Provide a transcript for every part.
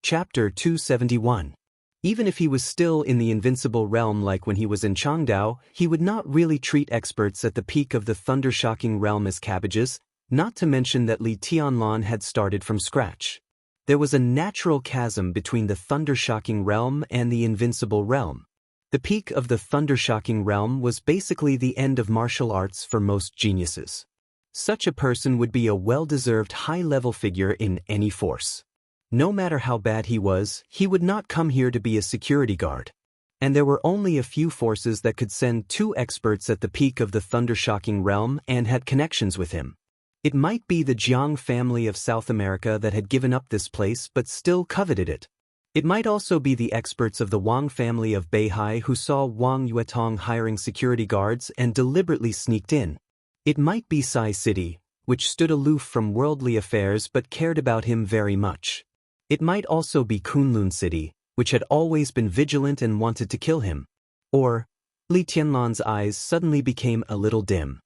Chapter 271. Even if he was still in the invincible realm like when he was in Changdao, he would not really treat experts at the peak of the thunder-shocking realm as cabbages, not to mention that Li Tianlan had started from scratch. There was a natural chasm between the thunder-shocking realm and the invincible realm. The peak of the thunder-shocking realm was basically the end of martial arts for most geniuses. Such a person would be a well-deserved high-level figure in any force. No matter how bad he was, he would not come here to be a security guard. And there were only a few forces that could send 2 experts at the peak of the thunder-shocking realm and had connections with him. It might be the Jiang family of South America that had given up this place but still coveted it. It might also be the experts of the Wang family of Beihai who saw Wang Yuetong hiring security guards and deliberately sneaked in. It might be Sai City, which stood aloof from worldly affairs but cared about him very much. It might also be Kunlun City, which had always been vigilant and wanted to kill him. Or, Li Tianlan's eyes suddenly became a little dim.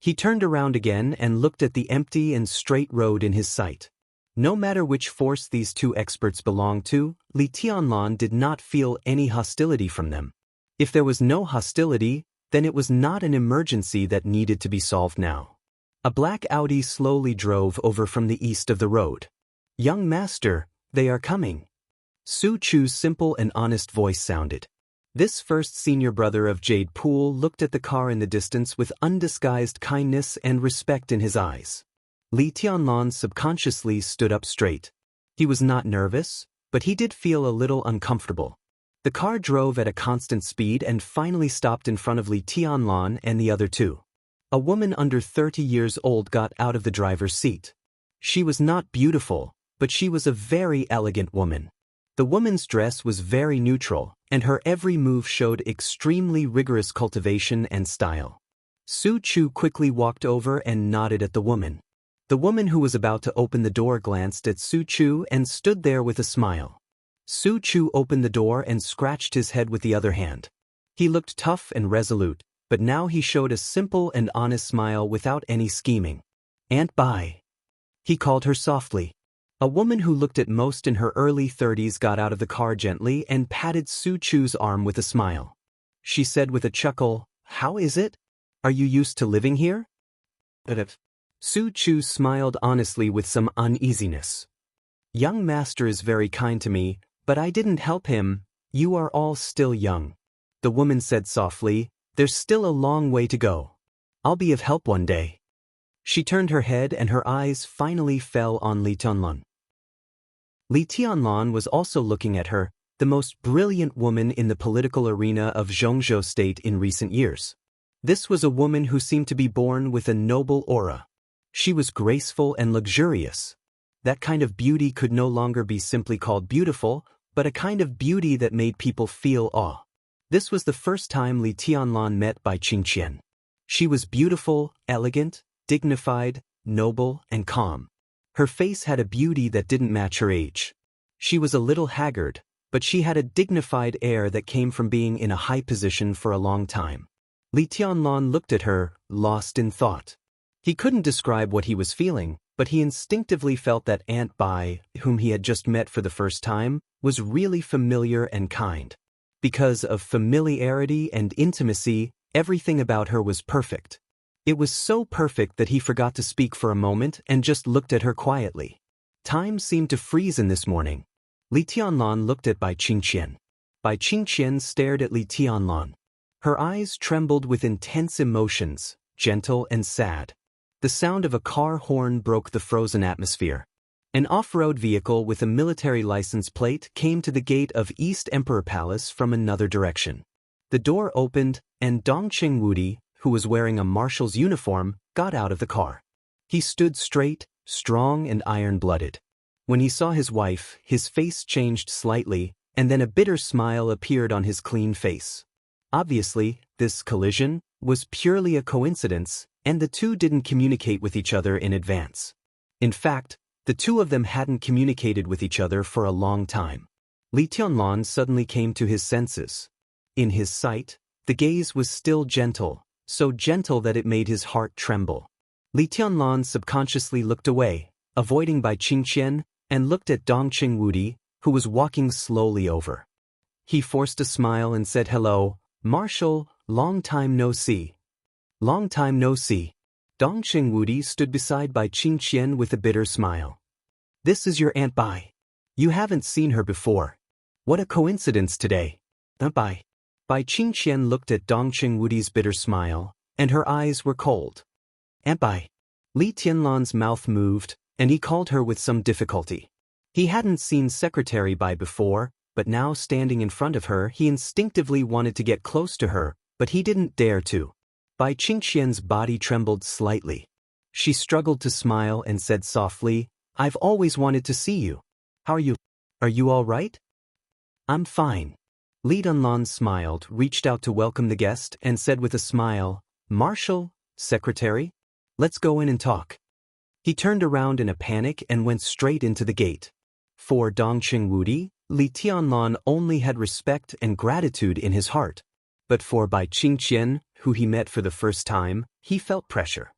He turned around again and looked at the empty and straight road in his sight. No matter which force these 2 experts belonged to, Li Tianlan did not feel any hostility from them. If there was no hostility, then it was not an emergency that needed to be solved now. A black Audi slowly drove over from the east of the road. "Young master, they are coming." Su Chu's simple and honest voice sounded. This first senior brother of Jade Pool looked at the car in the distance with undisguised kindness and respect in his eyes. Li Tianlan subconsciously stood up straight. He was not nervous, but he did feel a little uncomfortable. The car drove at a constant speed and finally stopped in front of Li Tianlan and the other 2. A woman under 30 years old got out of the driver's seat. She was not beautiful, but she was a very elegant woman. The woman's dress was very neutral, and her every move showed extremely rigorous cultivation and style. Su Chu quickly walked over and nodded at the woman. The woman who was about to open the door glanced at Su Chu and stood there with a smile. Su Chu opened the door and scratched his head with the other hand. He looked tough and resolute, but now he showed a simple and honest smile without any scheming. "Aunt Bai." He called her softly. A woman who looked at most in her early 30s got out of the car gently and patted Su Chu's arm with a smile. She said with a chuckle, "How is it? Are you used to living here?" Su Chu smiled honestly with some uneasiness. "Young master is very kind to me, but I didn't help him. You are all still young." The woman said softly, "There's still a long way to go. I'll be of help one day." She turned her head and her eyes finally fell on Li Tianlan. Li Tianlan was also looking at her, the most brilliant woman in the political arena of Zhongzhou State in recent years. This was a woman who seemed to be born with a noble aura. She was graceful and luxurious. That kind of beauty could no longer be simply called beautiful, but a kind of beauty that made people feel awe. This was the first time Li Tianlan met Bai Qingqian. She was beautiful, elegant, dignified, noble, and calm. Her face had a beauty that didn't match her age. She was a little haggard, but she had a dignified air that came from being in a high position for a long time. Li Tianlan looked at her, lost in thought. He couldn't describe what he was feeling, but he instinctively felt that Aunt Bai, whom he had just met for the first time, was really familiar and kind. Because of familiarity and intimacy, everything about her was perfect. It was so perfect that he forgot to speak for a moment and just looked at her quietly. Time seemed to freeze in this morning. Li Tianlan looked at Bai Qingqian. Bai Qingqian stared at Li Tianlan. Her eyes trembled with intense emotions, gentle and sad. The sound of a car horn broke the frozen atmosphere. An off-road vehicle with a military license plate came to the gate of East Emperor Palace from another direction. The door opened, and Dongqing Wudi, who was wearing a marshal's uniform, got out of the car. He stood straight, strong and iron-blooded. When he saw his wife, his face changed slightly, and then a bitter smile appeared on his clean face. Obviously, this collision was purely a coincidence, and the 2 didn't communicate with each other in advance. In fact, the 2 of them hadn't communicated with each other for a long time. Li Tianlan suddenly came to his senses. In his sight, the gaze was still gentle, so gentle that it made his heart tremble. Li Tianlan subconsciously looked away, avoiding Bai Qingqian, and looked at Dongqing Wudi, who was walking slowly over. He forced a smile and said, "Hello, Marshal, long time no see." "Long time no see." Dong Qingwudi stood beside Bai Qingqian with a bitter smile. "This is your Aunt Bai. You haven't seen her before. What a coincidence today." Bai Qingqian looked at Dong Qingwudi's bitter smile, and her eyes were cold. "Aunt Bai." Li Tianlan's mouth moved, and he called her with some difficulty. He hadn't seen Secretary Bai before, but now standing in front of her he instinctively wanted to get close to her, but he didn't dare to. Bai Qingqian's body trembled slightly. She struggled to smile and said softly, "I've always wanted to see you. How are you? Are you all right?" "I'm fine." Li Tianlan smiled, reached out to welcome the guest, and said with a smile, "Marshal, Secretary, let's go in and talk." He turned around in a panic and went straight into the gate. For Dong Qingwudi, Li Tianlan only had respect and gratitude in his heart. But for Bai Qingqian, who he met for the first time, he felt pressure.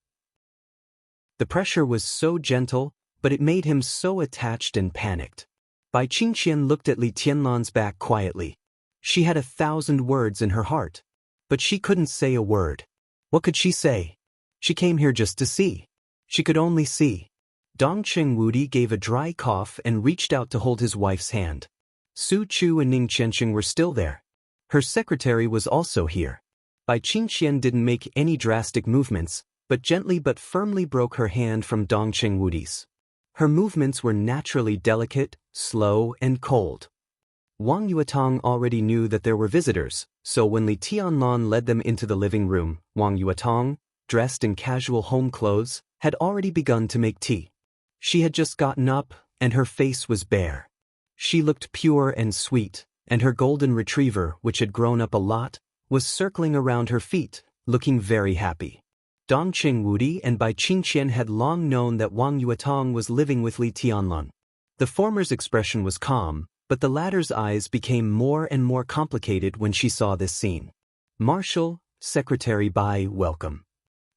The pressure was so gentle, but it made him so attached and panicked. Bai Qingqian looked at Li Tianlan's back quietly. She had 1,000 words in her heart. But she couldn't say a word. What could she say? She came here just to see. She could only see. Dong Qingwudi gave a dry cough and reached out to hold his wife's hand. Su Chu and Ning Qianxing were still there. Her secretary was also here. Bai Qingqian didn't make any drastic movements, but gently but firmly broke her hand from Dong Qingwudi's. Her movements were naturally delicate, slow, and cold. Wang Yuetong already knew that there were visitors, so when Li Tianlan led them into the living room, Wang Yuetong, dressed in casual home clothes, had already begun to make tea. She had just gotten up, and her face was bare. She looked pure and sweet, and her golden retriever, which had grown up a lot, was circling around her feet, looking very happy. Dong Qingwudi and Bai Qingqian had long known that Wang Yuetong was living with Li Tianlan. The former's expression was calm, but the latter's eyes became more and more complicated when she saw this scene. "Marshal, Secretary Bai, welcome."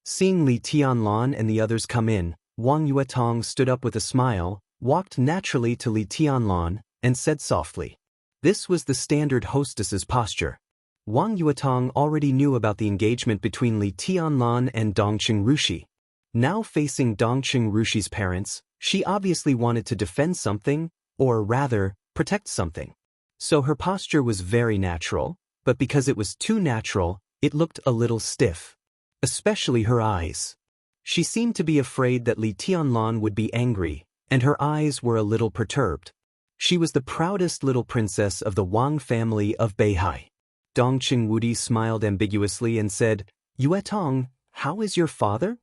Seeing Li Tianlan and the others come in, Wang Yuetong stood up with a smile, walked naturally to Li Tianlan, and said softly. This was the standard hostess's posture. Wang Yuetong already knew about the engagement between Li Tianlan and Dong Qingrushi. Now facing Dong Qingrushi's parents, she obviously wanted to defend something, or rather, protect something. So her posture was very natural, but because it was too natural, it looked a little stiff. Especially her eyes. She seemed to be afraid that Li Tianlan would be angry, and her eyes were a little perturbed. She was the proudest little princess of the Wang family of Beihai. Dong Qingwudi smiled ambiguously and said, "Yuetong, how is your father?"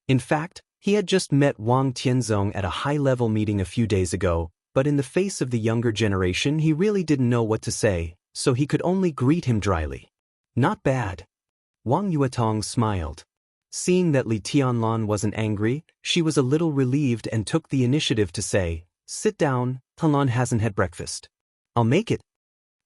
In fact, he had just met Wang Tianzong at a high-level meeting a few days ago, but in the face of the younger generation he really didn't know what to say, so he could only greet him dryly. "Not bad." Wang Yuetong smiled. Seeing that Li Tianlan wasn't angry, she was a little relieved and took the initiative to say, "Sit down, Tianlan hasn't had breakfast." "I'll make it."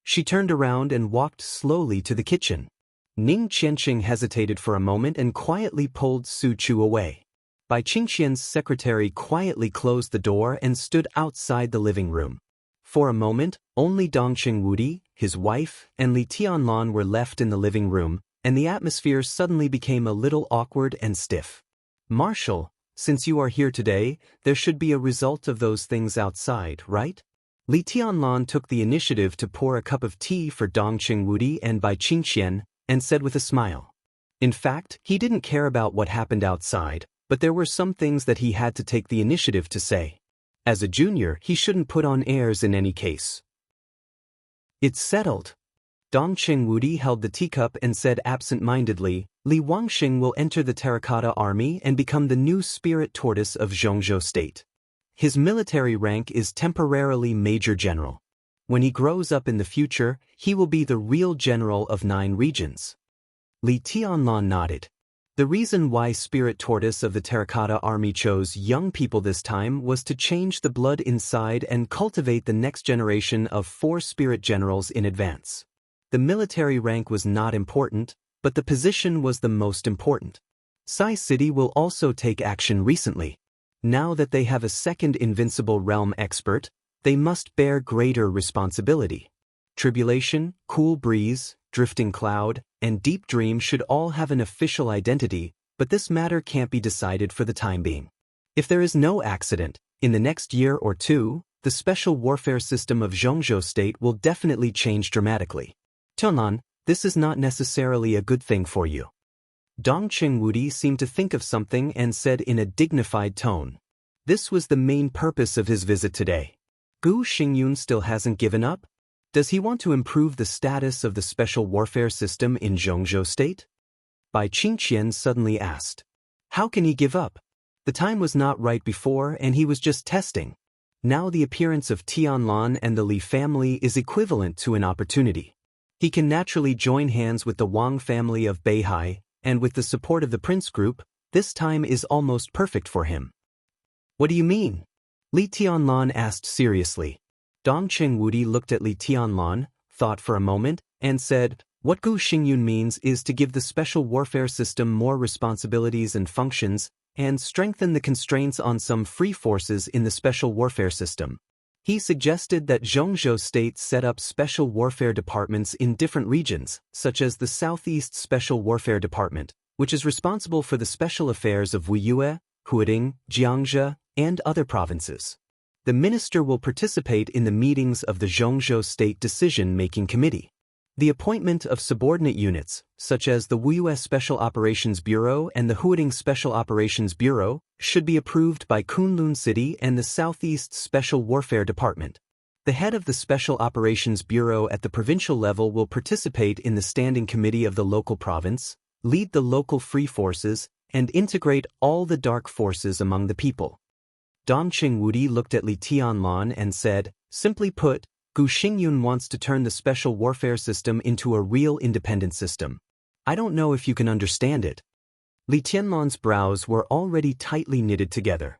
She turned around and walked slowly to the kitchen. Ning Qianxing hesitated for a moment and quietly pulled Su Chu away. Bai Qingqian's secretary quietly closed the door and stood outside the living room. For a moment, only Dong Qingwudi, his wife, and Li Tianlan were left in the living room, and the atmosphere suddenly became a little awkward and stiff. "Marshal, since you are here today, there should be a result of those things outside, right?" Li Tianlan took the initiative to pour a cup of tea for Dong Qingwudi and Bai Qingqian, and said with a smile. In fact, he didn't care about what happened outside, but there were some things that he had to take the initiative to say. As a junior, he shouldn't put on airs in any case. "It's settled." Dong Qingwudi held the teacup and said absent-mindedly, "Li Wangxing will enter the Terracotta Army and become the new spirit tortoise of Zhongzhou State. His military rank is temporarily Major General. When he grows up in the future, he will be the real general of 9 regions." Li Tianlan nodded. The reason why Spirit Tortoise of the Terracotta Army chose young people this time was to change the blood inside and cultivate the next generation of 4 spirit generals in advance. The military rank was not important, but the position was the most important. Sai City will also take action recently. Now that they have a second invincible realm expert, they must bear greater responsibility. Tribulation, cool breeze, drifting cloud, and deep dream should all have an official identity, but this matter can't be decided for the time being. If there is no accident, in the next year or two, the special warfare system of Zhongzhou State will definitely change dramatically. Tianlan, this is not necessarily a good thing for you. Dongqing Wudi seemed to think of something and said in a dignified tone. This was the main purpose of his visit today. Gu Xingyun still hasn't given up? Does he want to improve the status of the special warfare system in Zhongzhou State? Bai Qingqian suddenly asked. How can he give up? The time was not right before and he was just testing. Now the appearance of Tianlan and the Li family is equivalent to an opportunity. He can naturally join hands with the Wang family of Beihai, and with the support of the Prince Group, this time is almost perfect for him. What do you mean? Li Tianlan asked seriously. Dongqing Wudi looked at Li Tianlan, thought for a moment, and said, what Gu Xingyun means is to give the special warfare system more responsibilities and functions, and strengthen the constraints on some free forces in the special warfare system. He suggested that Zhongzhou State set up special warfare departments in different regions, such as the Southeast Special Warfare Department, which is responsible for the special affairs of Wuxia, Huading, Xianxia, and other provinces. The minister will participate in the meetings of the Zhongzhou State Decision-Making Committee. The appointment of subordinate units, such as the Wuxia Special Operations Bureau and the Huading Special Operations Bureau, should be approved by Kunlun City and the Southeast Special Warfare Department. The head of the Special Operations Bureau at the provincial level will participate in the standing committee of the local province, lead the local free forces, and integrate all the dark forces among the people. Dongqing Wudi looked at Li Tianlan and said, simply put, Gu Xingyun wants to turn the special warfare system into a real independent system. I don't know if you can understand it. Li Tianlan's brows were already tightly knitted together.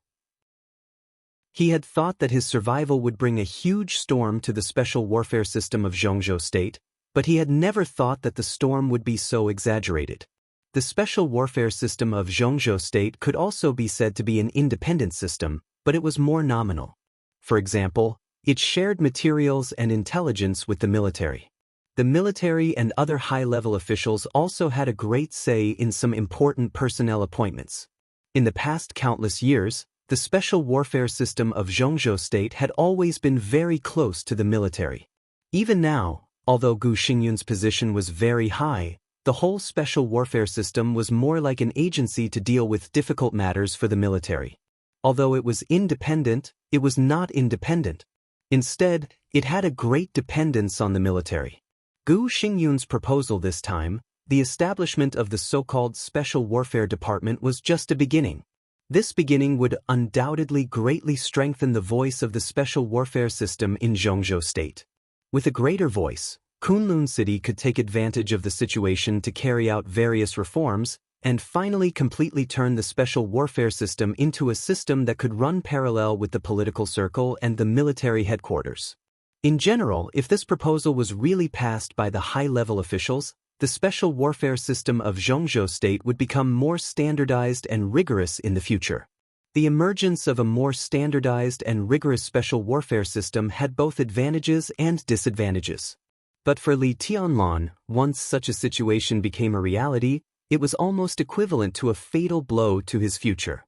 He had thought that his survival would bring a huge storm to the special warfare system of Zhongzhou State, but he had never thought that the storm would be so exaggerated. The special warfare system of Zhongzhou State could also be said to be an independent system, but it was more nominal. For example, it shared materials and intelligence with the military. The military and other high-level officials also had a great say in some important personnel appointments. In the past countless years, the special warfare system of Zhongzhou State had always been very close to the military. Even now, although Gu Xingyun's position was very high, the whole special warfare system was more like an agency to deal with difficult matters for the military. Although it was independent, it was not independent. Instead, it had a great dependence on the military. Gu Xingyun's proposal this time, the establishment of the so-called Special Warfare Department, was just a beginning. This beginning would undoubtedly greatly strengthen the voice of the special warfare system in Zhongzhou State. With a greater voice, Kunlun City could take advantage of the situation to carry out various reforms, and finally completely turn the special warfare system into a system that could run parallel with the political circle and the military headquarters. In general, if this proposal was really passed by the high-level officials, the special warfare system of Zhongzhou State would become more standardized and rigorous in the future. The emergence of a more standardized and rigorous special warfare system had both advantages and disadvantages. But for Li Tianlan, once such a situation became a reality, it was almost equivalent to a fatal blow to his future.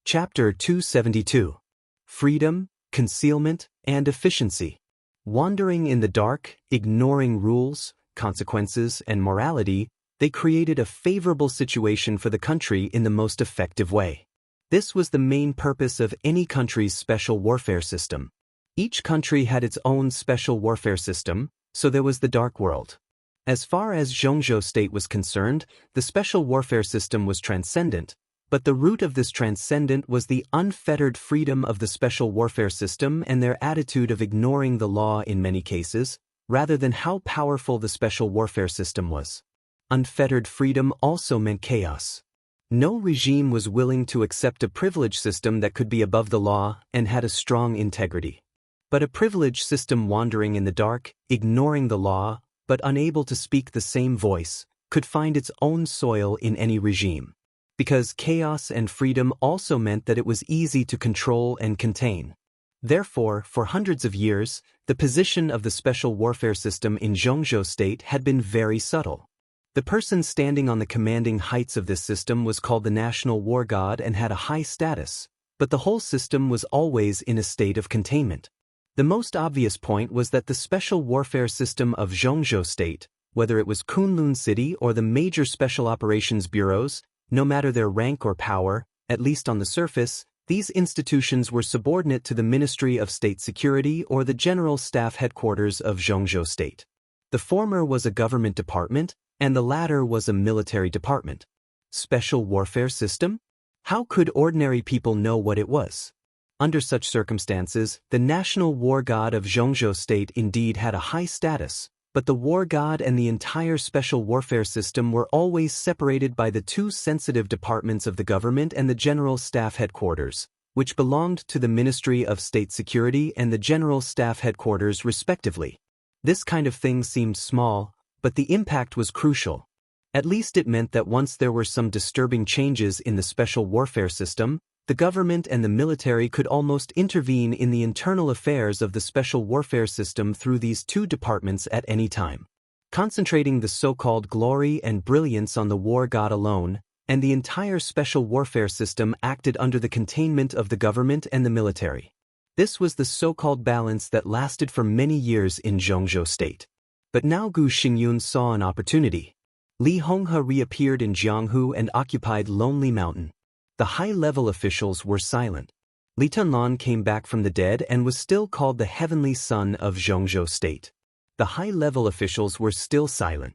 Chapter 272. Freedom, Concealment, and Efficiency. Wandering in the dark, ignoring rules, consequences, and morality, they created a favorable situation for the country in the most effective way. This was the main purpose of any country's special warfare system. Each country had its own special warfare system, so there was the dark world. As far as Zhongzhou State was concerned, the special warfare system was transcendent, but the root of this transcendent was the unfettered freedom of the special warfare system and their attitude of ignoring the law in many cases, rather than how powerful the special warfare system was. Unfettered freedom also meant chaos. No regime was willing to accept a privilege system that could be above the law and had a strong integrity. But a privilege system wandering in the dark, ignoring the law, but unable to speak the same voice, could find its own soil in any regime. because chaos and freedom also meant that it was easy to control and contain. Therefore, for hundreds of years, the position of the special warfare system in Zhongzhou state had been very subtle. The person standing on the commanding heights of this system was called the national war god and had a high status, but the whole system was always in a state of containment. The most obvious point was that the special warfare system of Zhongzhou state, whether it was Kunlun City or the major special operations bureaus, no matter their rank or power, at least on the surface, these institutions were subordinate to the Ministry of State Security or the General Staff Headquarters of Zhongzhou State. The former was a government department, and the latter was a military department. Special warfare system? How could ordinary people know what it was? Under such circumstances, the national war god of Zhongzhou State indeed had a high status, but the war god and the entire special warfare system were always separated by the two sensitive departments of the government and the General Staff Headquarters, which belonged to the Ministry of State Security and the General Staff Headquarters respectively. This kind of thing seemed small, but the impact was crucial. At least it meant that once there were some disturbing changes in the special warfare system, the government and the military could almost intervene in the internal affairs of the special warfare system through these two departments at any time. Concentrating the so-called glory and brilliance on the war god alone, and the entire special warfare system acted under the containment of the government and the military. This was the so-called balance that lasted for many years in Zhongzhou state. But now Gu Xingyun saw an opportunity. Li Honghe reappeared in Jianghu and occupied Lonely Mountain. The high-level officials were silent. Li Tenlan came back from the dead and was still called the Heavenly Son of Zhongzhou State. The high-level officials were still silent.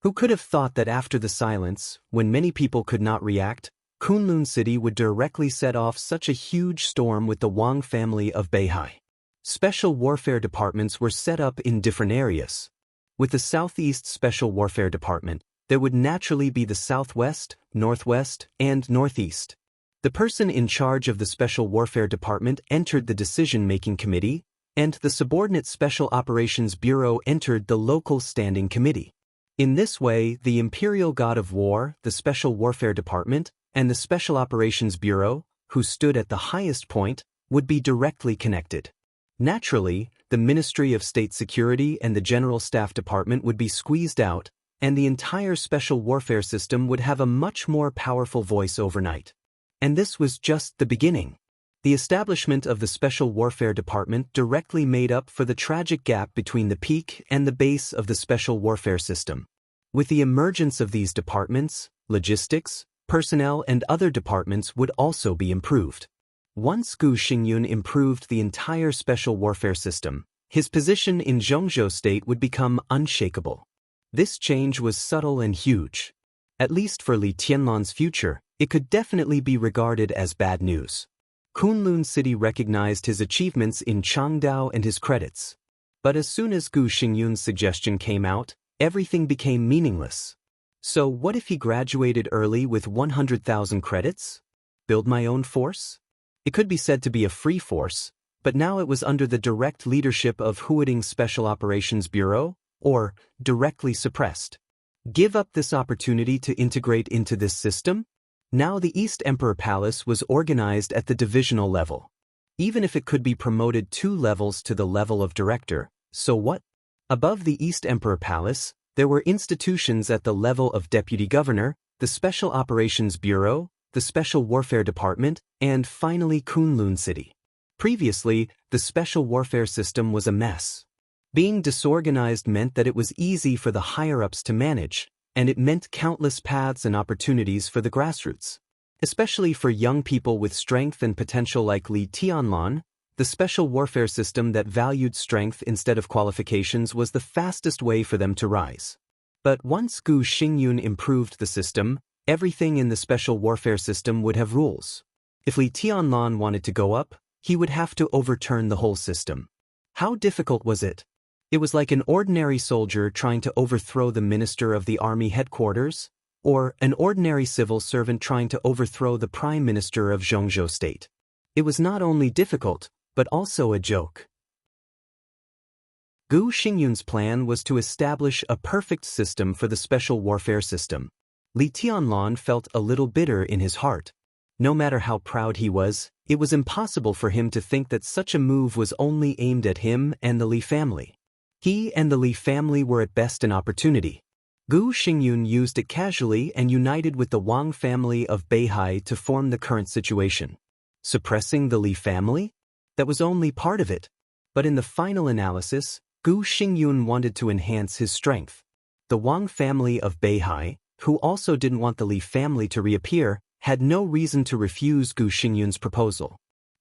Who could have thought that after the silence, when many people could not react, Kunlun City would directly set off such a huge storm with the Wang family of Beihai? Special warfare departments were set up in different areas. With the Southeast Special Warfare Department, there would naturally be the Southwest, Northwest, and Northeast. The person in charge of the Special Warfare Department entered the Decision-Making Committee, and the subordinate Special Operations Bureau entered the Local Standing Committee. In this way, the Imperial God of War, the Special Warfare Department, and the Special Operations Bureau, who stood at the highest point, would be directly connected. Naturally, the Ministry of State Security and the General Staff Department would be squeezed out, and the entire special warfare system would have a much more powerful voice overnight. And this was just the beginning. The establishment of the Special Warfare Department directly made up for the tragic gap between the peak and the base of the special warfare system. With the emergence of these departments, logistics, personnel and other departments would also be improved. Once Gu Xingyun improved the entire special warfare system, his position in Zhongzhou state would become unshakable. This change was subtle and huge. At least for Li Tianlan's future, it could definitely be regarded as bad news. Kunlun City recognized his achievements in Changdao and his credits. But as soon as Gu Xingyun's suggestion came out, everything became meaningless. So what if he graduated early with 100,000 credits? Build my own force? It could be said to be a free force, but now it was under the direct leadership of Huading's Special Operations Bureau, or directly suppressed. Give up this opportunity to integrate into this system? Now the East Emperor Palace was organized at the divisional level. Even if it could be promoted 2 levels to the level of director, so what? Above the East Emperor Palace, there were institutions at the level of Deputy Governor, the Special Operations Bureau, the Special Warfare Department, and finally Kunlun City. Previously, the Special Warfare System was a mess. Being disorganized meant that it was easy for the higher-ups to manage, and it meant countless paths and opportunities for the grassroots. Especially for young people with strength and potential like Li Tianlan, the Special Warfare System that valued strength instead of qualifications was the fastest way for them to rise. But once Gu Xingyun improved the system, everything in the Special Warfare System would have rules. If Li Tianlan wanted to go up, he would have to overturn the whole system. How difficult was it? It was like an ordinary soldier trying to overthrow the minister of the army headquarters, or an ordinary civil servant trying to overthrow the prime minister of Zhongzhou state. It was not only difficult, but also a joke. Gu Xingyun's plan was to establish a perfect system for the special warfare system. Li Tianlan felt a little bitter in his heart. No matter how proud he was, it was impossible for him to think that such a move was only aimed at him and the Li family. He and the Li family were at best an opportunity. Gu Xingyun used it casually and united with the Wang family of Beihai to form the current situation. Suppressing the Li family? That was only part of it. But in the final analysis, Gu Xingyun wanted to enhance his strength. The Wang family of Beihai, who also didn't want the Li family to reappear, had no reason to refuse Gu Xingyun's proposal.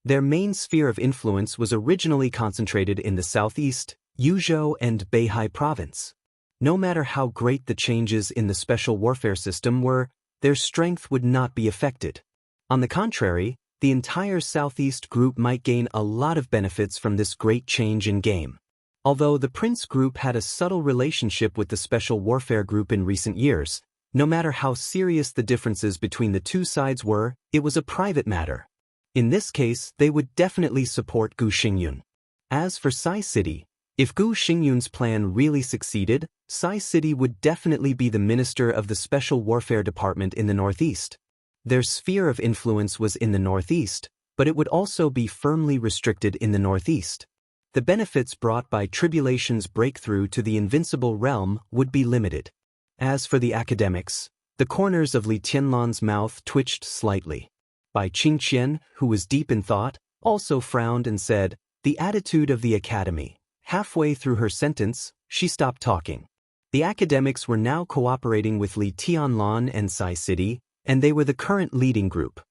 Their main sphere of influence was originally concentrated in the southeast, Yuzhou and Beihai province. No matter how great the changes in the special warfare system were, their strength would not be affected. On the contrary, the entire southeast group might gain a lot of benefits from this great change in game. Although the Prince group had a subtle relationship with the special warfare group in recent years, no matter how serious the differences between the two sides were, it was a private matter. In this case, they would definitely support Gu Xingyun. As for Sai City, if Gu Xingyun's plan really succeeded, Sai City would definitely be the minister of the Special Warfare Department in the Northeast. Their sphere of influence was in the Northeast, but it would also be firmly restricted in the Northeast. The benefits brought by Tribulation's breakthrough to the Invincible Realm would be limited. As for the academics, the corners of Li Tianlan's mouth twitched slightly. Bai Qingqian, who was deep in thought, also frowned and said, "The attitude of the academy." Halfway through her sentence, she stopped talking. The academics were now cooperating with Li Tianlan and Sai City, and they were the current leading group.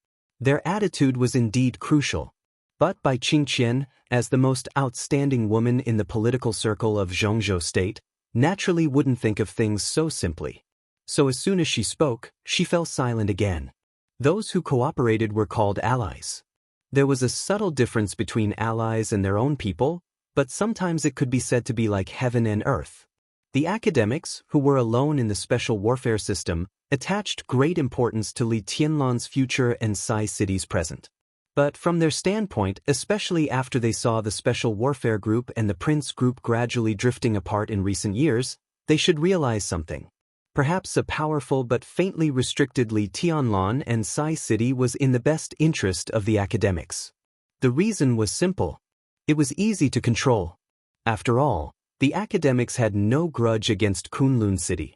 Their attitude was indeed crucial. But Bai Qingqian, as the most outstanding woman in the political circle of Zhongzhou State, naturally wouldn't think of things so simply. So as soon as she spoke, she fell silent again. Those who cooperated were called allies. There was a subtle difference between allies and their own people, but sometimes it could be said to be like heaven and earth. The academics, who were alone in the special warfare system, attached great importance to Li Tianlan's future and Sai City's present. But from their standpoint, especially after they saw the Special Warfare Group and the Prince Group gradually drifting apart in recent years, they should realize something. Perhaps a powerful but faintly restricted Li Tianlan and Sai City was in the best interest of the academics. The reason was simple. It was easy to control. After all, the academics had no grudge against Kunlun City.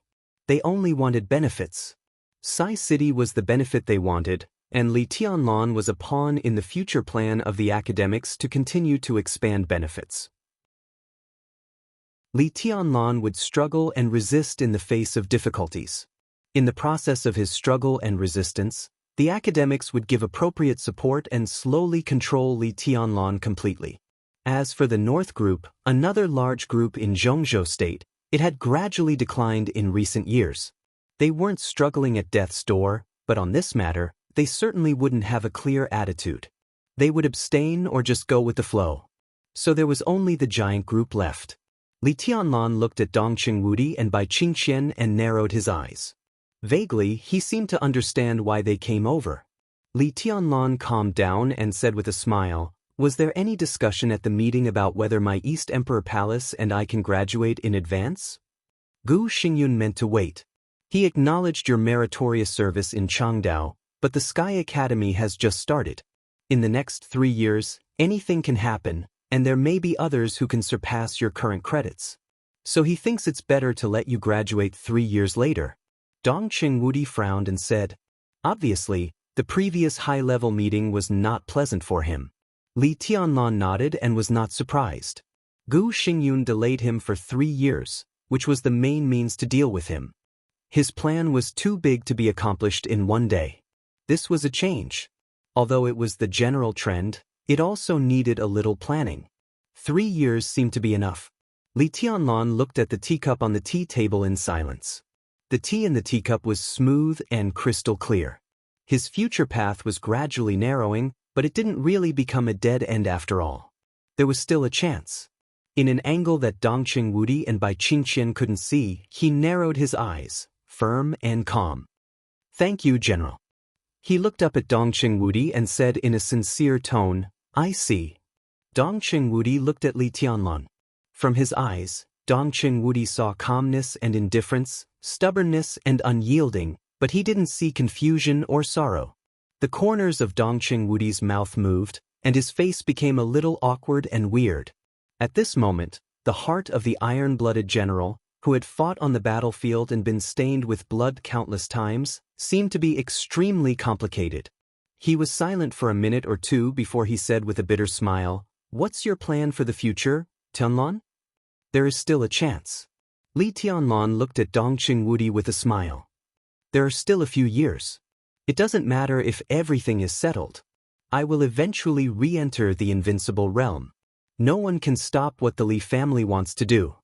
They only wanted benefits. Sai City was the benefit they wanted, and Li Tianlan was a pawn in the future plan of the academics to continue to expand benefits. Li Tianlan would struggle and resist in the face of difficulties. In the process of his struggle and resistance, the academics would give appropriate support and slowly control Li Tianlan completely. As for the North Group, another large group in Zhongzhou State, it had gradually declined in recent years. They weren't struggling at death's door, but on this matter, they certainly wouldn't have a clear attitude. They would abstain or just go with the flow. So there was only the giant group left. Li Tianlan looked at Dongqing Wudi and Bai Qingqian and narrowed his eyes. Vaguely, he seemed to understand why they came over. Li Tianlan calmed down and said with a smile, "Was there any discussion at the meeting about whether my East Emperor Palace and I can graduate in advance?" Gu Xingyun meant to wait. "He acknowledged your meritorious service in Changdao, but the Sky Academy has just started. In the next 3 years, anything can happen, and there may be others who can surpass your current credits. So he thinks it's better to let you graduate 3 years later." Dongqing Wudi frowned and said, "Obviously, the previous high-level meeting was not pleasant for him." Li Tianlan nodded and was not surprised. Gu Xingyun delayed him for 3 years, which was the main means to deal with him. His plan was too big to be accomplished in one day. This was a change. Although it was the general trend, it also needed a little planning. 3 years seemed to be enough. Li Tianlan looked at the teacup on the tea table in silence. The tea in the teacup was smooth and crystal clear. His future path was gradually narrowing, but it didn't really become a dead end after all. There was still a chance. In an angle that Dongqing Wudi and Bai Qingqian couldn't see, he narrowed his eyes, firm and calm. "Thank you, General." He looked up at Dongqing Wudi and said in a sincere tone, "I see." Dongqing Wudi looked at Li Tianlan. From his eyes, Dongqing Wudi saw calmness and indifference, stubbornness and unyielding, But he didn't see confusion or sorrow. The corners of Dongqing Wudi's mouth moved, and his face became a little awkward and weird. At this moment, the heart of the iron-blooded general, who had fought on the battlefield and been stained with blood countless times, seemed to be extremely complicated. He was silent for a minute or two before he said with a bitter smile, "What's your plan for the future, Tianlan?" "There is still a chance." Li Tianlan looked at Dongqing Wudi with a smile. "There are still a few years. It doesn't matter if everything is settled. I will eventually re-enter the invincible realm. No one can stop what the Li family wants to do."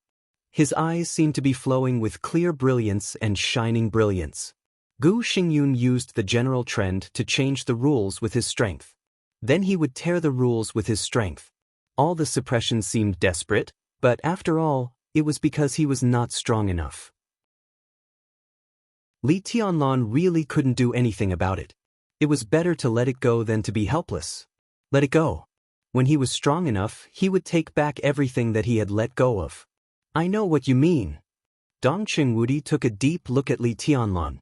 His eyes seemed to be flowing with clear brilliance and shining brilliance. Gu Xingyun used the general trend to change the rules with his strength. Then he would tear the rules with his strength. All the suppression seemed desperate, but after all, it was because he was not strong enough. Li Tianlan really couldn't do anything about it. It was better to let it go than to be helpless. Let it go. When he was strong enough, he would take back everything that he had let go of. "I know what you mean." Dongqing Wudi took a deep look at Li Tianlan.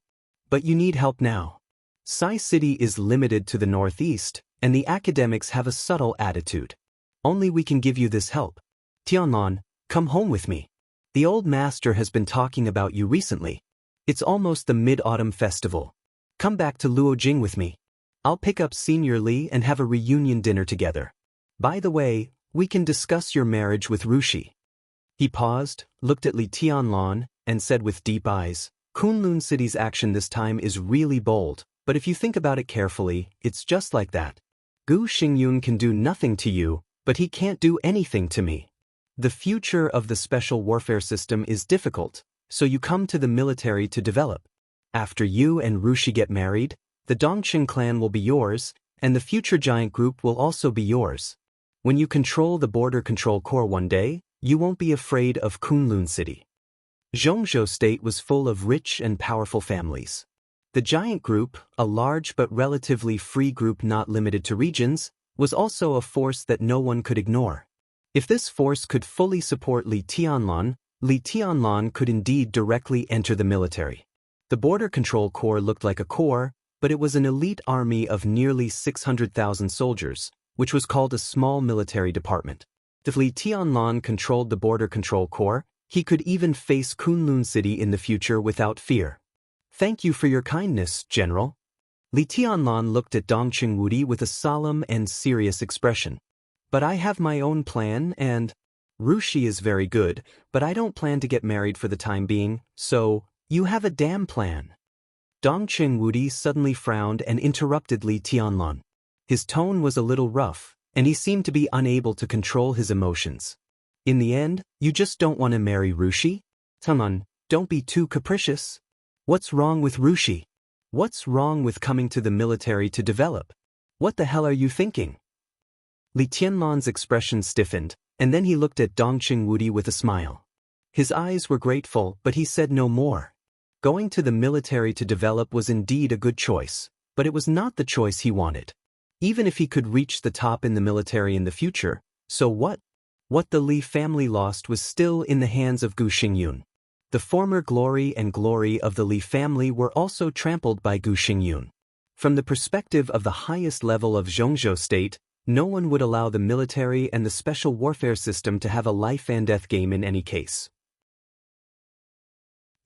"But you need help now. Sai City is limited to the northeast, and the academics have a subtle attitude. Only we can give you this help. Tianlan, come home with me. The old master has been talking about you recently. It's almost the Mid-Autumn Festival. Come back to Luojing with me. I'll pick up Senior Li and have a reunion dinner together. By the way, we can discuss your marriage with Rushi." He paused, looked at Li Tianlan, and said with deep eyes, "Kunlun City's action this time is really bold, but if you think about it carefully, it's just like that. Gu Xingyun can do nothing to you, but he can't do anything to me. The future of the special warfare system is difficult, so you come to the military to develop. After you and Rushi get married, the Dongqing clan will be yours, and the future giant group will also be yours. When you control the border control corps one day, you won't be afraid of Kunlun City." Zhongzhou State was full of rich and powerful families. The giant group, a large but relatively free group not limited to regions, was also a force that no one could ignore. If this force could fully support Li Tianlan could indeed directly enter the military. The Border Control Corps looked like a corps, but it was an elite army of nearly 600,000 soldiers, which was called a small military department. If Li Tianlan controlled the Border Control Corps, he could even face Kunlun City in the future without fear. "Thank you for your kindness, General." Li Tianlan looked at Dongqing Wudi with a solemn and serious expression. "But I have my own plan and Rushi is very good, but I don't plan to get married for the time being, so you have a damn plan." Dongqing Wudi suddenly frowned and interrupted Li Tianlan. His tone was a little rough, and he seemed to be unable to control his emotions. "In the end, you just don't want to marry Rushi? Tianlan, don't be too capricious. What's wrong with Rushi? What's wrong with coming to the military to develop? What the hell are you thinking?" Li Tianlan's expression stiffened, and then he looked at Dongqing Wudi with a smile. His eyes were grateful, but he said no more. Going to the military to develop was indeed a good choice, but it was not the choice he wanted. Even if he could reach the top in the military in the future, so what? What the Li family lost was still in the hands of Gu Xingyun. The former glory of the Li family were also trampled by Gu Xingyun. From the perspective of the highest level of Zhongzhou State, no one would allow the military and the special warfare system to have a life and death game in any case.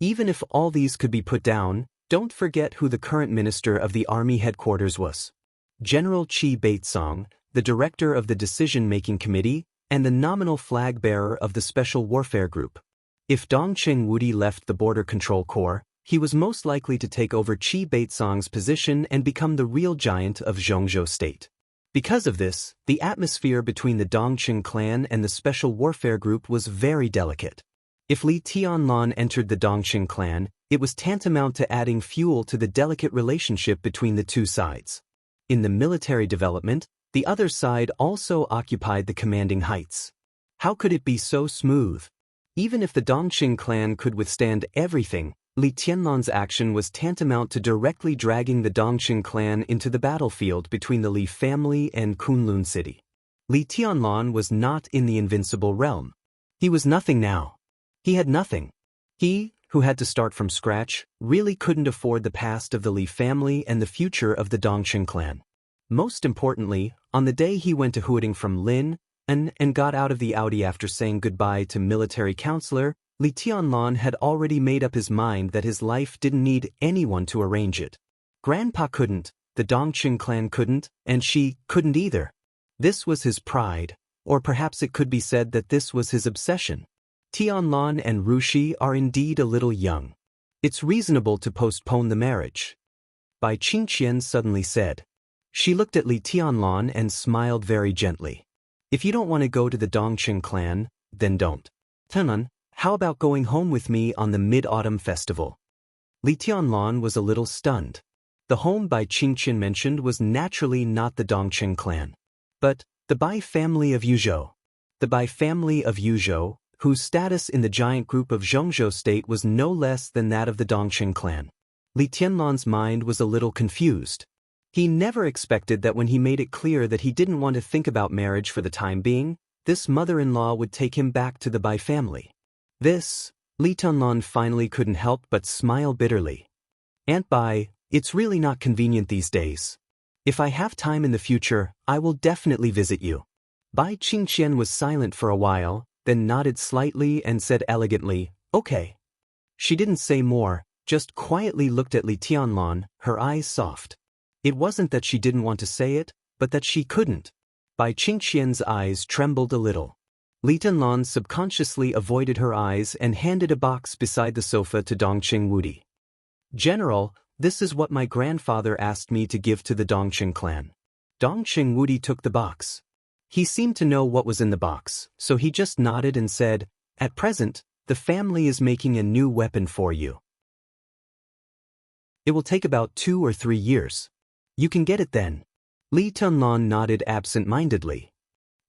Even if all these could be put down, don't forget who the current minister of the army headquarters was. General Qi Baitsong, the director of the decision-making committee, and the nominal flag-bearer of the Special Warfare Group. If Dongqing Wudi left the Border Control Corps, he was most likely to take over Qi Baitsong's position and become the real giant of Zhongzhou State. Because of this, the atmosphere between the Dongqing clan and the Special Warfare Group was very delicate. If Li Tianlan entered the Dongqing clan, it was tantamount to adding fuel to the delicate relationship between the two sides. In the military development, the other side also occupied the commanding heights. How could it be so smooth? Even if the Dongqing clan could withstand everything, Li Tianlan's action was tantamount to directly dragging the Dongqing clan into the battlefield between the Li family and Kunlun City. Li Tianlan was not in the invincible realm. He was nothing now. He had nothing. He, who had to start from scratch, really couldn't afford the past of the Li family and the future of the Dongqing clan. Most importantly, on the day he went to hooting from Lin and got out of the Audi after saying goodbye to military counselor, Li Tianlan had already made up his mind that his life didn't need anyone to arrange it. Grandpa couldn't, the Dongqing clan couldn't, and she couldn't either. This was his pride, or perhaps it could be said that this was his obsession. Tianlan and Rushi are indeed a little young. It's reasonable to postpone the marriage. Bai Qingqian suddenly said. She looked at Li Tianlan and smiled very gently. If you don't want to go to the Dongqing clan, then don't. Tianlan, how about going home with me on the Mid-Autumn Festival? Li Tianlan was a little stunned. The home Bai Qingqian mentioned was naturally not the Dongqing clan, but the Bai family of Yuzhou. The Bai family of Yuzhou, whose status in the giant group of Zhongzhou state was no less than that of the Dongqing clan. Li Tianlan's mind was a little confused. He never expected that when he made it clear that he didn't want to think about marriage for the time being, this mother-in-law would take him back to the Bai family. This, Li Tianlan finally couldn't help but smile bitterly. Aunt Bai, it's really not convenient these days. If I have time in the future, I will definitely visit you. Bai Qingqian was silent for a while, then nodded slightly and said elegantly, okay. She didn't say more, just quietly looked at Li Tianlan, her eyes soft. It wasn't that she didn't want to say it, but that she couldn't. Bai Qingqian's eyes trembled a little. Li Tianlan subconsciously avoided her eyes and handed a box beside the sofa to Dongqing Wudi. General, this is what my grandfather asked me to give to the Dongqing clan. Dongqing Wudi took the box. He seemed to know what was in the box, so he just nodded and said, at present, the family is making a new weapon for you. It will take about 2 or 3 years. You can get it then. Li Tianlan nodded absent-mindedly.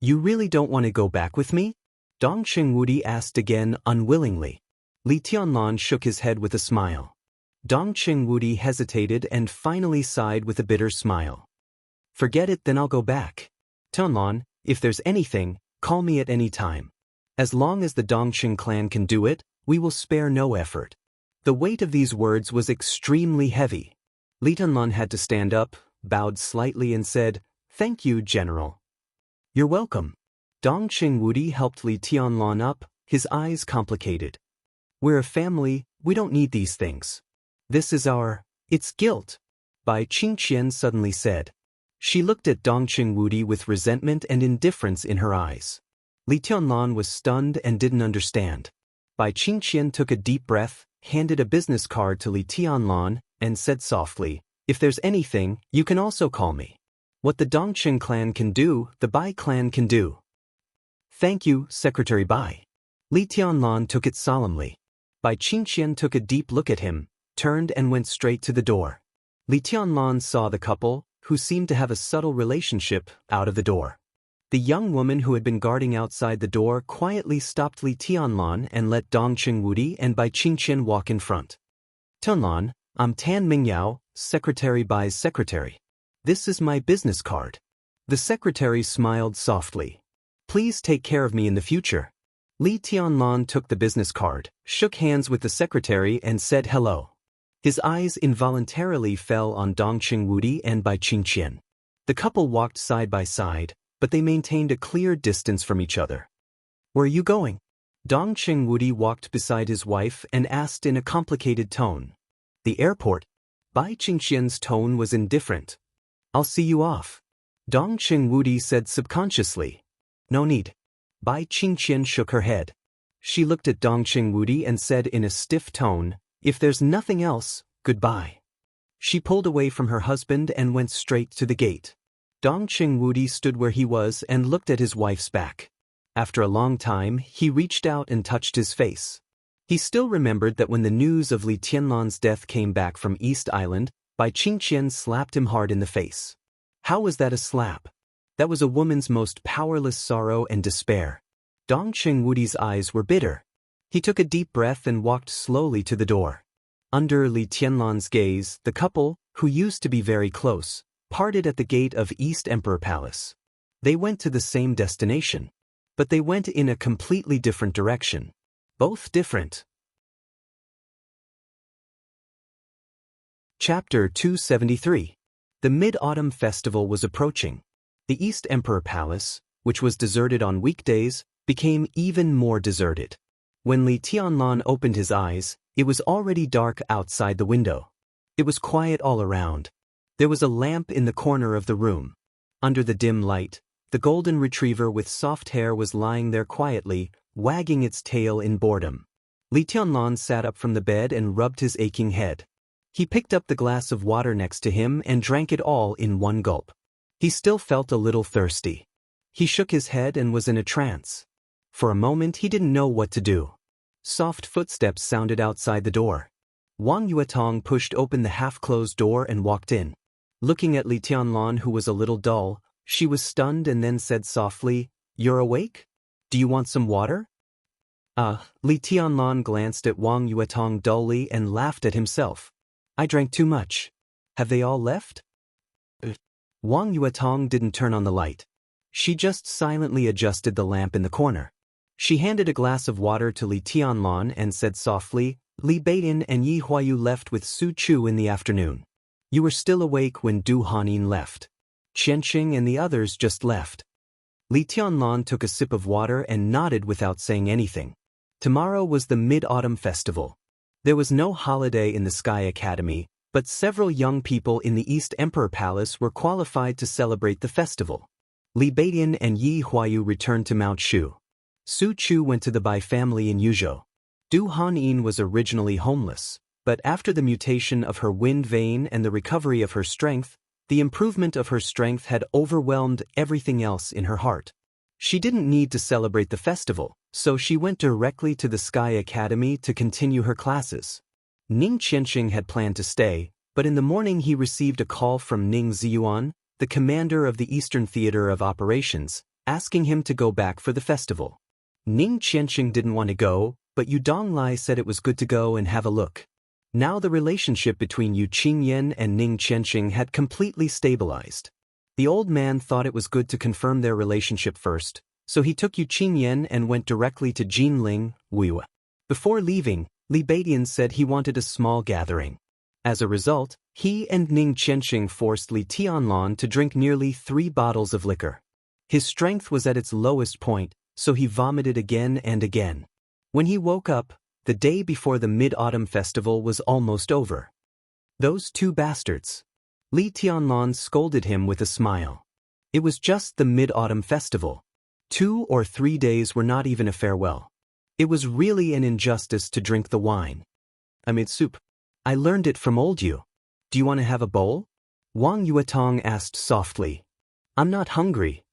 You really don't want to go back with me? Dongqing Wudi asked again unwillingly. Li Tianlan shook his head with a smile. Dongqing Wudi hesitated and finally sighed with a bitter smile. Forget it, then I'll go back. Tianlan, if there's anything, call me at any time. As long as the Dongqing clan can do it, we will spare no effort. The weight of these words was extremely heavy. Li Tianlan had to stand up, bowed slightly and said, thank you, General. You're welcome. Dongqing Wudi helped Li Tianlan up, his eyes complicated. We're a family, we don't need these things. This is it's guilt. Bai Qingqian suddenly said. She looked at Dongqing Wudi with resentment and indifference in her eyes. Li Tianlan was stunned and didn't understand. Bai Qingqian took a deep breath, handed a business card to Li Tianlan, and said softly, if there's anything, you can also call me. What the Dongqing clan can do, the Bai clan can do. Thank you, Secretary Bai. Li Tianlan took it solemnly. Bai Qingqian took a deep look at him, turned and went straight to the door. Li Tianlan saw the couple, who seemed to have a subtle relationship, out of the door. The young woman who had been guarding outside the door quietly stopped Li Tianlan and let Dongqing Wudi and Bai Qingqian walk in front. Tianlan, I'm Tan Mingyao, Secretary Bai's secretary. This is my business card. The secretary smiled softly. Please take care of me in the future. Li Tianlan took the business card, shook hands with the secretary and said hello. His eyes involuntarily fell on Dongqing Wudi and Bai Qingqian. The couple walked side by side, but they maintained a clear distance from each other. Where are you going? Dongqing Wudi walked beside his wife and asked in a complicated tone. The airport. Bai Qingqian's tone was indifferent. I'll see you off. Dongqing Wudi said subconsciously. No need. Bai Qingqian shook her head. She looked at Dongqing Wudi and said in a stiff tone, if there's nothing else, goodbye. She pulled away from her husband and went straight to the gate. Dongqing Wudi stood where he was and looked at his wife's back. After a long time, he reached out and touched his face. He still remembered that when the news of Li Tianlan's death came back from East Island, Bai Qingqian slapped him hard in the face. How was that a slap? That was a woman's most powerless sorrow and despair. Dongqing Wudi's eyes were bitter. He took a deep breath and walked slowly to the door. Under Li Tianlan's gaze, the couple, who used to be very close, parted at the gate of East Emperor Palace. They went to the same destination, but they went in a completely different direction. Both different. Chapter 273. The Mid-Autumn Festival was approaching. The East Emperor Palace, which was deserted on weekdays, became even more deserted. When Li Tianlan opened his eyes, it was already dark outside the window. It was quiet all around. There was a lamp in the corner of the room. Under the dim light, the golden retriever with soft hair was lying there quietly, wagging its tail in boredom. Li Tianlan sat up from the bed and rubbed his aching head. He picked up the glass of water next to him and drank it all in one gulp. He still felt a little thirsty. He shook his head and was in a trance. For a moment he didn't know what to do. Soft footsteps sounded outside the door. Wang Yuetong pushed open the half-closed door and walked in. Looking at Li Tianlan, who was a little dull, she was stunned and then said softly, "You're awake? Do you want some water?" Li Tianlan glanced at Wang Yuetong dully and laughed at himself. "I drank too much. Have they all left?" Wang Yuetong didn't turn on the light. She just silently adjusted the lamp in the corner. She handed a glass of water to Li Tianlan and said softly, "Li Beidian and Yi Huayu left with Su Chu in the afternoon. You were still awake when Du Hanin left. Qianxing and the others just left." Li Tianlan took a sip of water and nodded without saying anything. Tomorrow was the Mid-Autumn Festival. There was no holiday in the Sky Academy, but several young people in the East Emperor Palace were qualified to celebrate the festival. Li Beidian and Yi Huayu returned to Mount Shu. Su Chu went to the Bai family in Yuzhou. Du Hanin was originally homeless, but after the mutation of her wind vein and the recovery of her strength, the improvement of her strength had overwhelmed everything else in her heart. She didn't need to celebrate the festival, so she went directly to the Sky Academy to continue her classes. Ning Qianxing had planned to stay, but in the morning he received a call from Ning Ziyuan, the commander of the Eastern Theater of Operations, asking him to go back for the festival. Ning Qianxing didn't want to go, but Yu Donglai said it was good to go and have a look. Now the relationship between Yu Qingyan and Ning Qianxing had completely stabilized. The old man thought it was good to confirm their relationship first, so he took Yu Qingyan and went directly to Jinling, Wuya. Before leaving, Li Beidian said he wanted a small gathering. As a result, he and Ning Qianxing forced Li Tianlan to drink nearly 3 bottles of liquor. His strength was at its lowest point, so he vomited again and again. When he woke up, the day before the Mid-Autumn Festival was almost over. "Those 2 bastards." Li Tianlan scolded him with a smile. It was just the Mid-Autumn Festival. 2 or 3 days were not even a farewell. It was really an injustice to drink the wine. "I made soup. I learned it from old Yu. Do you want to have a bowl?" Wang Yuetong asked softly. "I'm not hungry."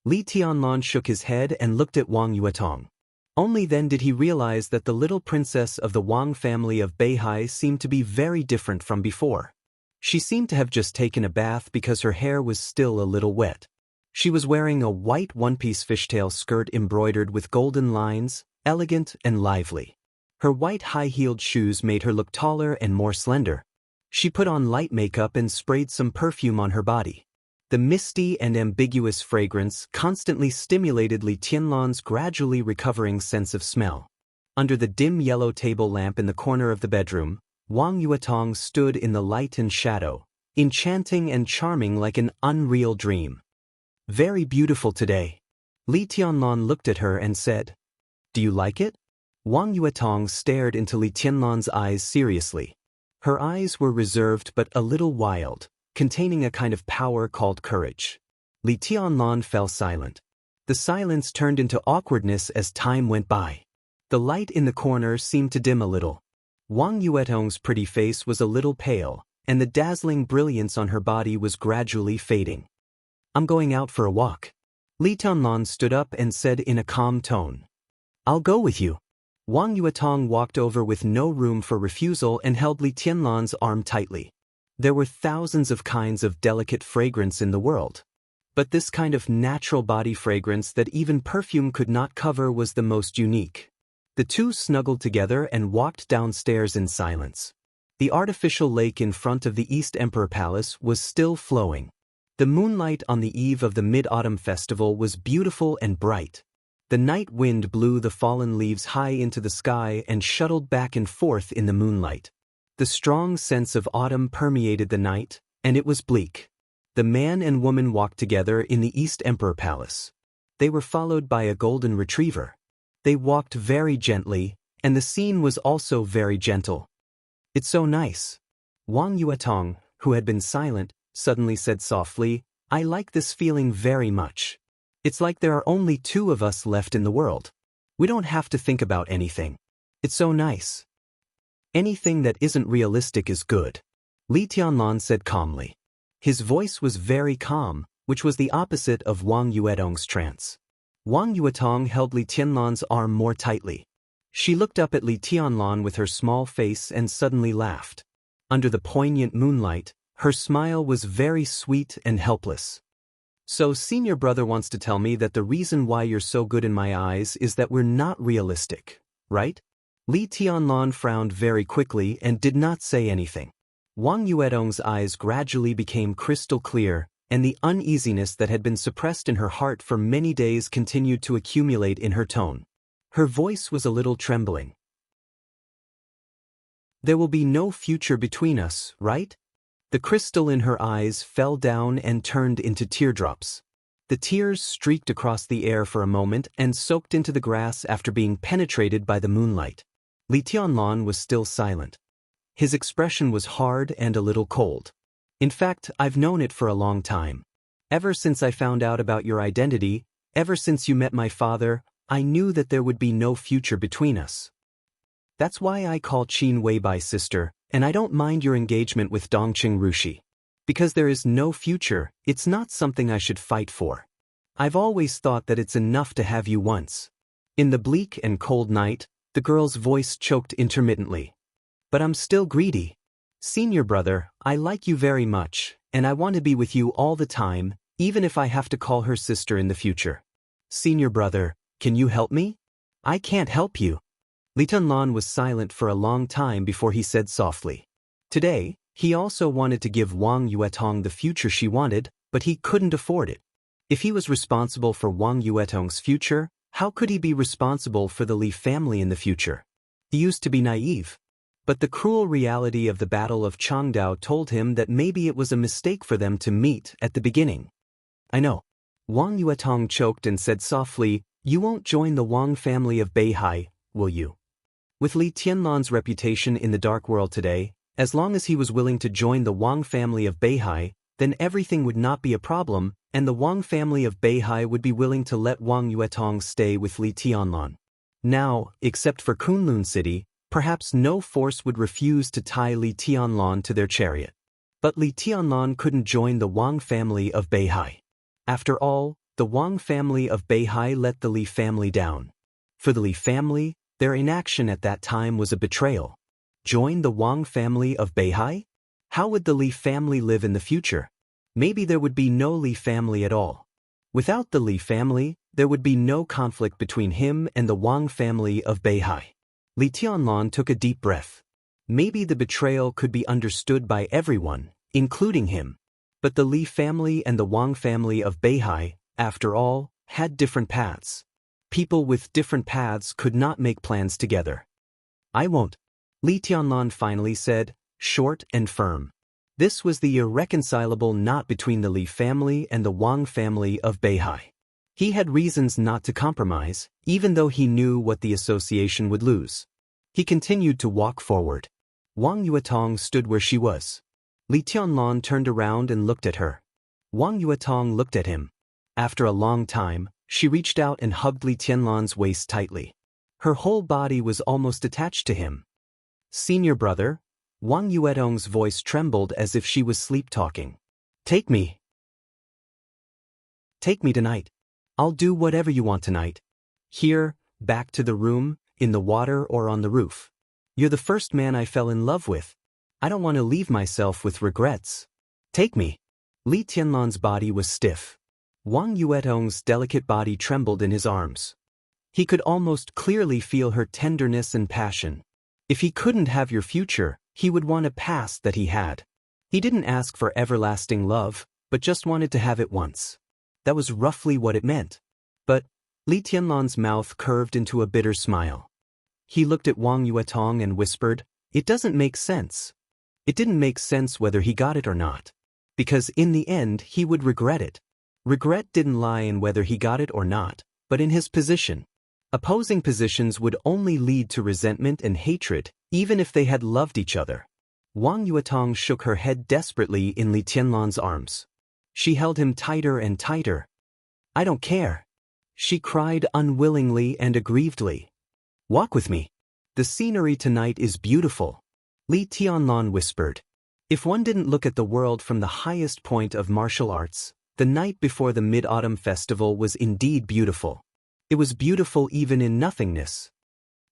Li Tianlan shook his head and looked at Wang Yuetong. Only then did he realize that the little princess of the Wang family of Beihai seemed to be very different from before. She seemed to have just taken a bath because her hair was still a little wet. She was wearing a white one-piece fishtail skirt embroidered with golden lines, elegant and lively. Her white high-heeled shoes made her look taller and more slender. She put on light makeup and sprayed some perfume on her body. The misty and ambiguous fragrance constantly stimulated Li Tianlan's gradually recovering sense of smell. Under the dim yellow table lamp in the corner of the bedroom, Wang Yuetong stood in the light and shadow, enchanting and charming like an unreal dream. "Very beautiful today." Li Tianlan looked at her and said, "Do you like it?" Wang Yuetong stared into Li Tianlan's eyes seriously. Her eyes were reserved but a little wild, containing a kind of power called courage. Li Tianlan fell silent. The silence turned into awkwardness as time went by. The light in the corner seemed to dim a little. Wang Yuetong's pretty face was a little pale, and the dazzling brilliance on her body was gradually fading. "I'm going out for a walk." Li Tianlan stood up and said in a calm tone, "I'll go with you." Wang Yuetong walked over with no room for refusal and held Li Tianlan's arm tightly. There were thousands of kinds of delicate fragrance in the world, but this kind of natural body fragrance that even perfume could not cover was the most unique. The two snuggled together and walked downstairs in silence. The artificial lake in front of the East Emperor Palace was still flowing. The moonlight on the eve of the Mid-Autumn Festival was beautiful and bright. The night wind blew the fallen leaves high into the sky and shuttled back and forth in the moonlight. The strong sense of autumn permeated the night, and it was bleak. The man and woman walked together in the East Emperor Palace. They were followed by a golden retriever. They walked very gently, and the scene was also very gentle. "It's so nice." Wang Yuetong, who had been silent, suddenly said softly, "I like this feeling very much. It's like there are only two of us left in the world. We don't have to think about anything. It's so nice. Anything that isn't realistic is good," Li Tianlan said calmly. His voice was very calm, which was the opposite of Wang Yuetong's trance. Wang Yuetong held Li Tianlan's arm more tightly. She looked up at Li Tianlan with her small face and suddenly laughed. Under the poignant moonlight, her smile was very sweet and helpless. "So senior brother wants to tell me that the reason why you're so good in my eyes is that we're not realistic, right?" Li Tianlan frowned very quickly and did not say anything. Wang Yuetong's eyes gradually became crystal clear, and the uneasiness that had been suppressed in her heart for many days continued to accumulate in her tone. Her voice was a little trembling. "There will be no future between us, right?" The crystal in her eyes fell down and turned into teardrops. The tears streaked across the air for a moment and soaked into the grass after being penetrated by the moonlight. Li Tianlan was still silent. His expression was hard and a little cold. "In fact, I've known it for a long time. Ever since I found out about your identity, ever since you met my father, I knew that there would be no future between us. That's why I call Qin Weibai sister, and I don't mind your engagement with Dongqing Rushi. Because there is no future, it's not something I should fight for. I've always thought that it's enough to have you once." In the bleak and cold night, the girl's voice choked intermittently. "But I'm still greedy. Senior brother, I like you very much, and I want to be with you all the time, even if I have to call her sister in the future. Senior brother, can you help me?" "I can't help you." Li Tianlan was silent for a long time before he said softly. Today, he also wanted to give Wang Yuetong the future she wanted, but he couldn't afford it. If he was responsible for Wang Yuetong's future, how could he be responsible for the Li family in the future? He used to be naive. But the cruel reality of the Battle of Changdao told him that maybe it was a mistake for them to meet at the beginning. "I know." Wang Yuetong choked and said softly, "You won't join the Wang family of Beihai, will you?" With Li Tianlan's reputation in the dark world today, as long as he was willing to join the Wang family of Beihai, then everything would not be a problem, and the Wang family of Beihai would be willing to let Wang Yuetong stay with Li Tianlan. Now, except for Kunlun City, perhaps no force would refuse to tie Li Tianlan to their chariot. But Li Tianlan couldn't join the Wang family of Beihai. After all, the Wang family of Beihai let the Li family down. For the Li family, their inaction at that time was a betrayal. Join the Wang family of Beihai? How would the Li family live in the future? Maybe there would be no Li family at all. Without the Li family, there would be no conflict between him and the Wang family of Beihai. Li Tianlan took a deep breath. Maybe the betrayal could be understood by everyone, including him. But the Li family and the Wang family of Beihai, after all, had different paths. People with different paths could not make plans together. "I won't," Li Tianlan finally said, short and firm. This was the irreconcilable knot between the Li family and the Wang family of Beihai. He had reasons not to compromise, even though he knew what the association would lose. He continued to walk forward. Wang Yuetong stood where she was. Li Tianlan turned around and looked at her. Wang Yuetong looked at him. After a long time, she reached out and hugged Li Tianlan's waist tightly. Her whole body was almost attached to him. "Senior brother," Wang Yuetong's voice trembled as if she was sleep-talking. "Take me. Take me tonight. I'll do whatever you want tonight. Here, back to the room, in the water or on the roof. You're the first man I fell in love with. I don't want to leave myself with regrets. Take me." Li Tianlan's body was stiff. Wang Yuetong's delicate body trembled in his arms. He could almost clearly feel her tenderness and passion. If he couldn't have your future, he would want a past that he had. He didn't ask for everlasting love, but just wanted to have it once. That was roughly what it meant. But Li Tianlan's mouth curved into a bitter smile. He looked at Wang Yuetong and whispered, It doesn't make sense. It didn't make sense whether he got it or not. Because in the end he would regret it. Regret didn't lie in whether he got it or not, but in his position. Opposing positions would only lead to resentment and hatred, even if they had loved each other. Wang Yuetong shook her head desperately in Li Tianlan's arms. She held him tighter and tighter. I don't care. She cried unwillingly and aggrievedly. Walk with me. The scenery tonight is beautiful. Li Tianlan whispered. If one didn't look at the world from the highest point of martial arts, the night before the Mid-Autumn Festival was indeed beautiful. It was beautiful even in nothingness.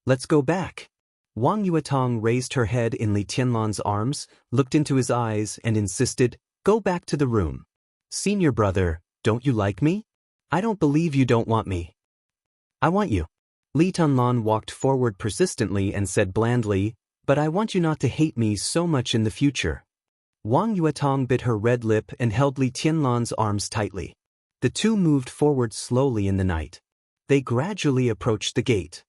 Let's go back. Wang Yuetong raised her head in Li Tianlan's arms, looked into his eyes and insisted, go back to the room. Senior brother, don't you like me? I don't believe you don't want me. I want you. Li Tianlan walked forward persistently and said blandly, but I want you not to hate me so much in the future. Wang Yuetong bit her red lip and held Li Tianlan's arms tightly. The two moved forward slowly in the night. They gradually approached the gate.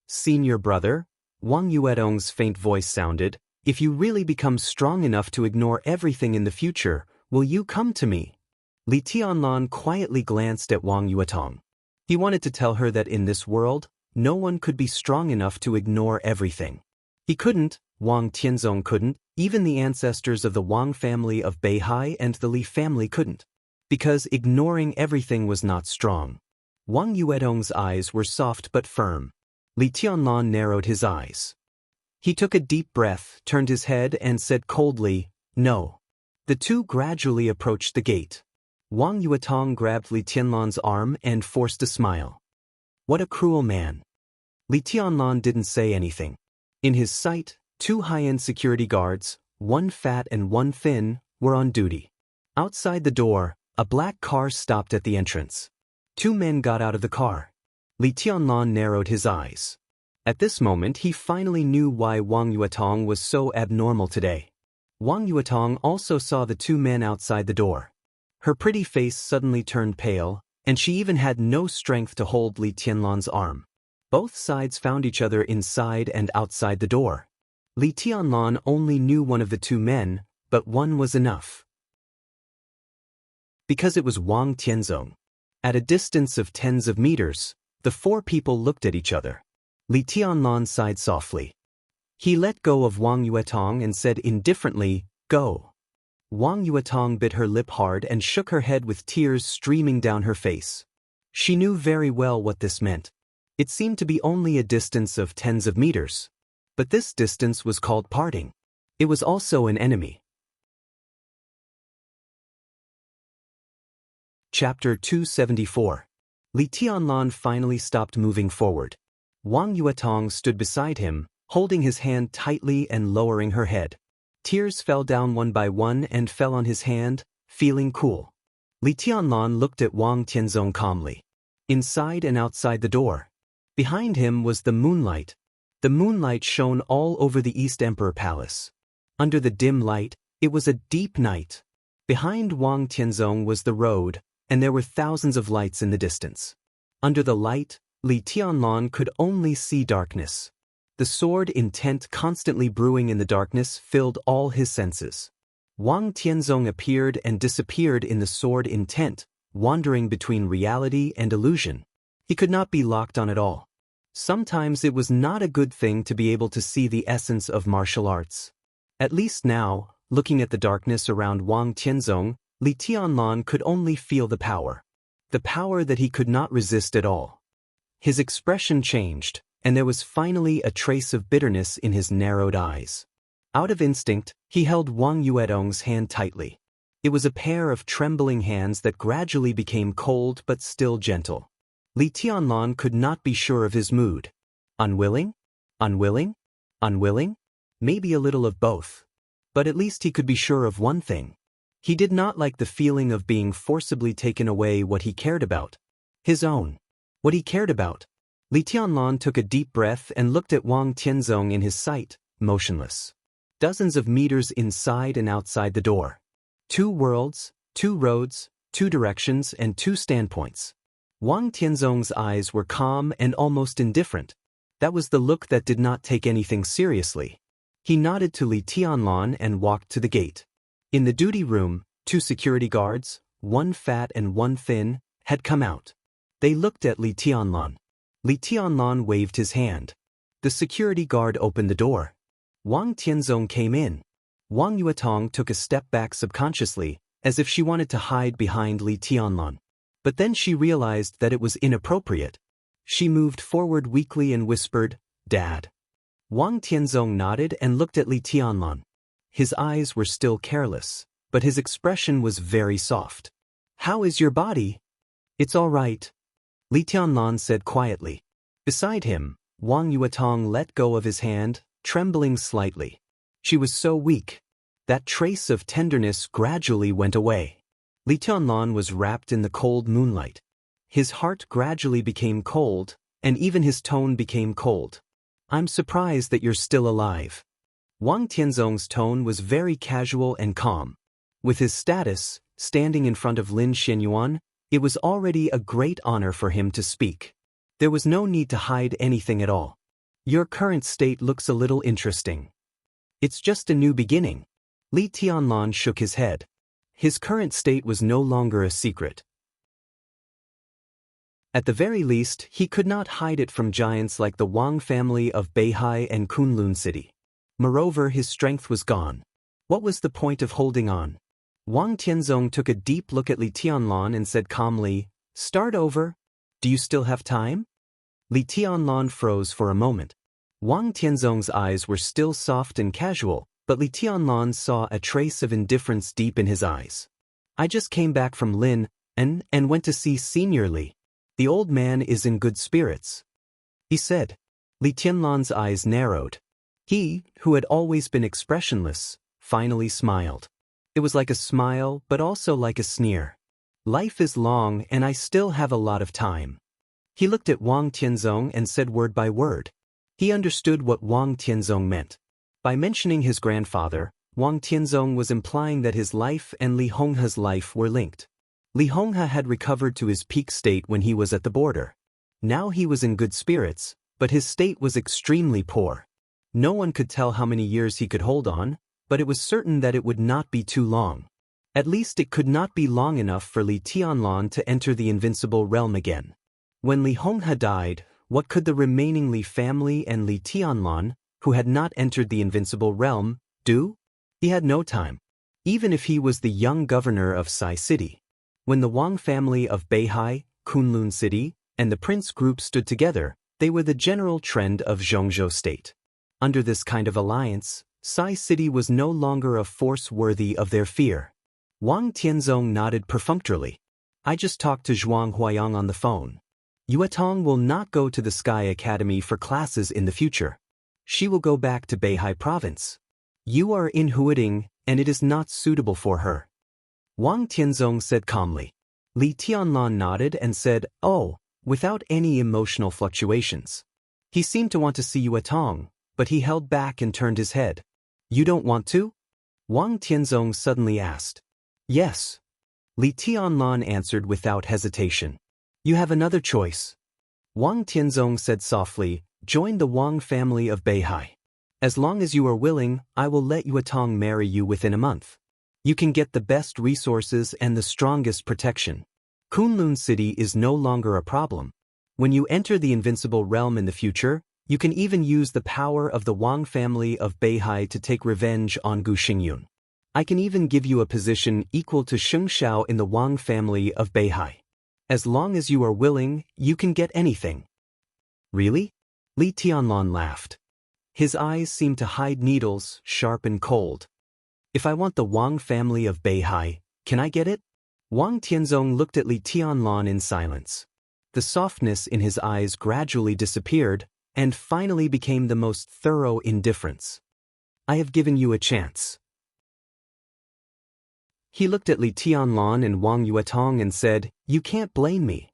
Senior brother, Wang Yuetong's faint voice sounded, if you really become strong enough to ignore everything in the future, will you come to me? Li Tianlan quietly glanced at Wang Yuetong. He wanted to tell her that in this world, no one could be strong enough to ignore everything. He couldn't, Wang Tianzong couldn't, even the ancestors of the Wang family of Beihai and the Li family couldn't. Because ignoring everything was not strong. Wang Yuetong's eyes were soft but firm. Li Tianlan narrowed his eyes. He took a deep breath, turned his head and said coldly, no. The two gradually approached the gate. Wang Yuetong grabbed Li Tianlan's arm and forced a smile. What a cruel man. Li Tianlan didn't say anything. In his sight, two high-end security guards, one fat and one thin, were on duty. Outside the door, a black car stopped at the entrance. Two men got out of the car. Li Tianlan narrowed his eyes. At this moment he finally knew why Wang Yuetong was so abnormal today. Wang Yuetong also saw the two men outside the door. Her pretty face suddenly turned pale, and she even had no strength to hold Li Tianlan's arm. Both sides found each other inside and outside the door. Li Tianlan only knew one of the two men, but one was enough. Because it was Wang Tianzong. At a distance of tens of meters, the four people looked at each other. Li Tianlan sighed softly. He let go of Wang Yuetong and said indifferently, go. Wang Yuetong bit her lip hard and shook her head with tears streaming down her face. She knew very well what this meant. It seemed to be only a distance of tens of meters. But this distance was called parting. It was also an enemy. Chapter 274. Li Tianlan finally stopped moving forward. Wang Yuetong stood beside him, holding his hand tightly and lowering her head. Tears fell down one by one and fell on his hand, feeling cool. Li Tianlan looked at Wang Tianzong calmly. Inside and outside the door. Behind him was the moonlight. The moonlight shone all over the East Emperor Palace. Under the dim light, it was a deep night. Behind Wang Tianzong was the road, and there were thousands of lights in the distance. Under the light, Li Tianlan could only see darkness. The sword intent constantly brewing in the darkness filled all his senses. Wang Tianzong appeared and disappeared in the sword intent, wandering between reality and illusion. He could not be locked on at all. Sometimes it was not a good thing to be able to see the essence of martial arts. At least now, looking at the darkness around Wang Tianzong, Li Tianlan could only feel the power. The power that he could not resist at all. His expression changed, and there was finally a trace of bitterness in his narrowed eyes. Out of instinct, he held Wang Yuetong's hand tightly. It was a pair of trembling hands that gradually became cold but still gentle. Li Tianlan could not be sure of his mood. Unwilling? Unwilling? Unwilling? Maybe a little of both. But at least he could be sure of one thing. He did not like the feeling of being forcibly taken away what he cared about. His own. What he cared about. Li Tianlan took a deep breath and looked at Wang Tianzong in his sight, motionless. Dozens of meters inside and outside the door. 2 worlds, 2 roads, 2 directions, and 2 standpoints. Wang Tianzong's eyes were calm and almost indifferent. That was the look that did not take anything seriously. He nodded to Li Tianlan and walked to the gate. In the duty room, 2 security guards, one fat and one thin, had come out. They looked at Li Tianlan. Li Tianlan waved his hand. The security guard opened the door. Wang Tianzong came in. Wang Yuetong took a step back subconsciously, as if she wanted to hide behind Li Tianlan. But then she realized that it was inappropriate. She moved forward weakly and whispered, "Dad." Wang Tianzong nodded and looked at Li Tianlan. His eyes were still careless, but his expression was very soft. "How is your body?" "It's all right," Li Tianlan said quietly. Beside him, Wang Yuetong let go of his hand, trembling slightly. She was so weak. That trace of tenderness gradually went away. Li Tianlan was wrapped in the cold moonlight. His heart gradually became cold, and even his tone became cold. "I'm surprised that you're still alive." Wang Tianzong's tone was very casual and calm. With his status, standing in front of Lin Xinyuan, it was already a great honor for him to speak. There was no need to hide anything at all. "Your current state looks a little interesting." "It's just a new beginning." Li Tianlan shook his head. His current state was no longer a secret. At the very least, he could not hide it from giants like the Wang family of Beihai and Kunlun City. Moreover, his strength was gone. What was the point of holding on? Wang Tianzong took a deep look at Li Tianlan and said calmly, "Start over. Do you still have time?" Li Tianlan froze for a moment. Wang Tianzong's eyes were still soft and casual, but Li Tianlan saw a trace of indifference deep in his eyes. "I just came back from Lin and went to see Senior Li. The old man is in good spirits," he said. Li Tianlan's eyes narrowed. He, who had always been expressionless, finally smiled. It was like a smile, but also like a sneer. "Life is long and I still have a lot of time." He looked at Wang Tianzong and said word by word. He understood what Wang Tianzong meant. By mentioning his grandfather, Wang Tianzong was implying that his life and Li Honghe's life were linked. Li Honghe had recovered to his peak state when he was at the border. Now he was in good spirits, but his state was extremely poor. No one could tell how many years he could hold on, but it was certain that it would not be too long. At least it could not be long enough for Li Tianlan to enter the invincible realm again. When Li Honghe died, what could the remaining Li family and Li Tianlan, who had not entered the invincible realm, do? He had no time. Even if he was the young governor of Sai City. When the Wang family of Beihai, Kunlun City, and the Prince group stood together, they were the general trend of Zhongzhou state. Under this kind of alliance, Sai City was no longer a force worthy of their fear. Wang Tianzong nodded perfunctorily. "I just talked to Zhuang Huayang on the phone. Yuetong will not go to the Sky Academy for classes in the future. She will go back to Beihai province. You are in Huiting, and it is not suitable for her." Wang Tianzong said calmly. Li Tianlan nodded and said, "Oh," without any emotional fluctuations. He seemed to want to see Yuetong, but he held back and turned his head. "You don't want to?" Wang Tianzong suddenly asked. "Yes." Li Tianlan answered without hesitation. "You have another choice." Wang Tianzong said softly, "Join the Wang family of Beihai. As long as you are willing, I will let Yuetong marry you within a month. You can get the best resources and the strongest protection. Kunlun City is no longer a problem. When you enter the invincible realm in the future, you can even use the power of the Wang family of Beihai to take revenge on Gu Xingyun. I can even give you a position equal to Sheng Xiao in the Wang family of Beihai. As long as you are willing, you can get anything." "Really?" Li Tianlan laughed. His eyes seemed to hide needles, sharp and cold. "If I want the Wang family of Beihai, can I get it?" Wang Tianzong looked at Li Tianlan in silence. The softness in his eyes gradually disappeared, and finally became the most thorough indifference. "I have given you a chance." He looked at Li Tianlan and Wang Yuetong and said, "You can't blame me."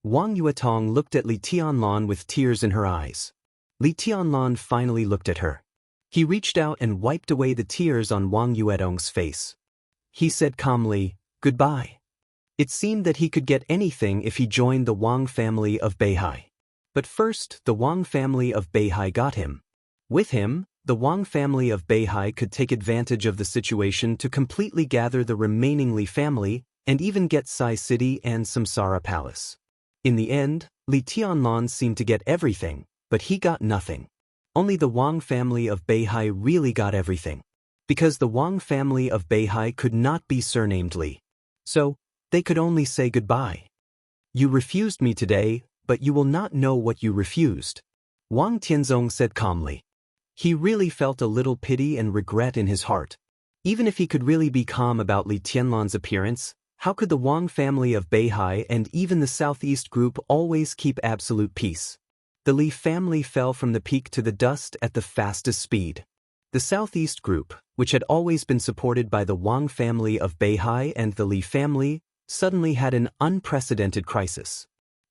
Wang Yuetong looked at Li Tianlan with tears in her eyes. Li Tianlan finally looked at her. He reached out and wiped away the tears on Wang Yuetong's face. He said calmly, "Goodbye." It seemed that he could get anything if he joined the Wang family of Beihai. But first, the Wang family of Beihai got him. With him, the Wang family of Beihai could take advantage of the situation to completely gather the remaining Li family and even get Sai City and Samsara Palace. In the end, Li Tianlan seemed to get everything, but he got nothing. Only the Wang family of Beihai really got everything. Because the Wang family of Beihai could not be surnamed Li. So, they could only say goodbye. You refused me today, but you will not know what you refused, Wang Tianzong said calmly. He really felt a little pity and regret in his heart. Even if he could really be calm about Li Tianlan's appearance, how could the Wang family of Beihai and even the Southeast group always keep absolute peace? The Li family fell from the peak to the dust at the fastest speed. The Southeast group, which had always been supported by the Wang family of Beihai and the Li family, suddenly had an unprecedented crisis.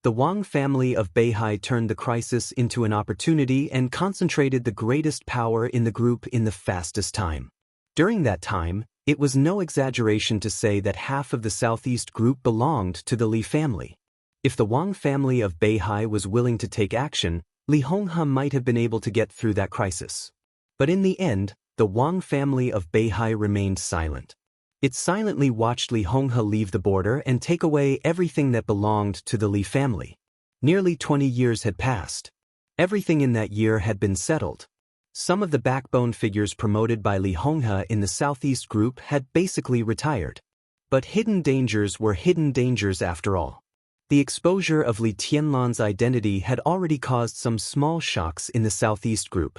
The Wang family of Beihai turned the crisis into an opportunity and concentrated the greatest power in the group in the fastest time. During that time, it was no exaggeration to say that half of the Southeast group belonged to the Li family. If the Wang family of Beihai was willing to take action, Li Honghe might have been able to get through that crisis. But in the end, the Wang family of Beihai remained silent. It silently watched Li Honghe leave the border and take away everything that belonged to the Li family. Nearly 20 years had passed. Everything in that year had been settled. Some of the backbone figures promoted by Li Honghe in the Southeast group had basically retired. But hidden dangers were hidden dangers after all. The exposure of Li Tianlan's identity had already caused some small shocks in the Southeast group.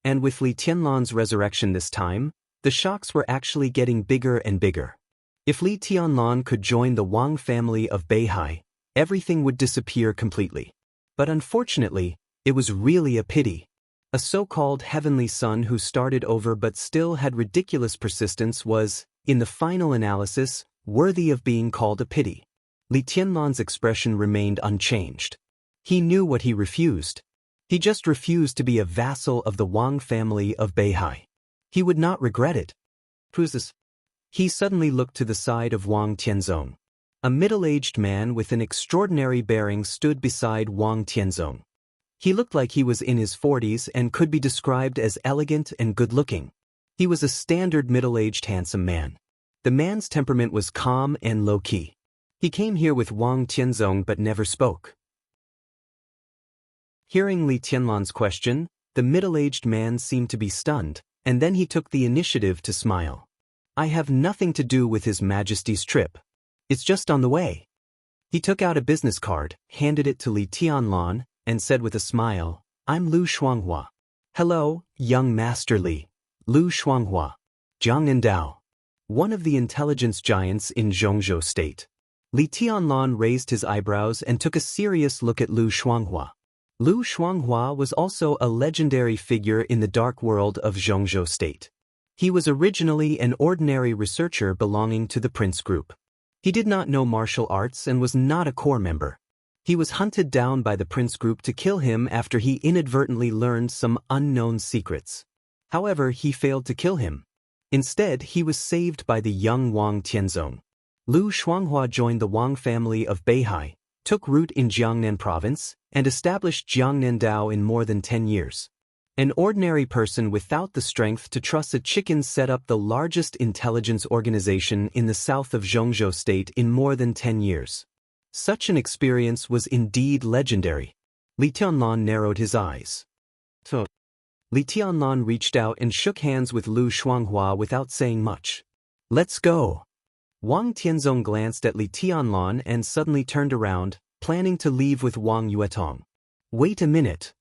And with Li Tianlan's resurrection this time, the shocks were actually getting bigger and bigger. If Li Tianlan could join the Wang family of Beihai, everything would disappear completely. But unfortunately, it was really a pity. A so-called heavenly son who started over but still had ridiculous persistence was, in the final analysis, worthy of being called a pity. Li Tianlan's expression remained unchanged. He knew what he refused. He just refused to be a vassal of the Wang family of Beihai. He would not regret it. Who's this? He suddenly looked to the side of Wang Tianzong. A middle-aged man with an extraordinary bearing stood beside Wang Tianzong. He looked like he was in his 40s and could be described as elegant and good-looking. He was a standard middle-aged handsome man. The man's temperament was calm and low-key. He came here with Wang Tianzong but never spoke. Hearing Li Tianlan's question, the middle-aged man seemed to be stunned, and then he took the initiative to smile. I have nothing to do with His Majesty's trip. It's just on the way. He took out a business card, handed it to Li Tianlan, and said with a smile, I'm Lu Shuanghua. Hello, young Master Li. Lu Shuanghua. Zhang Endao. One of the intelligence giants in Zhongzhou State. Li Tianlan raised his eyebrows and took a serious look at Lu Shuanghua. Lu Shuanghua was also a legendary figure in the dark world of Zhongzhou State. He was originally an ordinary researcher belonging to the Prince Group. He did not know martial arts and was not a core member. He was hunted down by the Prince Group to kill him after he inadvertently learned some unknown secrets. However, he failed to kill him. Instead, he was saved by the young Wang Tianzong. Lu Shuanghua joined the Wang family of Beihai, took root in Jiangnan province, and established Jiangnan Dao in more than 10 years. An ordinary person without the strength to trust a chicken set up the largest intelligence organization in the south of Zhongzhou State in more than 10 years. Such an experience was indeed legendary. Li Tianlan narrowed his eyes. So, Li Tianlan reached out and shook hands with Lu Shuanghua without saying much. Let's go. Wang Tianzong glanced at Li Tianlan and suddenly turned around, planning to leave with Wang Yuetong. Wait a minute.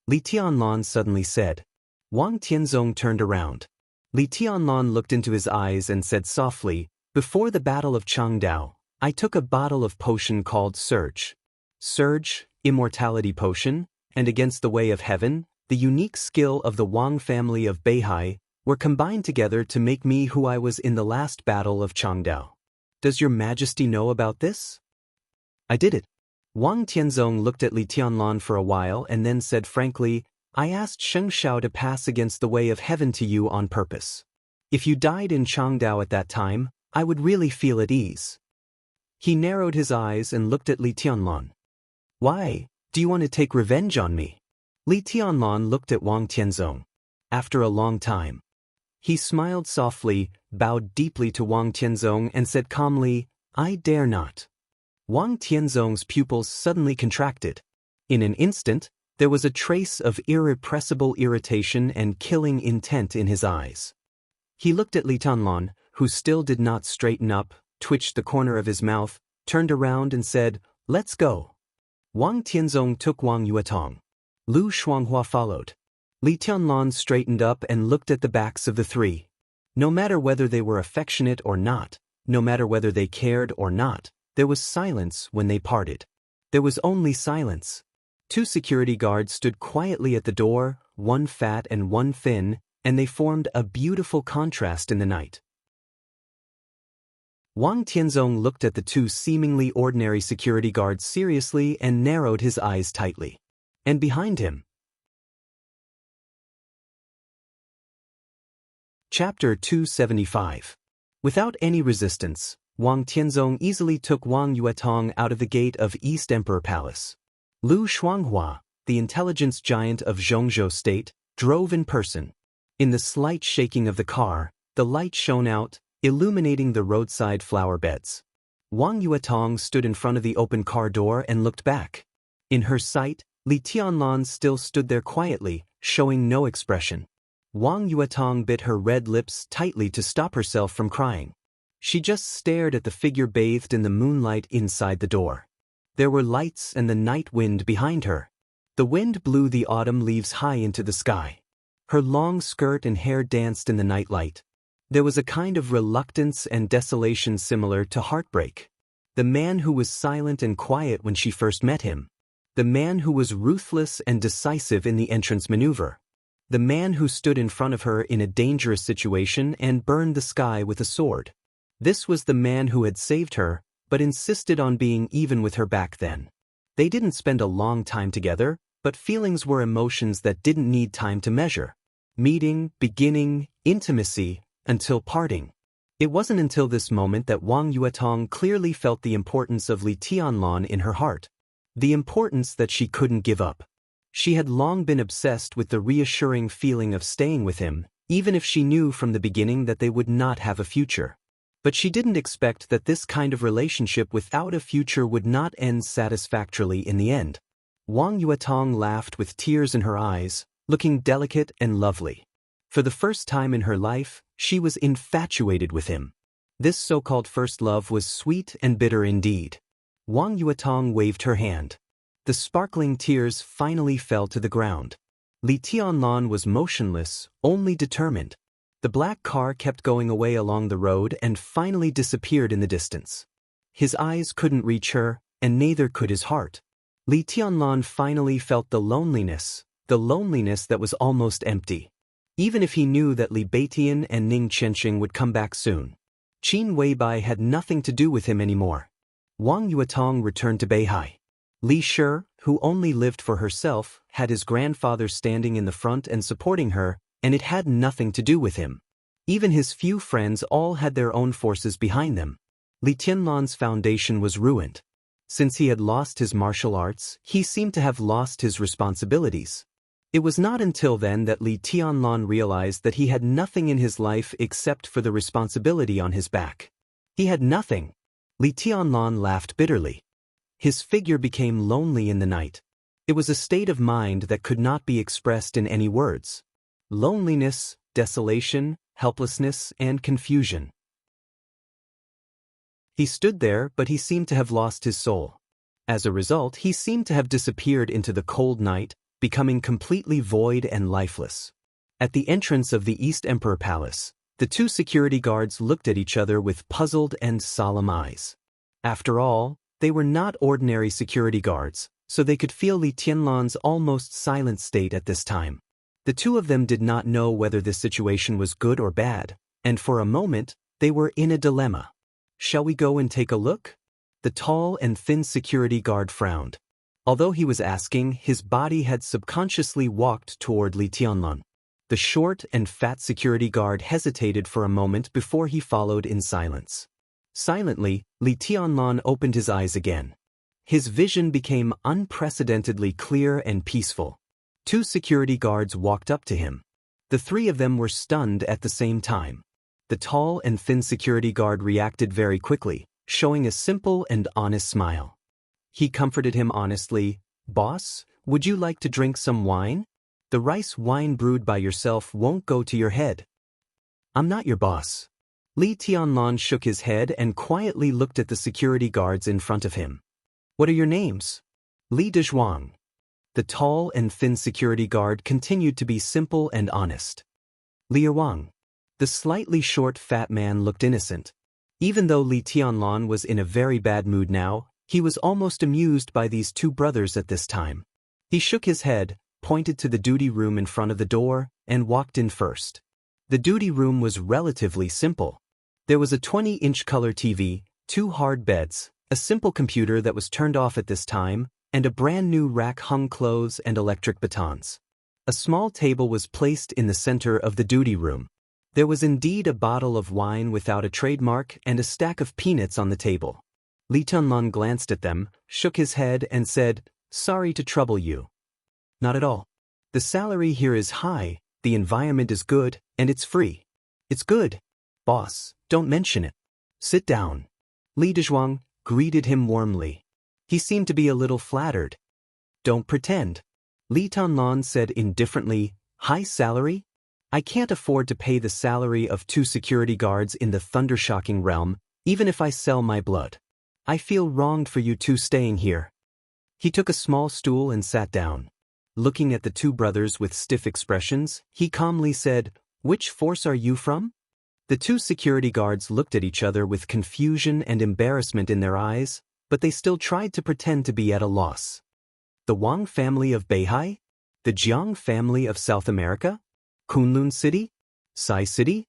Li Tianlan suddenly said. Wang Tianzong turned around. Li Tianlan looked into his eyes and said softly, before the Battle of Changdao, I took a bottle of potion called Surge. Surge, immortality potion, and against the way of heaven, the unique skill of the Wang family of Beihai, were combined together to make me who I was in the last battle of Changdao. Does your Majesty know about this? I did it. Wang Tianzong looked at Li Tianlan for a while and then said frankly, I asked Sheng Xiao to pass against the way of heaven to you on purpose. If you died in Changdao at that time, I would really feel at ease. He narrowed his eyes and looked at Li Tianlan. Why, do you want to take revenge on me? Li Tianlan looked at Wang Tianzong. after a long time. He smiled softly, bowed deeply to Wang Tianzong and said calmly, "I dare not." Wang Tianzong's pupils suddenly contracted. In an instant, there was a trace of irrepressible irritation and killing intent in his eyes. He looked at Li Tianlan, who still did not straighten up, twitched the corner of his mouth, turned around and said, "Let's go." Wang Tianzong took Wang Yuetong. Lu Shuanghua followed. Li Tianlan straightened up and looked at the backs of the three. No matter whether they were affectionate or not, no matter whether they cared or not, there was silence when they parted. There was only silence. Two security guards stood quietly at the door, one fat and one thin, and they formed a beautiful contrast in the night. Wang Tianzong looked at the two seemingly ordinary security guards seriously and narrowed his eyes tightly. And behind him. Chapter 275. Without any resistance, Wang Tianzong easily took Wang Yuetong out of the gate of East Emperor Palace. Lu Shuanghua, the intelligence giant of Zhongzhou State, drove in person. In the slight shaking of the car, the light shone out, illuminating the roadside flower beds. Wang Yuetong stood in front of the open car door and looked back. In her sight, Li Tianlan still stood there quietly, showing no expression. Wang Yuetong bit her red lips tightly to stop herself from crying. She just stared at the figure bathed in the moonlight inside the door. There were lights and the night wind behind her. The wind blew the autumn leaves high into the sky. Her long skirt and hair danced in the night light. There was a kind of reluctance and desolation similar to heartbreak. The man who was silent and quiet when she first met him. The man who was ruthless and decisive in the entrance maneuver. The man who stood in front of her in a dangerous situation and burned the sky with a sword. This was the man who had saved her, but insisted on being even with her back then. They didn't spend a long time together, but feelings were emotions that didn't need time to measure. Meeting, beginning, intimacy, until parting. It wasn't until this moment that Wang Yuetong clearly felt the importance of Li Tianlan in her heart. The importance that she couldn't give up. She had long been obsessed with the reassuring feeling of staying with him, even if she knew from the beginning that they would not have a future. But she didn't expect that this kind of relationship without a future would not end satisfactorily in the end. Wang Yuetong laughed with tears in her eyes, looking delicate and lovely. For the first time in her life, she was infatuated with him. This so-called first love was sweet and bitter indeed. Wang Yuetong waved her hand. The sparkling tears finally fell to the ground. Li Tianlan was motionless, only determined. The black car kept going away along the road and finally disappeared in the distance. His eyes couldn't reach her, and neither could his heart. Li Tianlan finally felt the loneliness that was almost empty. Even if he knew that Li Beitian and Ning Qianxing would come back soon. Qin Weibai had nothing to do with him anymore. Wang Yuetong returned to Beihai. Li Shi, who only lived for herself, had his grandfather standing in the front and supporting her, and it had nothing to do with him. Even his few friends all had their own forces behind them. Li Tianlan's foundation was ruined. Since he had lost his martial arts, he seemed to have lost his responsibilities. It was not until then that Li Tianlan realized that he had nothing in his life except for the responsibility on his back. He had nothing. Li Tianlan laughed bitterly. His figure became lonely in the night. It was a state of mind that could not be expressed in any words. Loneliness, desolation, helplessness, and confusion. He stood there, but he seemed to have lost his soul. As a result, he seemed to have disappeared into the cold night, becoming completely void and lifeless. At the entrance of the East Emperor Palace, the two security guards looked at each other with puzzled and solemn eyes. After all, they were not ordinary security guards, so they could feel Li Tianlan's almost silent state at this time. The two of them did not know whether this situation was good or bad, and for a moment, they were in a dilemma. Shall we go and take a look? The tall and thin security guard frowned. Although he was asking, his body had subconsciously walked toward Li Tianlan. The short and fat security guard hesitated for a moment before he followed in silence. Silently, Li Tianlan opened his eyes again. His vision became unprecedentedly clear and peaceful. Two security guards walked up to him. The three of them were stunned at the same time. The tall and thin security guard reacted very quickly, showing a simple and honest smile. He comforted him honestly. "Boss, would you like to drink some wine? The rice wine brewed by yourself won't go to your head." "I'm not your boss." Li Tianlan shook his head and quietly looked at the security guards in front of him. "What are your names?" "Li Dezhuang." The tall and thin security guard continued to be simple and honest. "Li Wang." The slightly short fat man looked innocent. Even though Li Tianlan was in a very bad mood now, he was almost amused by these two brothers at this time. He shook his head, pointed to the duty room in front of the door, and walked in first. The duty room was relatively simple. There was a 20-inch color TV, 2 hard beds, a simple computer that was turned off at this time, and a brand new rack hung clothes and electric batons. A small table was placed in the center of the duty room. There was indeed a bottle of wine without a trademark and a stack of peanuts on the table. Li Tianlan glanced at them, shook his head and said, "Sorry to trouble you." "Not at all. The salary here is high, the environment is good, and it's free." "It's good. Boss, don't mention it. Sit down." Li Dezhuang greeted him warmly. He seemed to be a little flattered. "Don't pretend." Li Tianlan said indifferently, "High salary? I can't afford to pay the salary of 2 security guards in the thundershocking realm, even if I sell my blood. I feel wronged for you two staying here." He took a small stool and sat down. Looking at the two brothers with stiff expressions, he calmly said, "Which force are you from?" The 2 security guards looked at each other with confusion and embarrassment in their eyes, but they still tried to pretend to be at a loss. "The Wang family of Beihai? The Jiang family of South America? Kunlun City? Sai City?"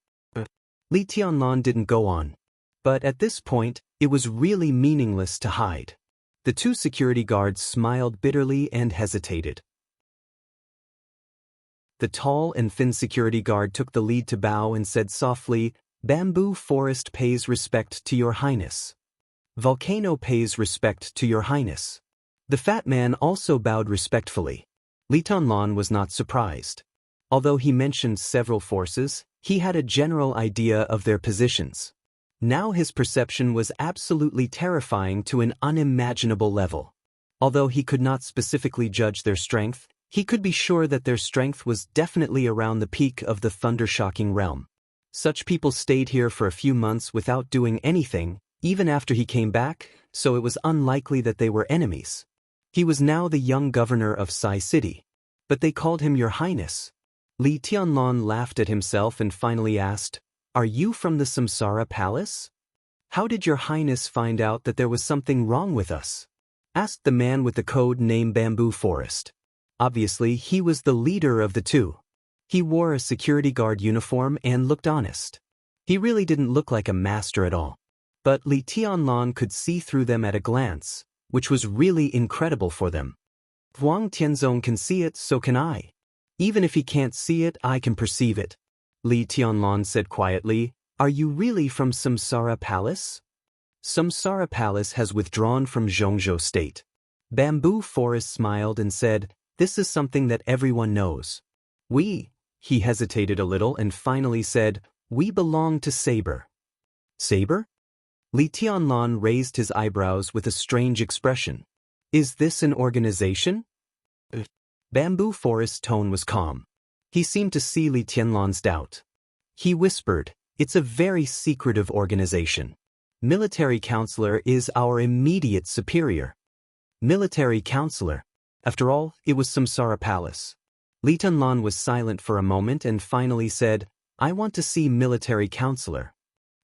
Li Tianlan didn't go on. But at this point, it was really meaningless to hide. The 2 security guards smiled bitterly and hesitated. The tall and thin security guard took the lead to bow and said softly, "Bamboo Forest pays respect to your highness. Volcano pays respect to your highness." The fat man also bowed respectfully. Li Tianlan was not surprised. Although he mentioned several forces, he had a general idea of their positions. Now his perception was absolutely terrifying to an unimaginable level. Although he could not specifically judge their strength, he could be sure that their strength was definitely around the peak of the thundershocking realm. Such people stayed here for a few months without doing anything, even after he came back, so it was unlikely that they were enemies. He was now the young governor of Sai City. But they called him Your Highness. Li Tianlan laughed at himself and finally asked, "Are you from the Samsara Palace? How did Your Highness find out that there was something wrong with us?" asked the man with the code name Bamboo Forest. Obviously, he was the leader of the 2. He wore a security guard uniform and looked honest. He really didn't look like a master at all. But Li Tianlan could see through them at a glance, which was really incredible for them. "If Wang Tianzong can see it, so can I. Even if he can't see it, I can perceive it," Li Tianlan said quietly. "Are you really from Samsara Palace?" "Samsara Palace has withdrawn from Zhongzhou State." Bamboo Forest smiled and said, "This is something that everyone knows. He hesitated a little and finally said, "We belong to Saber." "Saber?" Li Tianlan raised his eyebrows with a strange expression. "Is this an organization?" Bamboo Forest's tone was calm. He seemed to see Li Tianlan's doubt. He whispered, "It's a very secretive organization. Military Counselor is our immediate superior." Military Counselor? After all, it was Samsara Palace. Li Tianlan was silent for a moment and finally said, "I want to see Military Counselor."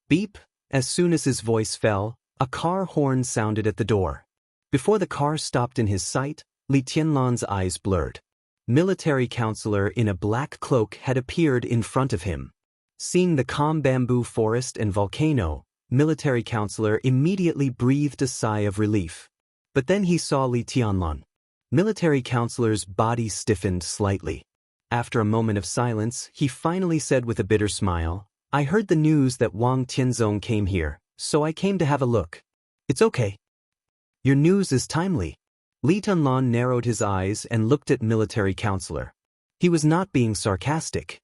Beep! As soon as his voice fell, a car horn sounded at the door. Before the car stopped in his sight, Li Tianlan's eyes blurred. Military Counselor in a black cloak had appeared in front of him. Seeing the calm bamboo forest and volcano, Military Counselor immediately breathed a sigh of relief. But then he saw Li Tianlan. Military Counselor's body stiffened slightly. After a moment of silence, he finally said with a bitter smile, "I heard the news that Wang Tianzong came here, so I came to have a look." "It's okay. Your news is timely." Li Tianlan narrowed his eyes and looked at Military Counselor. He was not being sarcastic.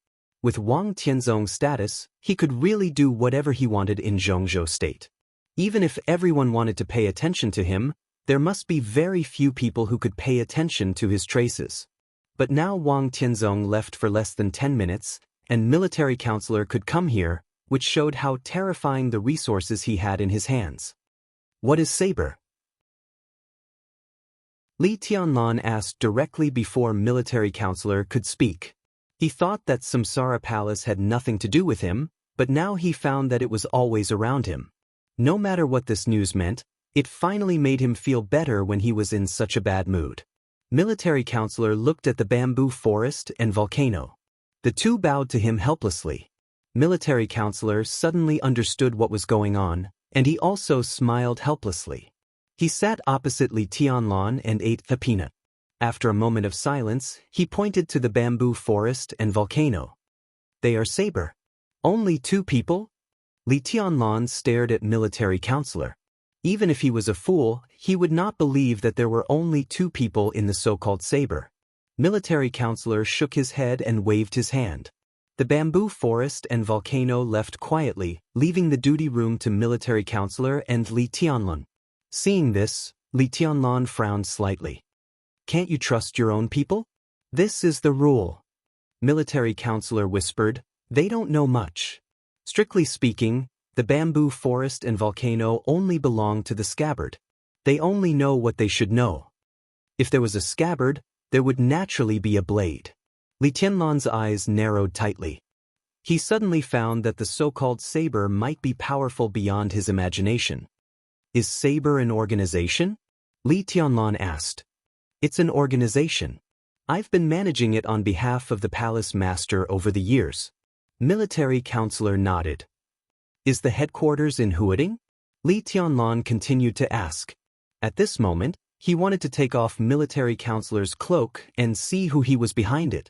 With Wang Tianzong's status, he could really do whatever he wanted in Zhongzhou State. Even if everyone wanted to pay attention to him, there must be very few people who could pay attention to his traces. But now Wang Tianzong left for less than 10 minutes, and military counselor could come here, which showed how terrifying the resources he had in his hands. What is saber? Li Tianlan asked directly before military counselor could speak. He thought that Samsara Palace had nothing to do with him, but now he found that it was always around him. No matter what this news meant, it finally made him feel better when he was in such a bad mood. Military counselor looked at the bamboo forest and volcano. The two bowed to him helplessly. Military counselor suddenly understood what was going on, and he also smiled helplessly. He sat opposite Li Tianlan and ate a peanut. After a moment of silence, he pointed to the bamboo forest and volcano. They are saber. Only two people? Li Tianlan stared at military counselor. Even if he was a fool, he would not believe that there were only two people in the so-called saber. Military counselor shook his head and waved his hand. The bamboo forest and volcano left quietly, leaving the duty room to military counselor and Li Tianlan. Seeing this, Li Tianlan frowned slightly. Can't you trust your own people? This is the rule. Military counselor whispered, they don't know much. Strictly speaking, the bamboo forest and volcano only belong to the scabbard. They only know what they should know. If there was a scabbard, there would naturally be a blade. Li Tianlan's eyes narrowed tightly. He suddenly found that the so-called saber might be powerful beyond his imagination. Is saber an organization? Li Tianlan asked. It's an organization. I've been managing it on behalf of the palace master over the years. Military counselor nodded. Is the headquarters in Huading? Li Tianlan continued to ask. At this moment, he wanted to take off military counselor's cloak and see who he was behind it.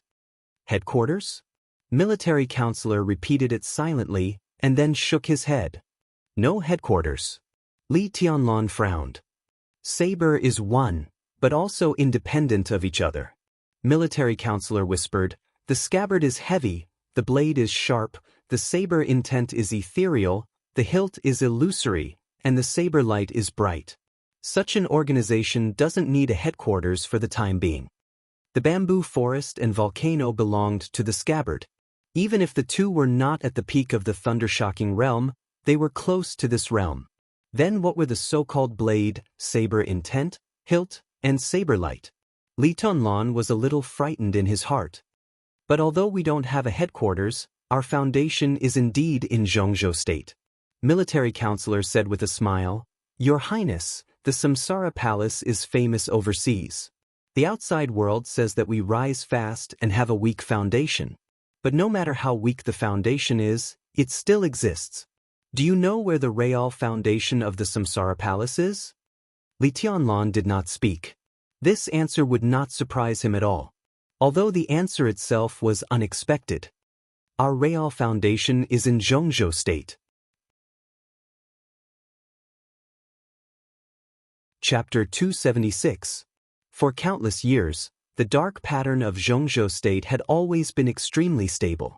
Headquarters? Military counselor repeated it silently and then shook his head. No headquarters. Li Tianlan frowned. Saber is one, but also independent of each other. Military counselor whispered, the scabbard is heavy, the blade is sharp, the saber intent is ethereal, the hilt is illusory, and the saber light is bright. Such an organization doesn't need a headquarters for the time being. The bamboo forest and volcano belonged to the scabbard. Even if the two were not at the peak of the thunder-shocking realm, they were close to this realm. Then what were the so-called blade, saber intent, hilt, and saber light? Li Tianlan was a little frightened in his heart. But although we don't have a headquarters, our foundation is indeed in Zhongzhou State. Military counselor said with a smile, Your Highness, the Samsara Palace is famous overseas. The outside world says that we rise fast and have a weak foundation. But no matter how weak the foundation is, it still exists. Do you know where the real foundation of the Samsara Palace is? Li Tianlan did not speak. This answer would not surprise him at all. Although the answer itself was unexpected. Our real foundation is in Zhongzhou State. Chapter 276. For countless years, the dark pattern of Zhongzhou State had always been extremely stable.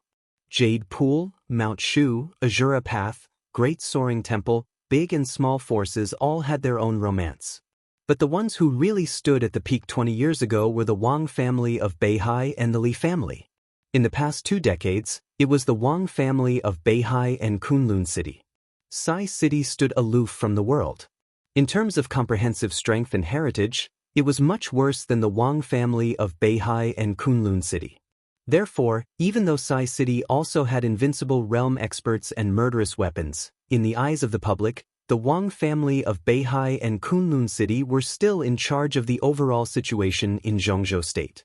Jade Pool, Mount Shu, Azura Path, Great Soaring Temple, big and small forces all had their own romance. But the ones who really stood at the peak 20 years ago were the Wang family of Beihai and the Li family. In the past 2 decades, it was the Wang family of Beihai and Kunlun City. Sai City stood aloof from the world. In terms of comprehensive strength and heritage, it was much worse than the Wang family of Beihai and Kunlun City. Therefore, even though Sai City also had invincible realm experts and murderous weapons, in the eyes of the public, the Wang family of Beihai and Kunlun City were still in charge of the overall situation in Zhongzhou State.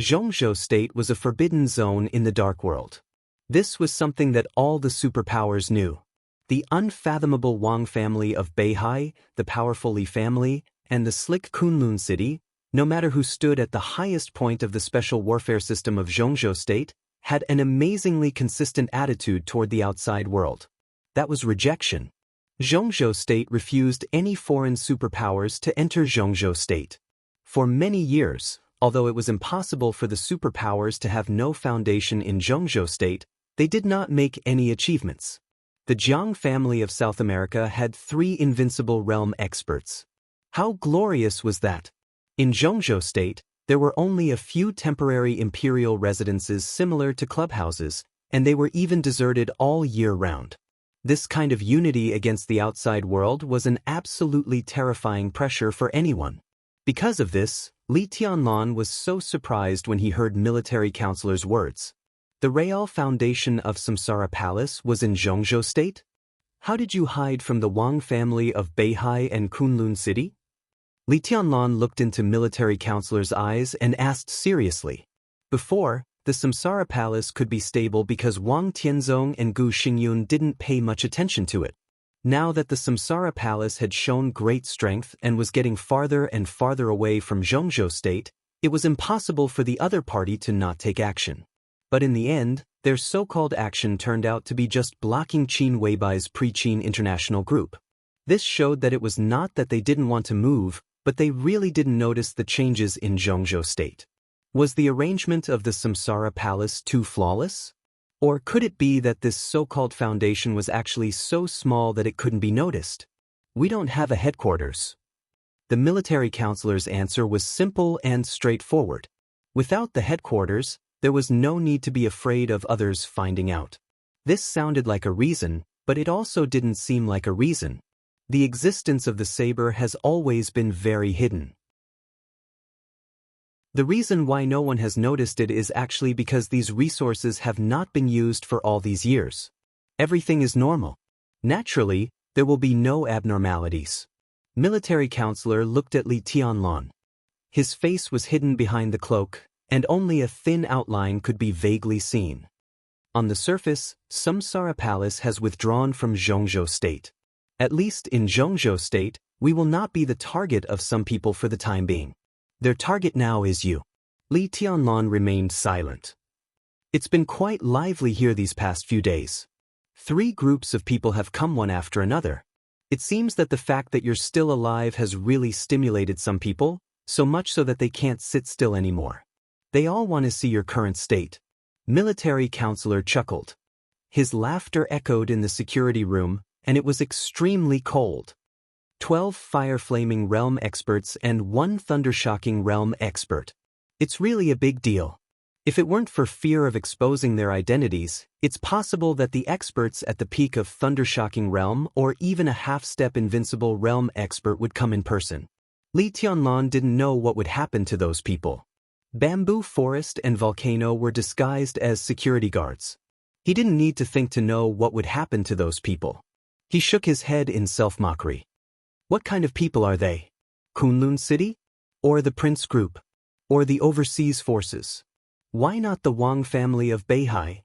Zhongzhou State was a forbidden zone in the dark world. This was something that all the superpowers knew. The unfathomable Wang family of Beihai, the powerful Li family, and the slick Kunlun City, no matter who stood at the highest point of the special warfare system of Zhongzhou State, had an amazingly consistent attitude toward the outside world. That was rejection. Zhongzhou State refused any foreign superpowers to enter Zhongzhou State. For many years, although it was impossible for the superpowers to have no foundation in Zhongzhou State, they did not make any achievements. The Jiang family of South America had 3 invincible realm experts. How glorious was that? In Zhongzhou State, there were only a few temporary imperial residences similar to clubhouses, and they were even deserted all year round. This kind of unity against the outside world was an absolutely terrifying pressure for anyone. Because of this, Li Tianlan was so surprised when he heard military counselor's words. The Real Foundation of Samsara Palace was in Zhongzhou State? How did you hide from the Wang family of Beihai and Kunlun City? Li Tianlan looked into military counselor's eyes and asked seriously. Before, the Samsara Palace could be stable because Wang Tianzong and Gu Xingyun didn't pay much attention to it. Now that the Samsara Palace had shown great strength and was getting farther and farther away from Zhongzhou State, it was impossible for the other party to not take action. But in the end, their so-called action turned out to be just blocking Qin Weibai's pre-Qin international group. This showed that it was not that they didn't want to move, but they really didn't notice the changes in Zhongzhou State. Was the arrangement of the Samsara Palace too flawless? Or could it be that this so-called foundation was actually so small that it couldn't be noticed? We don't have a headquarters. The military counselor's answer was simple and straightforward. Without the headquarters, there was no need to be afraid of others finding out. This sounded like a reason, but it also didn't seem like a reason. The existence of the saber has always been very hidden. The reason why no one has noticed it is actually because these resources have not been used for all these years. Everything is normal. Naturally, there will be no abnormalities. Military counselor looked at Li Tianlan. His face was hidden behind the cloak, and only a thin outline could be vaguely seen. On the surface, Samsara Palace has withdrawn from Zhongzhou State. At least in Zhongzhou State, we will not be the target of some people for the time being. Their target now is you. Li Tianlan remained silent. It's been quite lively here these past few days. 3 groups of people have come one after another. It seems that the fact that you're still alive has really stimulated some people, so much so that they can't sit still anymore. They all want to see your current state. Military counselor chuckled. His laughter echoed in the security room, and it was extremely cold. 12 fire-flaming realm experts and 1 thunder-shocking realm expert. It's really a big deal. If it weren't for fear of exposing their identities, it's possible that the experts at the peak of thunder-shocking realm or even a half-step invincible realm expert would come in person. Li Tianlan didn't know what would happen to those people. Bamboo forest and volcano were disguised as security guards. He didn't need to think to know what would happen to those people. He shook his head in self-mockery. What kind of people are they? Kunlun City? Or the Prince Group? Or the overseas forces? Why not the Wang family of Beihai?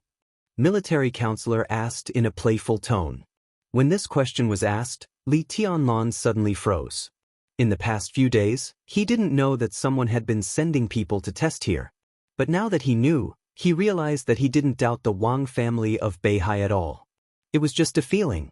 Military counselor asked in a playful tone. When this question was asked, Li Tianlan suddenly froze. In the past few days, he didn't know that someone had been sending people to test here. But now that he knew, he realized that he didn't doubt the Wang family of Beihai at all. It was just a feeling.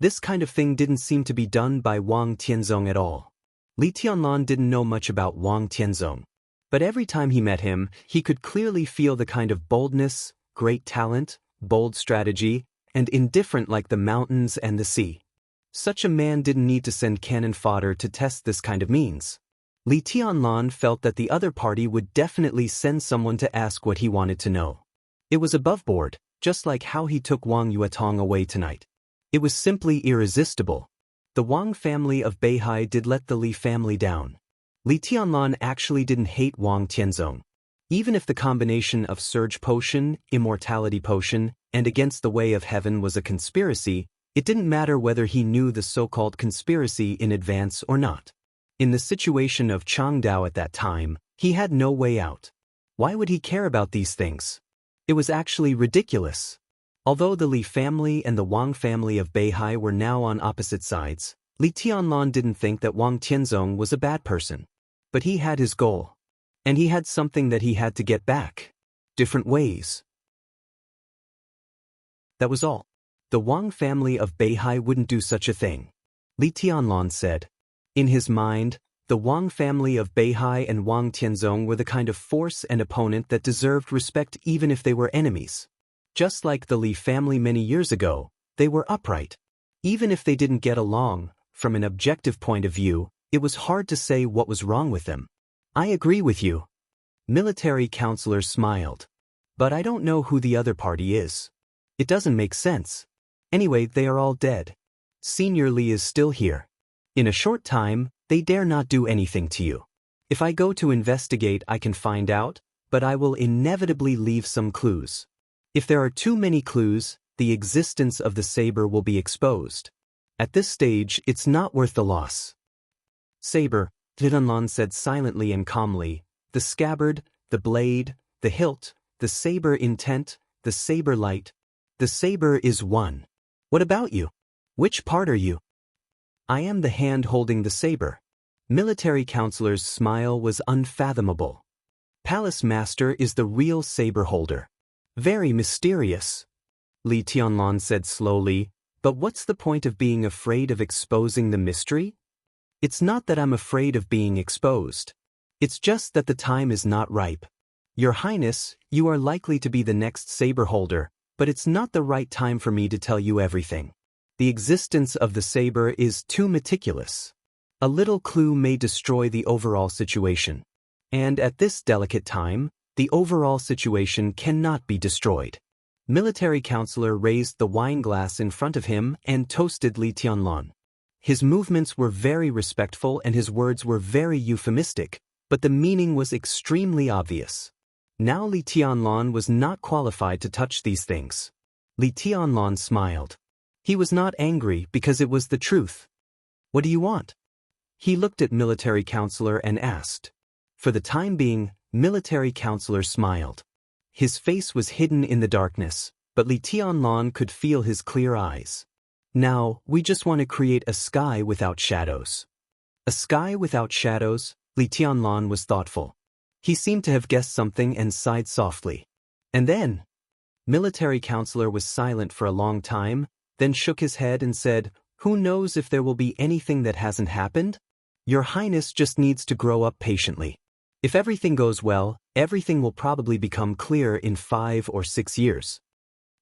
This kind of thing didn't seem to be done by Wang Tianzong at all. Li Tianlan didn't know much about Wang Tianzong. But every time he met him, he could clearly feel the kind of boldness, great talent, bold strategy, and indifferent like the mountains and the sea. Such a man didn't need to send cannon fodder to test this kind of means. Li Tianlan felt that the other party would definitely send someone to ask what he wanted to know. It was above board, just like how he took Wang Yuetong away tonight. It was simply irresistible. The Wang family of Beihai did let the Li family down. Li Tianlan actually didn't hate Wang Tianzong. Even if the combination of Surge Potion, Immortality Potion, and Against the Way of Heaven was a conspiracy, it didn't matter whether he knew the so-called conspiracy in advance or not. In the situation of Changdao at that time, he had no way out. Why would he care about these things? It was actually ridiculous. Although the Li family and the Wang family of Beihai were now on opposite sides, Li Tianlan didn't think that Wang Tianzong was a bad person. But he had his goal. And he had something that he had to get back. Different ways. That was all. The Wang family of Beihai wouldn't do such a thing. Li Tianlan said. In his mind, the Wang family of Beihai and Wang Tianzong were the kind of force and opponent that deserved respect even if they were enemies. Just like the Li family many years ago, they were upright. Even if they didn't get along, from an objective point of view, it was hard to say what was wrong with them. I agree with you. Military counselor smiled. But I don't know who the other party is. It doesn't make sense. Anyway, they are all dead. Senior Li is still here. In a short time, they dare not do anything to you. If I go to investigate, I can find out, but I will inevitably leave some clues. If there are too many clues, the existence of the saber will be exposed. At this stage, it's not worth the loss. Saber, Tianlan said silently and calmly, the scabbard, the blade, the hilt, the saber intent, the saber light. The saber is one. What about you? Which part are you? I am the hand holding the saber. Military counselor's smile was unfathomable. Palace master is the real saber holder. Very mysterious. Li Tianlan said slowly, but what's the point of being afraid of exposing the mystery? It's not that I'm afraid of being exposed. It's just that the time is not ripe. Your Highness, you are likely to be the next saber holder, but it's not the right time for me to tell you everything. The existence of the saber is too meticulous. A little clue may destroy the overall situation. And at this delicate time, the overall situation cannot be destroyed. Military counselor raised the wine glass in front of him and toasted Li Tianlan. His movements were very respectful and his words were very euphemistic, but the meaning was extremely obvious. Now Li Tianlan was not qualified to touch these things. Li Tianlan smiled. He was not angry because it was the truth. What do you want? He looked at military counselor and asked. For the time being, military counselor smiled. His face was hidden in the darkness, but Li Tianlan could feel his clear eyes. Now, we just want to create a sky without shadows. A sky without shadows? Li Tianlan was thoughtful. He seemed to have guessed something and sighed softly. And then? Military counselor was silent for a long time, then shook his head and said, "Who knows if there will be anything that hasn't happened? Your Highness just needs to grow up patiently. If everything goes well, everything will probably become clear in 5 or 6 years."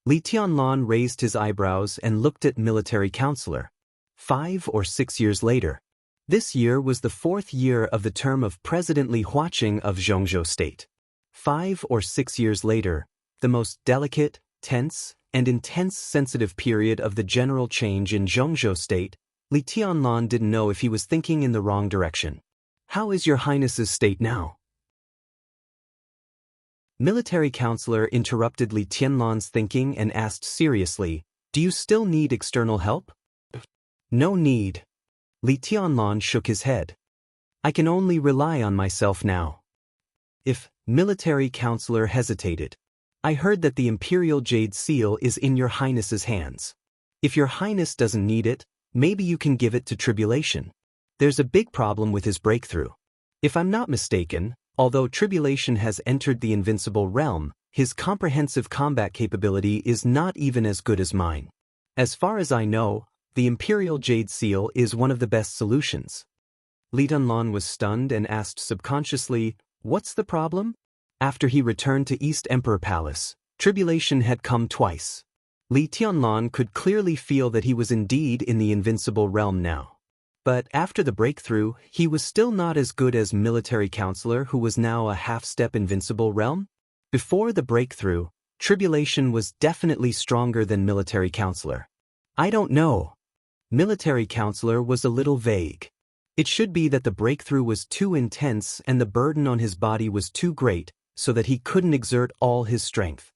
Li Tianlan raised his eyebrows and looked at military counselor. 5 or 6 years later. This year was the 4th year of the term of President Li Huaqing of Zhongzhou State. 5 or 6 years later, the most delicate, tense, and intense sensitive period of the general change in Zhongzhou State, Li Tianlan didn't know if he was thinking in the wrong direction. How is your Highness's state now? Military counselor interrupted Li Tianlan's thinking and asked seriously, "Do you still need external help?" "No need." Li Tianlan shook his head. "I can only rely on myself now." If military counselor hesitated. "I heard that the Imperial Jade Seal is in your Highness's hands. If your Highness doesn't need it, maybe you can give it to Tribulation. There's a big problem with his breakthrough. If I'm not mistaken, although Tribulation has entered the invincible realm, his comprehensive combat capability is not even as good as mine. As far as I know, the Imperial Jade Seal is one of the best solutions." Li Tianlan was stunned and asked subconsciously, "What's the problem?" After he returned to East Emperor Palace, Tribulation had come twice. Li Tianlan could clearly feel that he was indeed in the invincible realm now. But after the breakthrough, he was still not as good as military counselor who was now a half-step invincible realm. Before the breakthrough, Tribulation was definitely stronger than military counselor. "I don't know." Military counselor was a little vague. It should be that the breakthrough was too intense and the burden on his body was too great, so that he couldn't exert all his strength.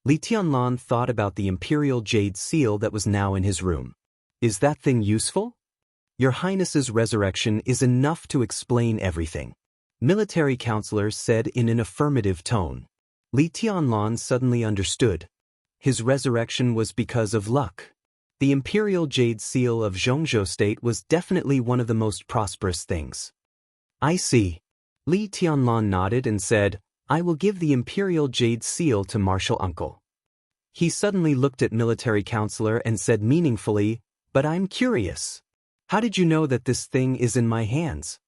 Li Tianlan thought about the Imperial Jade Seal that was now in his room. "Is that thing useful?" "Your Highness's resurrection is enough to explain everything," military counselor said in an affirmative tone. Li Tianlan suddenly understood. His resurrection was because of luck. The Imperial Jade Seal of Zhongzhou State was definitely one of the most prosperous things. "I see." Li Tianlan nodded and said, "I will give the Imperial Jade Seal to Martial Uncle." He suddenly looked at military counselor and said meaningfully, "But I'm curious. How did you know that this thing is in my hands?"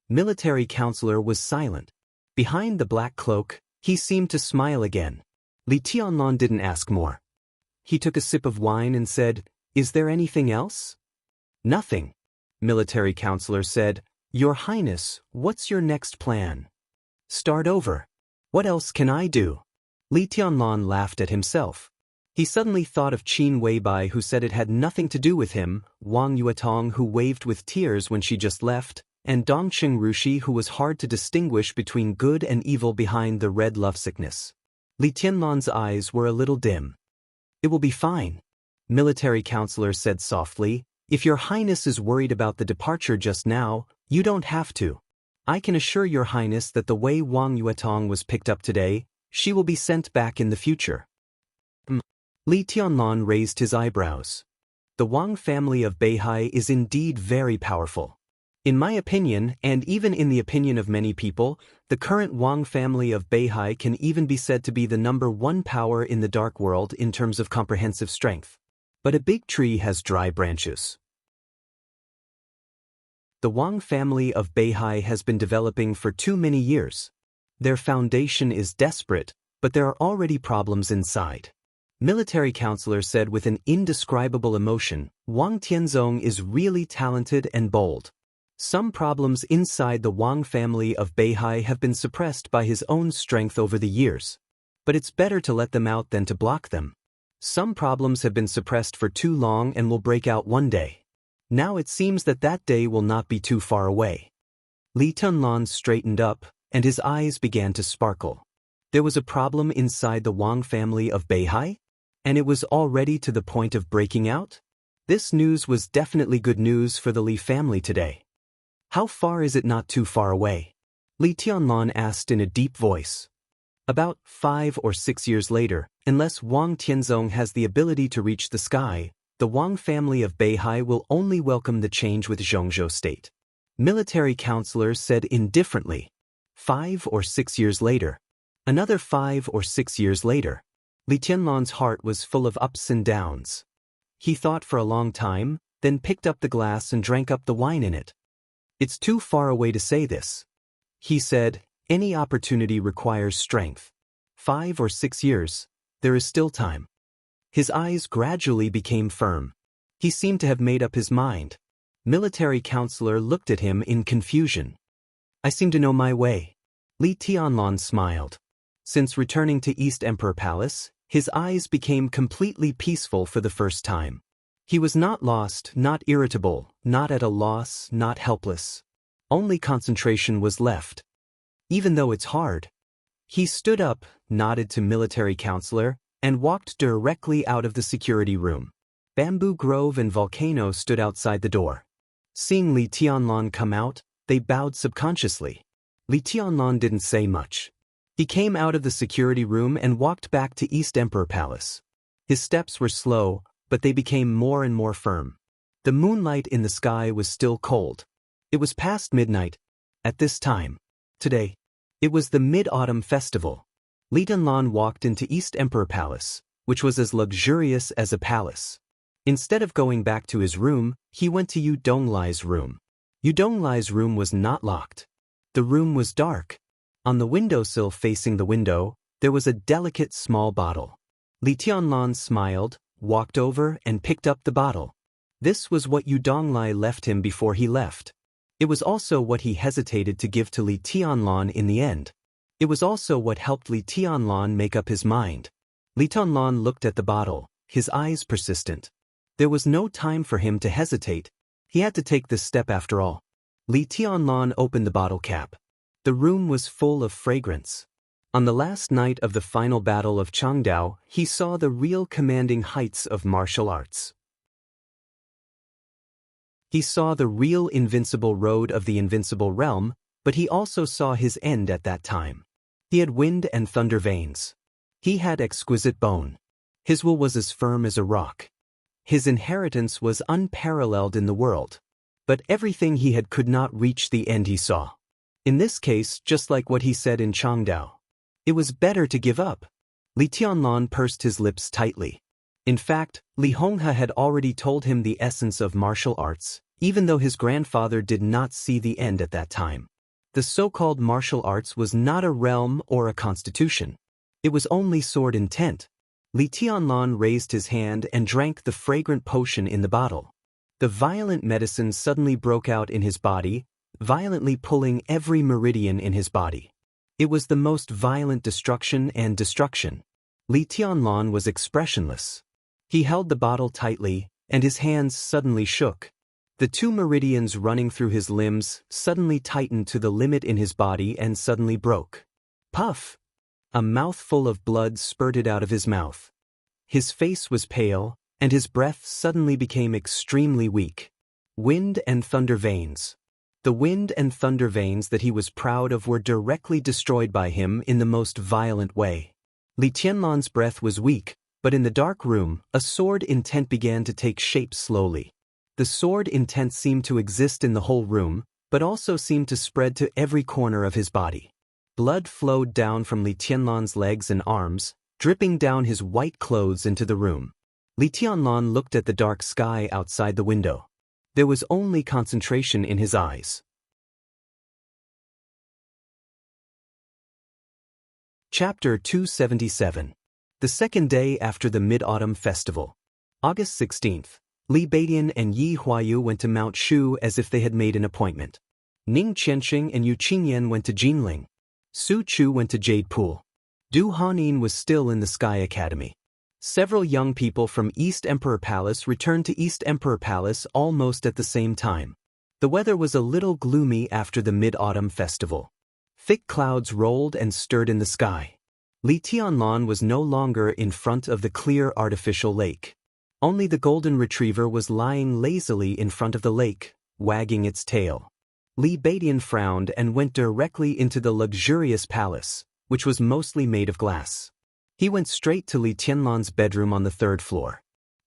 Military counselor was silent. Behind the black cloak, he seemed to smile again. Li Tianlan didn't ask more. He took a sip of wine and said, "Is there anything else?" "Nothing." Military counselor said, "Your Highness, what's your next plan?" "Start over. What else can I do?" Li Tianlan laughed at himself. He suddenly thought of Qin Weibai, who said it had nothing to do with him, Wang Yuetong, who waved with tears when she just left, and Dongqing Rushi, who was hard to distinguish between good and evil behind the red lovesickness. Li Tianlan's eyes were a little dim. "It will be fine," military counselor said softly. "If your Highness is worried about the departure just now, you don't have to. I can assure your Highness that the way Wang Yuetong was picked up today, she will be sent back in the future." Li Tianlan raised his eyebrows. The Wang family of Beihai is indeed very powerful. In my opinion, and even in the opinion of many people, the current Wang family of Beihai can even be said to be the #1 power in the dark world in terms of comprehensive strength. But a big tree has dry branches. The Wang family of Beihai has been developing for too many years. Their foundation is desperate, but there are already problems inside. Military counselor said with an indescribable emotion, "Wang Tianzong is really talented and bold. Some problems inside the Wang family of Beihai have been suppressed by his own strength over the years. But it's better to let them out than to block them. Some problems have been suppressed for too long and will break out one day. Now it seems that that day will not be too far away." Li Tianlan straightened up, and his eyes began to sparkle. There was a problem inside the Wang family of Beihai? And it was already to the point of breaking out? This news was definitely good news for the Li family today. "How far is it not too far away?" Li Tianlan asked in a deep voice. "About 5 or 6 years later, unless Wang Tianzong has the ability to reach the sky, the Wang family of Beihai will only welcome the change with Zhongzhou state." Military counselors said indifferently. 5 or 6 years later. Another 5 or 6 years later. Li Tianlan's heart was full of ups and downs. He thought for a long time, then picked up the glass and drank up the wine in it. "It's too far away to say this," he said. "Any opportunity requires strength. 5 or 6 years, there is still time." His eyes gradually became firm. He seemed to have made up his mind. Military counselor looked at him in confusion. "I seem to know my way." Li Tianlan smiled. Since returning to East Emperor Palace, his eyes became completely peaceful for the first time. He was not lost, not irritable, not at a loss, not helpless. Only concentration was left. Even though it's hard. He stood up, nodded to military counselor, and walked directly out of the security room. Bamboo Grove and Volcano stood outside the door. Seeing Li Tianlan come out, they bowed subconsciously. Li Tianlan didn't say much. He came out of the security room and walked back to East Emperor Palace. His steps were slow, but they became more and more firm. The moonlight in the sky was still cold. It was past midnight. At this time, today, it was the Mid-Autumn Festival. Li Tianlan walked into East Emperor Palace, which was as luxurious as a palace. Instead of going back to his room, he went to Yu Donglai's room. Yu Donglai's room was not locked. The room was dark. On the windowsill facing the window, there was a delicate small bottle. Li Tianlan smiled, walked over and picked up the bottle. This was what Yu Donglai left him before he left. It was also what he hesitated to give to Li Tianlan in the end. It was also what helped Li Tianlan make up his mind. Li Tianlan looked at the bottle, his eyes persistent. There was no time for him to hesitate. He had to take this step after all. Li Tianlan opened the bottle cap. The room was full of fragrance. On the last night of the final battle of Changdao, he saw the real commanding heights of martial arts. He saw the real invincible road of the invincible realm, but he also saw his end at that time. He had wind and thunder veins. He had exquisite bone. His will was as firm as a rock. His inheritance was unparalleled in the world. But everything he had could not reach the end he saw. In this case, just like what he said in Changdao. It was better to give up. Li Tianlan pursed his lips tightly. In fact, Li Honghe had already told him the essence of martial arts, even though his grandfather did not see the end at that time. The so-called martial arts was not a realm or a constitution. It was only sword intent. Li Tianlan raised his hand and drank the fragrant potion in the bottle. The violent medicine suddenly broke out in his body, violently pulling every meridian in his body. It was the most violent destruction and destruction. Li Tianlan was expressionless. He held the bottle tightly, and his hands suddenly shook. The 2 meridians running through his limbs suddenly tightened to the limit in his body and suddenly broke. Puff! A mouthful of blood spurted out of his mouth. His face was pale, and his breath suddenly became extremely weak. Wind and thunder veins. The wind and thunder veins that he was proud of were directly destroyed by him in the most violent way. Li Tianlan's breath was weak, but in the dark room, a sword intent began to take shape slowly. The sword intent seemed to exist in the whole room, but also seemed to spread to every corner of his body. Blood flowed down from Li Tianlan's legs and arms, dripping down his white clothes into the room. Li Tianlan looked at the dark sky outside the window. There was only concentration in his eyes. Chapter 277. The second day after the Mid-Autumn Festival. August 16th. Li Beidian and Yi Huayu went to Mount Shu as if they had made an appointment. Ning Qianxing and Yu Qingyan went to Jinling. Su Chu went to Jade Pool. Du Hanin was still in the Sky Academy. Several young people from East Emperor Palace returned to East Emperor Palace almost at the same time. The weather was a little gloomy after the Mid-Autumn Festival. Thick clouds rolled and stirred in the sky. Li Tianlan was no longer in front of the clear artificial lake. Only the golden retriever was lying lazily in front of the lake, wagging its tail. Li Beidian frowned and went directly into the luxurious palace, which was mostly made of glass. He went straight to Li Tianlan's bedroom on the 3rd floor.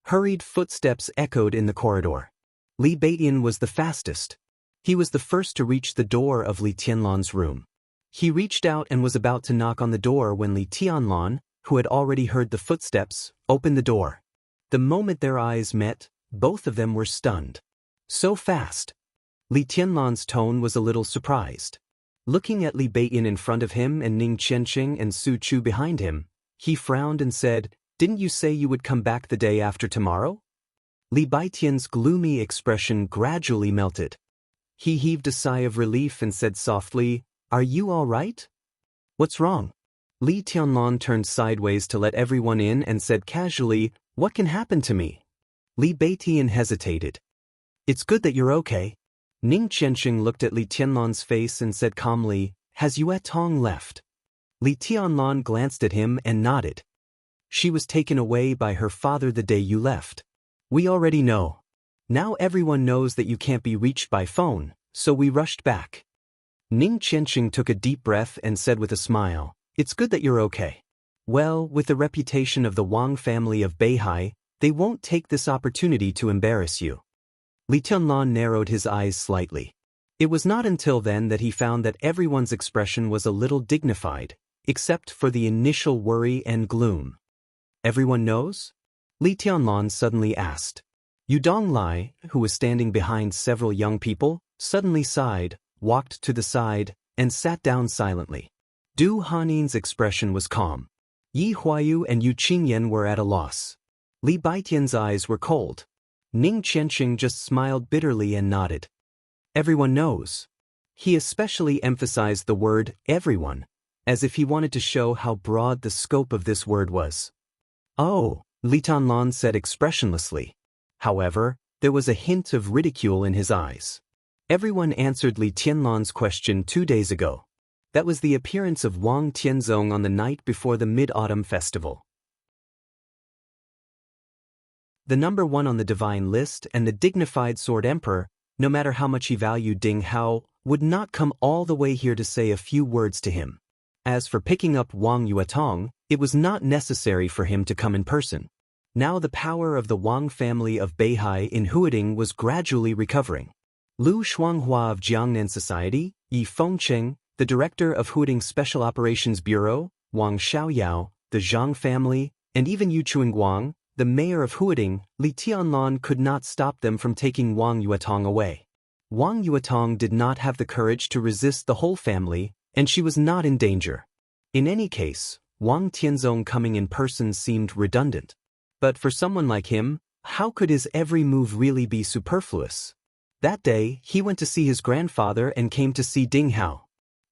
Hurried footsteps echoed in the corridor. Li Beidian was the fastest. He was the first to reach the door of Li Tianlan's room. He reached out and was about to knock on the door when Li Tianlan, who had already heard the footsteps, opened the door. The moment their eyes met, both of them were stunned. So fast. Li Tianlan's tone was a little surprised. Looking at Li Beidian in front of him and Ning Qianxing and Su Chu behind him, he frowned and said, "Didn't you say you would come back the day after tomorrow?" Li Beidian's gloomy expression gradually melted. He heaved a sigh of relief and said softly, "Are you all right?" "What's wrong?" Li Tianlan turned sideways to let everyone in and said casually, "What can happen to me?" Li Beidian hesitated. "It's good that you're okay." Ning Qianxing looked at Li Tianlan's face and said calmly, "Has Yue Tong left?" Li Tianlan glanced at him and nodded. "She was taken away by her father the day you left. We already know. Now everyone knows that you can't be reached by phone, so we rushed back." Ning Qianxing took a deep breath and said with a smile, "It's good that you're okay. Well, with the reputation of the Wang family of Beihai, they won't take this opportunity to embarrass you." Li Tianlan narrowed his eyes slightly. It was not until then that he found that everyone's expression was a little dignified, except for the initial worry and gloom. "Everyone knows?" Li Tianlan suddenly asked. Yu Donglai, who was standing behind several young people, suddenly sighed, walked to the side, and sat down silently. Du Hanin's expression was calm. Yi Huayu and Yu Qingyan were at a loss. Li Beidian's eyes were cold. Ning Qianxing just smiled bitterly and nodded. "Everyone knows." He especially emphasized the word everyone, as if he wanted to show how broad the scope of this word was. "Oh," Li Tianlan said expressionlessly. However, there was a hint of ridicule in his eyes. Everyone answered Li Tianlan's question 2 days ago. That was the appearance of Wang Tianzong on the night before the Mid-Autumn Festival. The number 1 on the divine list and the dignified Sword Emperor, no matter how much he valued Ding Hao, would not come all the way here to say a few words to him. As for picking up Wang Yuetong, it was not necessary for him to come in person. Now the power of the Wang family of Beihai in Huading was gradually recovering. Lu Shuanghua of Jiangnan Society, Yi Fengcheng, the director of Huading Special Operations Bureau, Wang Xiaoyao, the Zhang family, and even Yu Chuingguang, the mayor of Huading, Li Tianlan could not stop them from taking Wang Yuetong away. Wang Yuetong did not have the courage to resist the whole family, and she was not in danger. In any case, Wang Tianzong coming in person seemed redundant. But for someone like him, how could his every move really be superfluous? That day, he went to see his grandfather and came to see Ding Hao.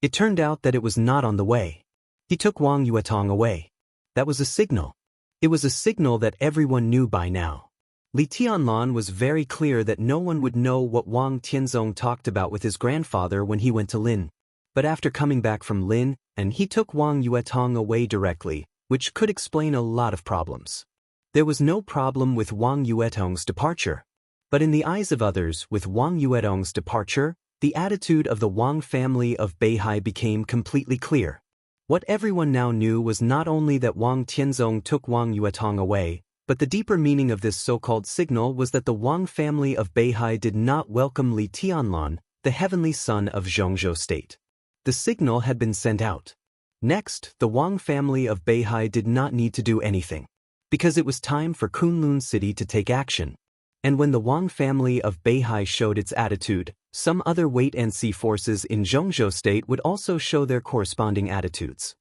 It turned out that it was not on the way. He took Wang Yuetong away. That was a signal. It was a signal that everyone knew by now. Li Tianlan was very clear that no one would know what Wang Tianzong talked about with his grandfather when he went to Lin. But after coming back from Lin, and he took Wang Yuetong away directly, which could explain a lot of problems. There was no problem with Wang Yuetong's departure. But in the eyes of others, with Wang Yuetong's departure, the attitude of the Wang family of Beihai became completely clear. What everyone now knew was not only that Wang Tianzong took Wang Yuetong away, but the deeper meaning of this so-called signal was that the Wang family of Beihai did not welcome Li Tianlan, the heavenly son of Zhongzhou state. The signal had been sent out. Next, the Wang family of Beihai did not need to do anything, because it was time for Kunlun City to take action. And when the Wang family of Beihai showed its attitude, some other wait-and-see forces in Zhongzhou state would also show their corresponding attitudes.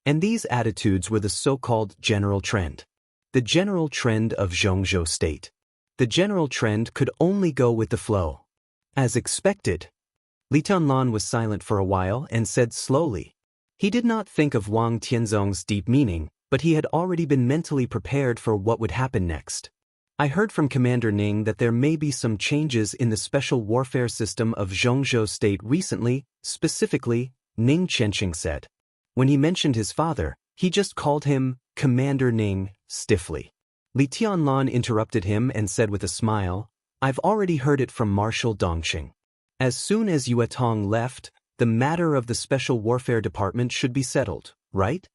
And these attitudes were the so-called general trend. The general trend of Zhongzhou state. The general trend could only go with the flow. As expected. Li Tianlan was silent for a while and said slowly. He did not think of Wang Tianzong's deep meaning, but he had already been mentally prepared for what would happen next. I heard from Commander Ning that there may be some changes in the special warfare system of Zhongzhou state recently, specifically, Ning Qianxing said. When he mentioned his father, he just called him Commander Ning, stiffly. Li Tianlan interrupted him and said with a smile, I've already heard it from Marshal Dongqing. As soon as Yuetong left, the matter of the Special Warfare Department should be settled, right?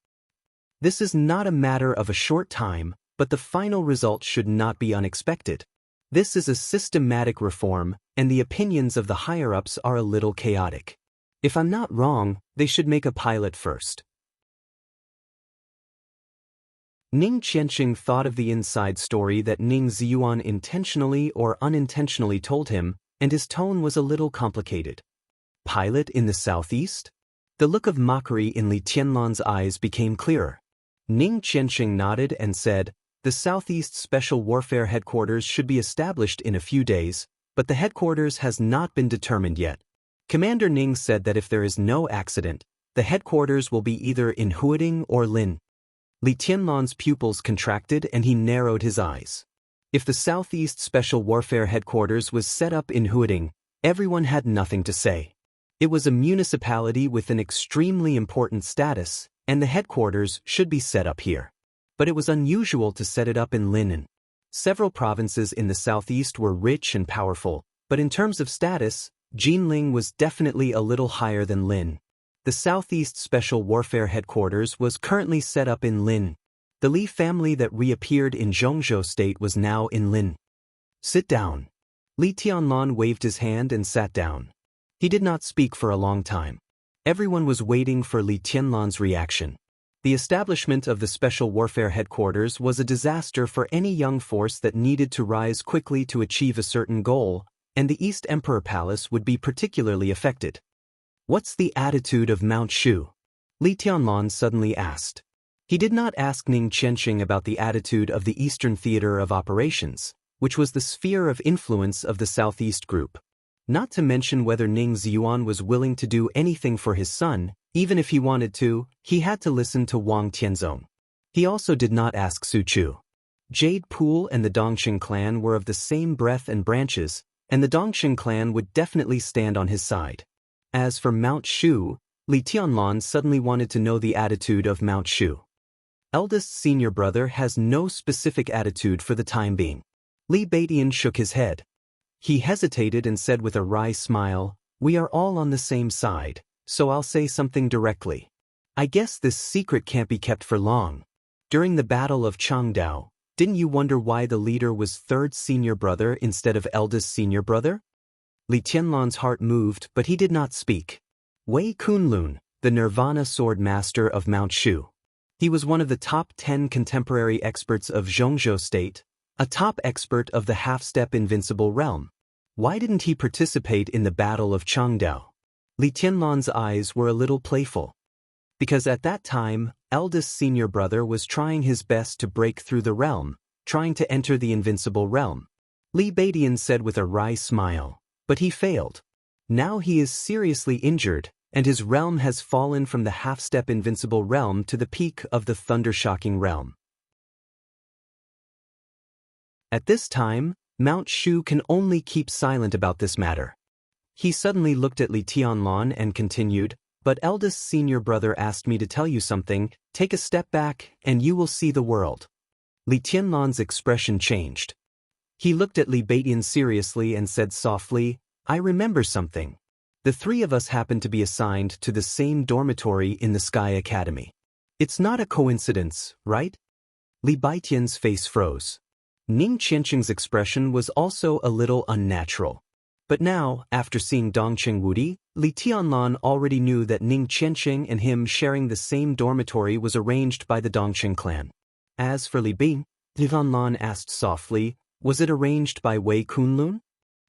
This is not a matter of a short time, but the final result should not be unexpected. This is a systematic reform, and the opinions of the higher-ups are a little chaotic. If I'm not wrong, they should make a pilot first. Ning Qianxing thought of the inside story that Ning Ziyuan intentionally or unintentionally told him, and his tone was a little complicated. Pilot in the southeast? The look of mockery in Li Tianlan's eyes became clearer. Ning Qianxing nodded and said, the Southeast Special Warfare Headquarters should be established in a few days, but the headquarters has not been determined yet. Commander Ning said that if there is no accident, the headquarters will be either in Huading or Lin. Li Tianlan's pupils contracted and he narrowed his eyes. If the Southeast Special Warfare Headquarters was set up in Huading, everyone had nothing to say. It was a municipality with an extremely important status, and the headquarters should be set up here. But it was unusual to set it up in Lin. Several provinces in the southeast were rich and powerful, but in terms of status, Jinling was definitely a little higher than Lin. The Southeast Special Warfare Headquarters was currently set up in Lin. The Li family that reappeared in Zhongzhou state was now in Lin. Sit down. Li Tianlan waved his hand and sat down. He did not speak for a long time. Everyone was waiting for Li Tianlan's reaction. The establishment of the Special Warfare Headquarters was a disaster for any young force that needed to rise quickly to achieve a certain goal, and the East Emperor Palace would be particularly affected. What's the attitude of Mount Shu? Li Tianlan suddenly asked. He did not ask Ning Qianxing about the attitude of the Eastern Theater of Operations, which was the sphere of influence of the Southeast Group. Not to mention whether Ning Ziyuan was willing to do anything for his son. Even if he wanted to, he had to listen to Wang Tianzong. He also did not ask Su Chu. Jade Pool and the Dongqing clan were of the same breadth and branches, and the Dongqing clan would definitely stand on his side. As for Mount Shu, Li Tianlan suddenly wanted to know the attitude of Mount Shu. Eldest senior brother has no specific attitude for the time being. Li Baidian shook his head. He hesitated and said with a wry smile, we are all on the same side. So I'll say something directly. I guess this secret can't be kept for long. During the Battle of Changdao, didn't you wonder why the leader was third senior brother instead of eldest senior brother? Li Tianlan's heart moved, but he did not speak. Wei Kunlun, the Nirvana sword master of Mount Shu. He was one of the top 10 contemporary experts of Zhongzhou state, a top expert of the half-step invincible realm. Why didn't he participate in the Battle of Changdao? Li Tianlan's eyes were a little playful. Because at that time, eldest senior brother was trying his best to break through the realm, trying to enter the invincible realm. Li Beidian said with a wry smile. But he failed. Now he is seriously injured, and his realm has fallen from the half-step invincible realm to the peak of the thunder-shocking realm. At this time, Mount Shu can only keep silent about this matter. He suddenly looked at Li Tianlan and continued, "But eldest senior brother asked me to tell you something. Take a step back, and you will see the world." Li Tianlan's expression changed. He looked at Li Beidian seriously and said softly, "I remember something. The three of us happen to be assigned to the same dormitory in the Sky Academy. It's not a coincidence, right?" Li Beidian's face froze. Ning Qianqing's expression was also a little unnatural. But now, after seeing Dongqing Wudi, Li Tianlan already knew that Ning Qianqing and him sharing the same dormitory was arranged by the Dongqing clan. As for Li Beidian, Li Tianlan asked softly, "Was it arranged by Wei Kunlun?"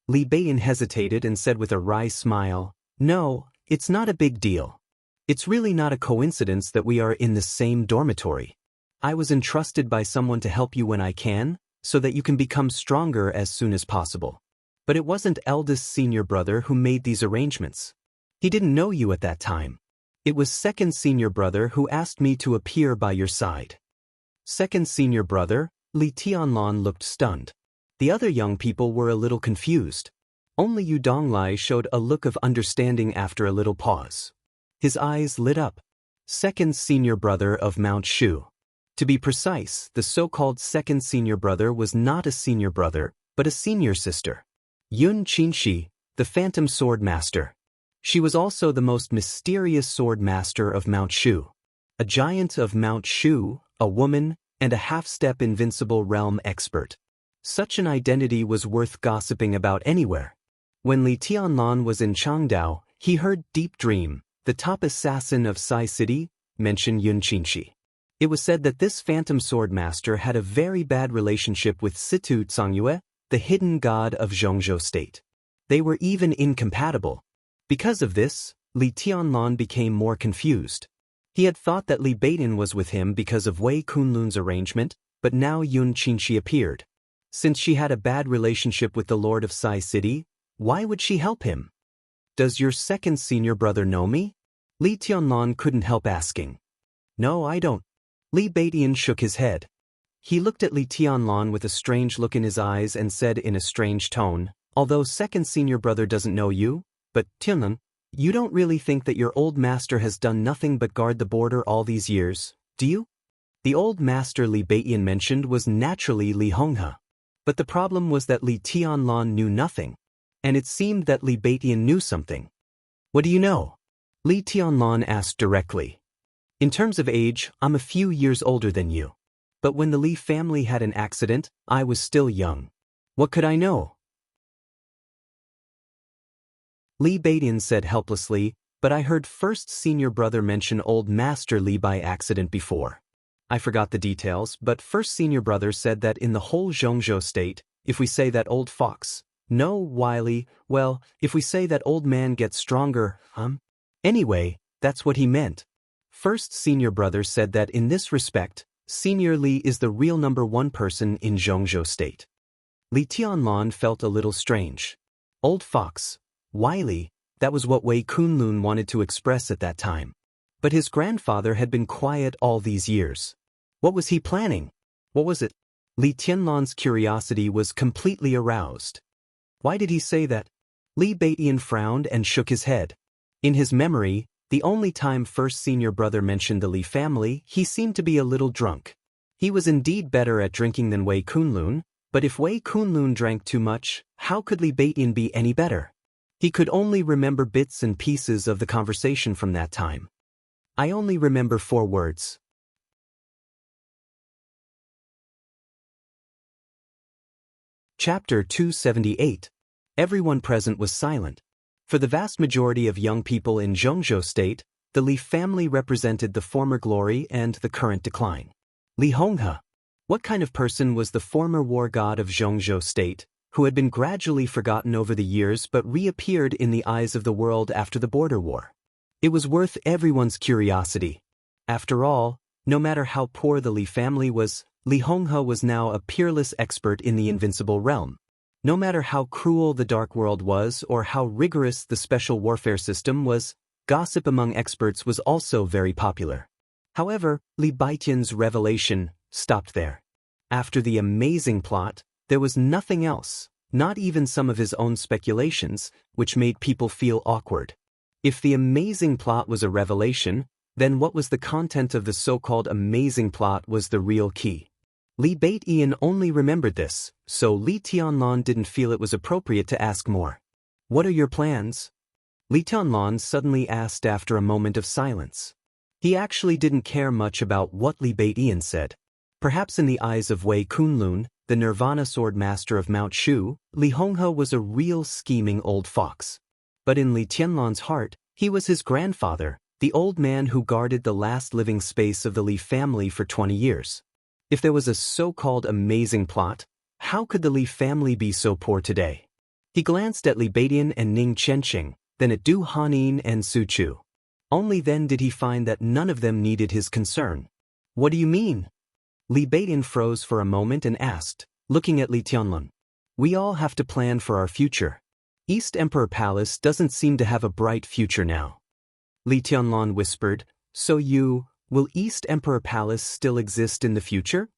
Li Beidian hesitated and said with a wry smile, "No, it's not a big deal. It's really not a coincidence that we are in the same dormitory. I was entrusted by someone to help you when I can, so that you can become stronger as soon as possible. But it wasn't eldest senior brother who made these arrangements. He didn't know you at that time. It was second senior brother who asked me to appear by your side." Second senior brother? Li Tianlan looked stunned. The other young people were a little confused. Only Yu Donglai showed a look of understanding after a little pause. His eyes lit up. Second senior brother of Mount Shu. To be precise, the so-called second senior brother was not a senior brother, but a senior sister. Yun Qinxi, the Phantom Sword Master. She was also the most mysterious sword master of Mount Shu. A giant of Mount Shu, a woman, and a half-step invincible realm expert. Such an identity was worth gossiping about anywhere. When Li Tianlan was in Changdao, he heard Deep Dream, the top assassin of Sai City, mention Yun Qinxi. It was said that this phantom sword master had a very bad relationship with Situ Cangyue, the hidden god of Zhongzhou State. They were even incompatible. Because of this, Li Tianlan became more confused. He had thought that Li Beidian was with him because of Wei Kunlun's arrangement, but now Yun Qinxi appeared. Since she had a bad relationship with the Lord of Sai City, why would she help him? "Does your second senior brother know me?" Li Tianlan couldn't help asking. "No, I don't." Li Beidian shook his head. He looked at Li Tianlan with a strange look in his eyes and said in a strange tone, "Although second senior brother doesn't know you, but Tianlan, you don't really think that your old master has done nothing but guard the border all these years, do you?" The old master Li Beidian mentioned was naturally Li Honghe. But the problem was that Li Tianlan knew nothing. And it seemed that Li Beidian knew something. "What do you know?" Li Tianlan asked directly. "In terms of age, I'm a few years older than you. But when the Li family had an accident, I was still young. What could I know?" Li Beidian said helplessly, "But I heard first senior brother mention old master Li by accident before. I forgot the details, but first senior brother said that in the whole Zhongzhou state, if we say that old fox, no, wily, well, if we say that old man gets stronger, Anyway, that's what he meant. First senior brother said that in this respect, Senior Li is the real #1 person in Zhongzhou state." Li Tianlan felt a little strange. Old fox, wily, that was what Wei Kunlun wanted to express at that time. But his grandfather had been quiet all these years. What was he planning? What was it? Li Tianlan's curiosity was completely aroused. Why did he say that? Li Beidian frowned and shook his head. In his memory, the only time first senior brother mentioned the Li family, he seemed to be a little drunk. He was indeed better at drinking than Wei Kunlun, but if Wei Kunlun drank too much, how could Li Beidian be any better? He could only remember bits and pieces of the conversation from that time. "I only remember 4 words. Chapter 278. Everyone present was silent. For the vast majority of young people in Zhongzhou state, the Li family represented the former glory and the current decline. Li Honghe. What kind of person was the former war god of Zhongzhou state, who had been gradually forgotten over the years but reappeared in the eyes of the world after the border war? It was worth everyone's curiosity. After all, No matter how poor the Li family was, Li Honghe was now a peerless expert in the invincible realm. No matter how cruel the Dark World was or how rigorous the special warfare system was, gossip among experts was also very popular. However, Li Baitian's revelation stopped there. After the amazing plot, there was nothing else, not even some of his own speculations, which made people feel awkward. If the amazing plot was a revelation, then what was the content of the so-called amazing plot was the real key. Li Baitian only remembered this, so Li Tianlan didn't feel it was appropriate to ask more. "What are your plans?" Li Tianlan suddenly asked after a moment of silence. He actually didn't care much about what Li Baitian said. Perhaps in the eyes of Wei Kunlun, the Nirvana sword master of Mount Shu, Li Honghe was a real scheming old fox. But in Li Tianlan's heart, he was his grandfather, the old man who guarded the last living space of the Li family for 20 years. If there was a so-called amazing plot, how could the Li family be so poor today? He glanced at Li Baidian and Ning Qianxing, then at Du Hanin and Su Chu. Only then did he find that none of them needed his concern. "What do you mean?" Li Baidian froze for a moment and asked, looking at Li Tianlan. "We all have to plan for our future. East Emperor Palace doesn't seem to have a bright future now." Li Tianlan whispered, "So will East Emperor Palace still exist in the future?"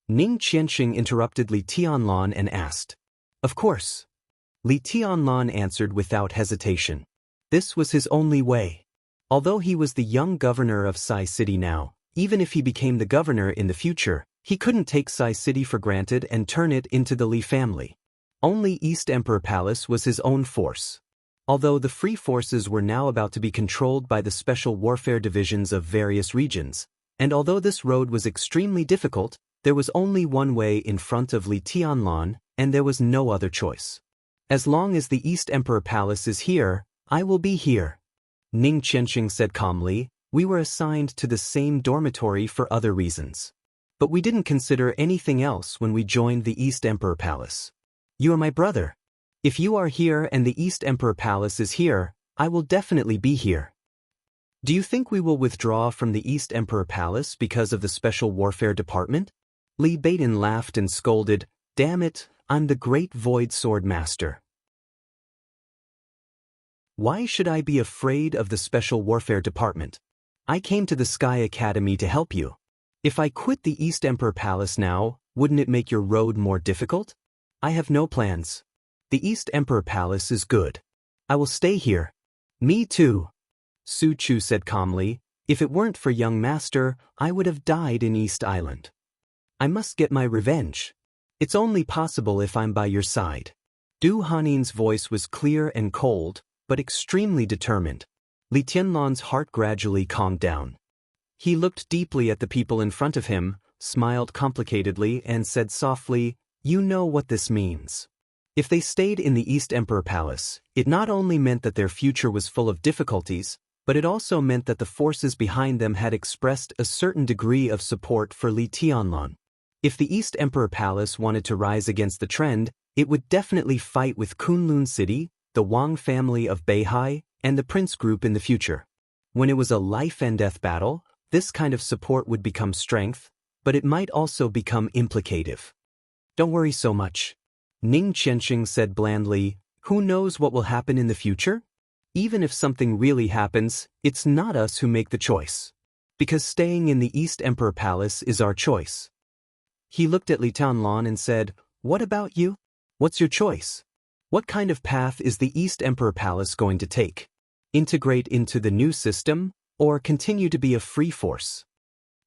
Ning Qianxing interrupted Li Tianlan and asked. "Of course." Li Tianlan answered without hesitation. This was his only way. Although he was the young governor of Sai City now, even if he became the governor in the future, he couldn't take Sai City for granted and turn it into the Li family. Only East Emperor Palace was his own force. Although the free forces were now about to be controlled by the special warfare divisions of various regions, and although this road was extremely difficult, there was only one way in front of Li Tianlan, and there was no other choice. "As long as the East Emperor Palace is here, I will be here," Ning Qianxing said calmly. "We were assigned to the same dormitory for other reasons. But we didn't consider anything else when we joined the East Emperor Palace. You are my brother. If you are here and the East Emperor Palace is here, I will definitely be here." "Do you think we will withdraw from the East Emperor Palace because of the Special Warfare Department?" Li Baidian laughed and scolded, "Damn it, I'm the great Void Sword Master. Why should I be afraid of the Special Warfare Department? I came to the Sky Academy to help you. If I quit the East Emperor Palace now, wouldn't it make your road more difficult? I have no plans. The East Emperor Palace is good. I will stay here." "Me too," Su Chu said calmly. "If it weren't for young master, I would have died in East Island. I must get my revenge. It's only possible if I'm by your side." Du Hanin's voice was clear and cold, but extremely determined. Li Tianlan's heart gradually calmed down. He looked deeply at the people in front of him, smiled complicatedly, and said softly, "You know what this means." If they stayed in the East Emperor Palace, it not only meant that their future was full of difficulties, but it also meant that the forces behind them had expressed a certain degree of support for Li Tianlan. If the East Emperor Palace wanted to rise against the trend, it would definitely fight with Kunlun City, the Wang family of Beihai, and the Prince Group in the future. When it was a life-and-death battle, this kind of support would become strength, but it might also become implicative. "Don't worry so much," Ning Qianxing said blandly. "Who knows what will happen in the future? Even if something really happens, it's not us who make the choice. Because staying in the East Emperor Palace is our choice." He looked at Li Tianlan and said, "What about you? What's your choice? What kind of path is the East Emperor Palace going to take? Integrate into the new system, or continue to be a free force?"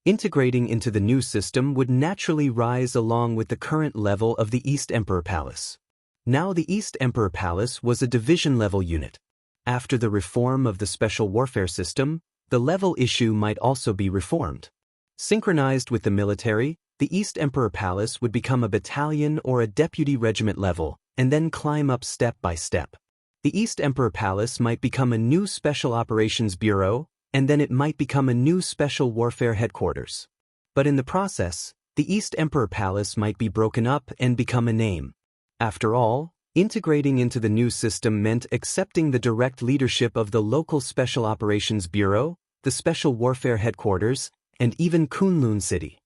Integrating into the new system would naturally rise along with the current level of the East Emperor Palace. Now the East Emperor Palace was a division-level unit. After the reform of the special warfare system, the level issue might also be reformed. Synchronized with the military, the East Emperor Palace would become a battalion or a deputy regiment level, and then climb up step by step. The East Emperor Palace might become a new Special Operations Bureau, and then it might become a new Special Warfare Headquarters. But in the process, the East Emperor Palace might be broken up and become a name. After all, integrating into the new system meant accepting the direct leadership of the local Special Operations Bureau, the Special Warfare Headquarters, and even Kunlun City.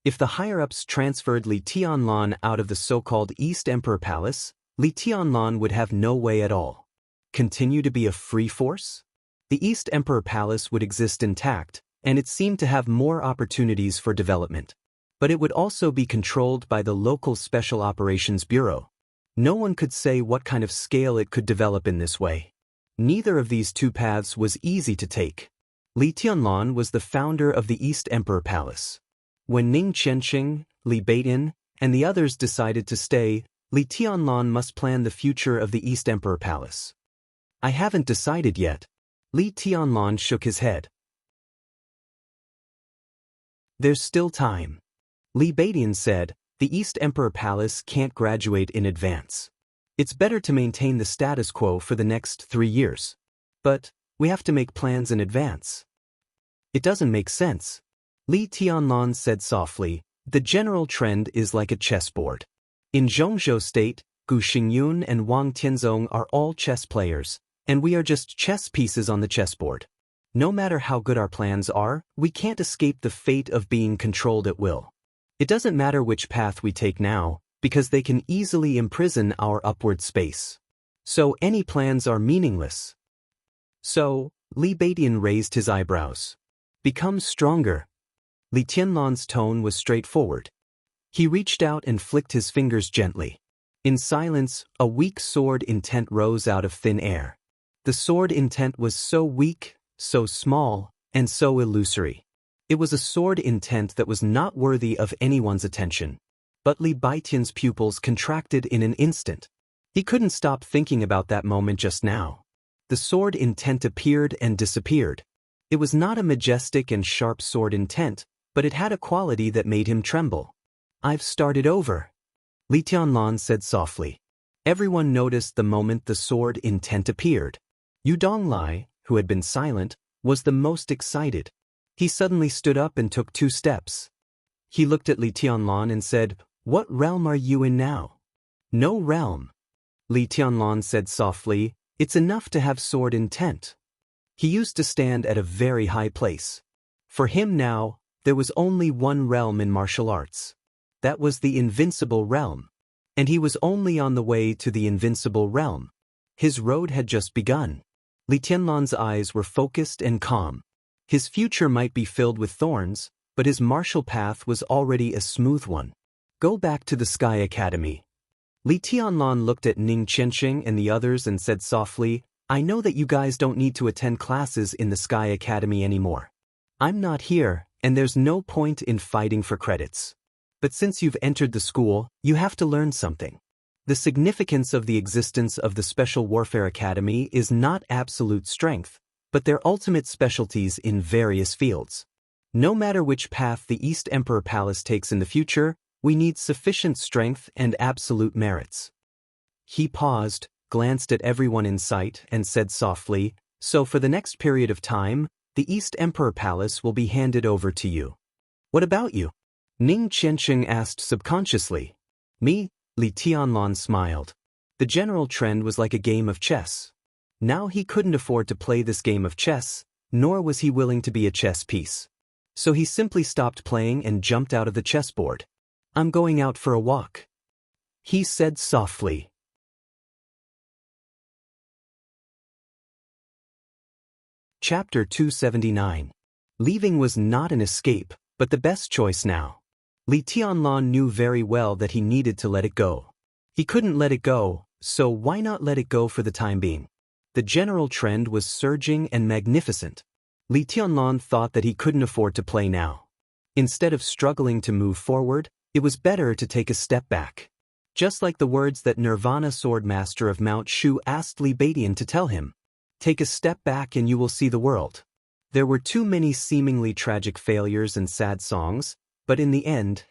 If the higher-ups transferred Li Tianlan out of the so-called East Emperor Palace, Li Tianlan would have no way at all. Continue to be a free force? The East Emperor Palace would exist intact, and it seemed to have more opportunities for development. But it would also be controlled by the local Special Operations Bureau. No one could say what kind of scale it could develop in this way. Neither of these two paths was easy to take. Li Tianlan was the founder of the East Emperor Palace. When Ning Qianxing, Li Beidian, and the others decided to stay, Li Tianlan must plan the future of the East Emperor Palace. I haven't decided yet. Li Tianlan shook his head. There's still time. Li Beidian said, the East Emperor Palace can't graduate in advance. It's better to maintain the status quo for the next 3 years. But we have to make plans in advance. It doesn't make sense. Li Tianlan said softly, the general trend is like a chessboard. In Zhongzhou State, Gu Xingyun and Wang Tianzong are all chess players, and we are just chess pieces on the chessboard. No matter how good our plans are, we can't escape the fate of being controlled at will. It doesn't matter which path we take now, because they can easily imprison our upward space. So any plans are meaningless. So, Li Beidian raised his eyebrows. Become stronger. Li Tianlan's tone was straightforward. He reached out and flicked his fingers gently. In silence, a weak sword intent rose out of thin air. The sword intent was so weak, so small, and so illusory. It was a sword intent that was not worthy of anyone's attention. But Li Beidian's pupils contracted in an instant. He couldn't stop thinking about that moment just now. The sword intent appeared and disappeared. It was not a majestic and sharp sword intent, but it had a quality that made him tremble. I've started over. Li Tianlan said softly. Everyone noticed the moment the sword intent appeared. Yu Donglai, who had been silent, was the most excited. He suddenly stood up and took 2 steps. He looked at Li Tianlan and said, what realm are you in now? No realm. Li Tianlan said softly, it's enough to have sword intent. He used to stand at a very high place. For him now, there was only one realm in martial arts. That was the invincible realm. And he was only on the way to the invincible realm. His road had just begun. Li Tianlan's eyes were focused and calm. His future might be filled with thorns, but his martial path was already a smooth one. Go back to the Sky Academy. Li Tianlan looked at Ning Qianxing and the others and said softly, I know that you guys don't need to attend classes in the Sky Academy anymore. I'm not here, and there's no point in fighting for credits. But since you've entered the school, you have to learn something. The significance of the existence of the Special Warfare Academy is not absolute strength, but their ultimate specialties in various fields. No matter which path the East Emperor Palace takes in the future, we need sufficient strength and absolute merits. He paused, glanced at everyone in sight, and said softly, so for the next period of time, the East Emperor Palace will be handed over to you. What about you? Ning Qianxing asked subconsciously. Me? Li Tianlan smiled. The general trend was like a game of chess. Now he couldn't afford to play this game of chess, nor was he willing to be a chess piece. So he simply stopped playing and jumped out of the chessboard. I'm going out for a walk. He said softly. Chapter 279. Leaving was not an escape, but the best choice now. Li Tianlan knew very well that he needed to let it go. He couldn't let it go, so why not let it go for the time being? The general trend was surging and magnificent. Li Tianlan thought that he couldn't afford to play now. Instead of struggling to move forward, it was better to take a step back. Just like the words that Nirvana Swordmaster of Mount Shu asked Li Beidian to tell him. Take a step back and you will see the world. There were too many seemingly tragic failures and sad songs, but in the end,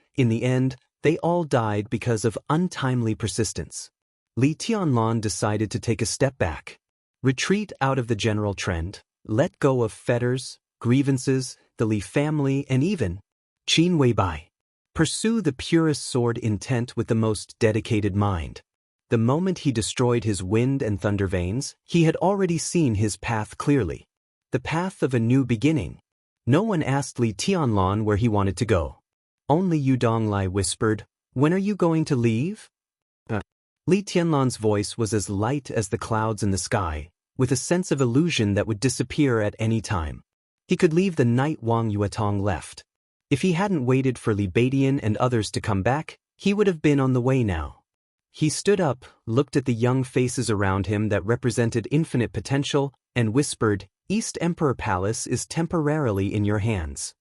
they all died because of untimely persistence. Li Tianlan decided to take a step back. Retreat out of the general trend, let go of fetters, grievances, the Li family, and even Qin Weibai. Pursue the purest sword intent with the most dedicated mind. The moment he destroyed his wind and thunder veins, he had already seen his path clearly. The path of a new beginning. No one asked Li Tianlan where he wanted to go. Only Yu Donglai whispered, "When are you going to leave?" Li Tianlan's voice was as light as the clouds in the sky, with a sense of illusion that would disappear at any time. He could leave the night Wang Yuetong left. If he hadn't waited for Li Baidian and others to come back, he would have been on the way now. He stood up, looked at the young faces around him that represented infinite potential, and whispered, "East Emperor Palace is temporarily in your hands.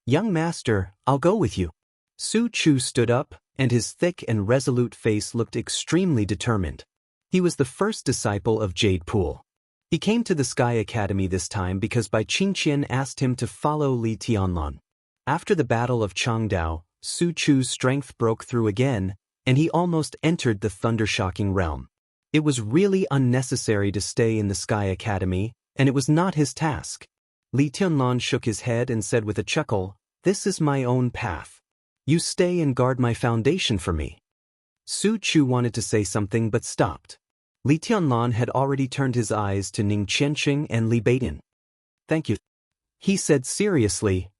Young master, I'll go with you." Su Chu stood up, and his thick and resolute face looked extremely determined. He was the first disciple of Jade Pool. He came to the Sky Academy this time because Bai Qingqian asked him to follow Li Tianlan. After the Battle of Changdao, Su Chu's strength broke through again, and he almost entered the thunder-shocking realm. It was really unnecessary to stay in the Sky Academy, and it was not his task. Li Tianlan shook his head and said with a chuckle, "This is my own path. You stay and guard my foundation for me." Su Chu wanted to say something but stopped. Li Tianlan had already turned his eyes to Ning Qianxing and Li Baidian. "Thank you," he said seriously.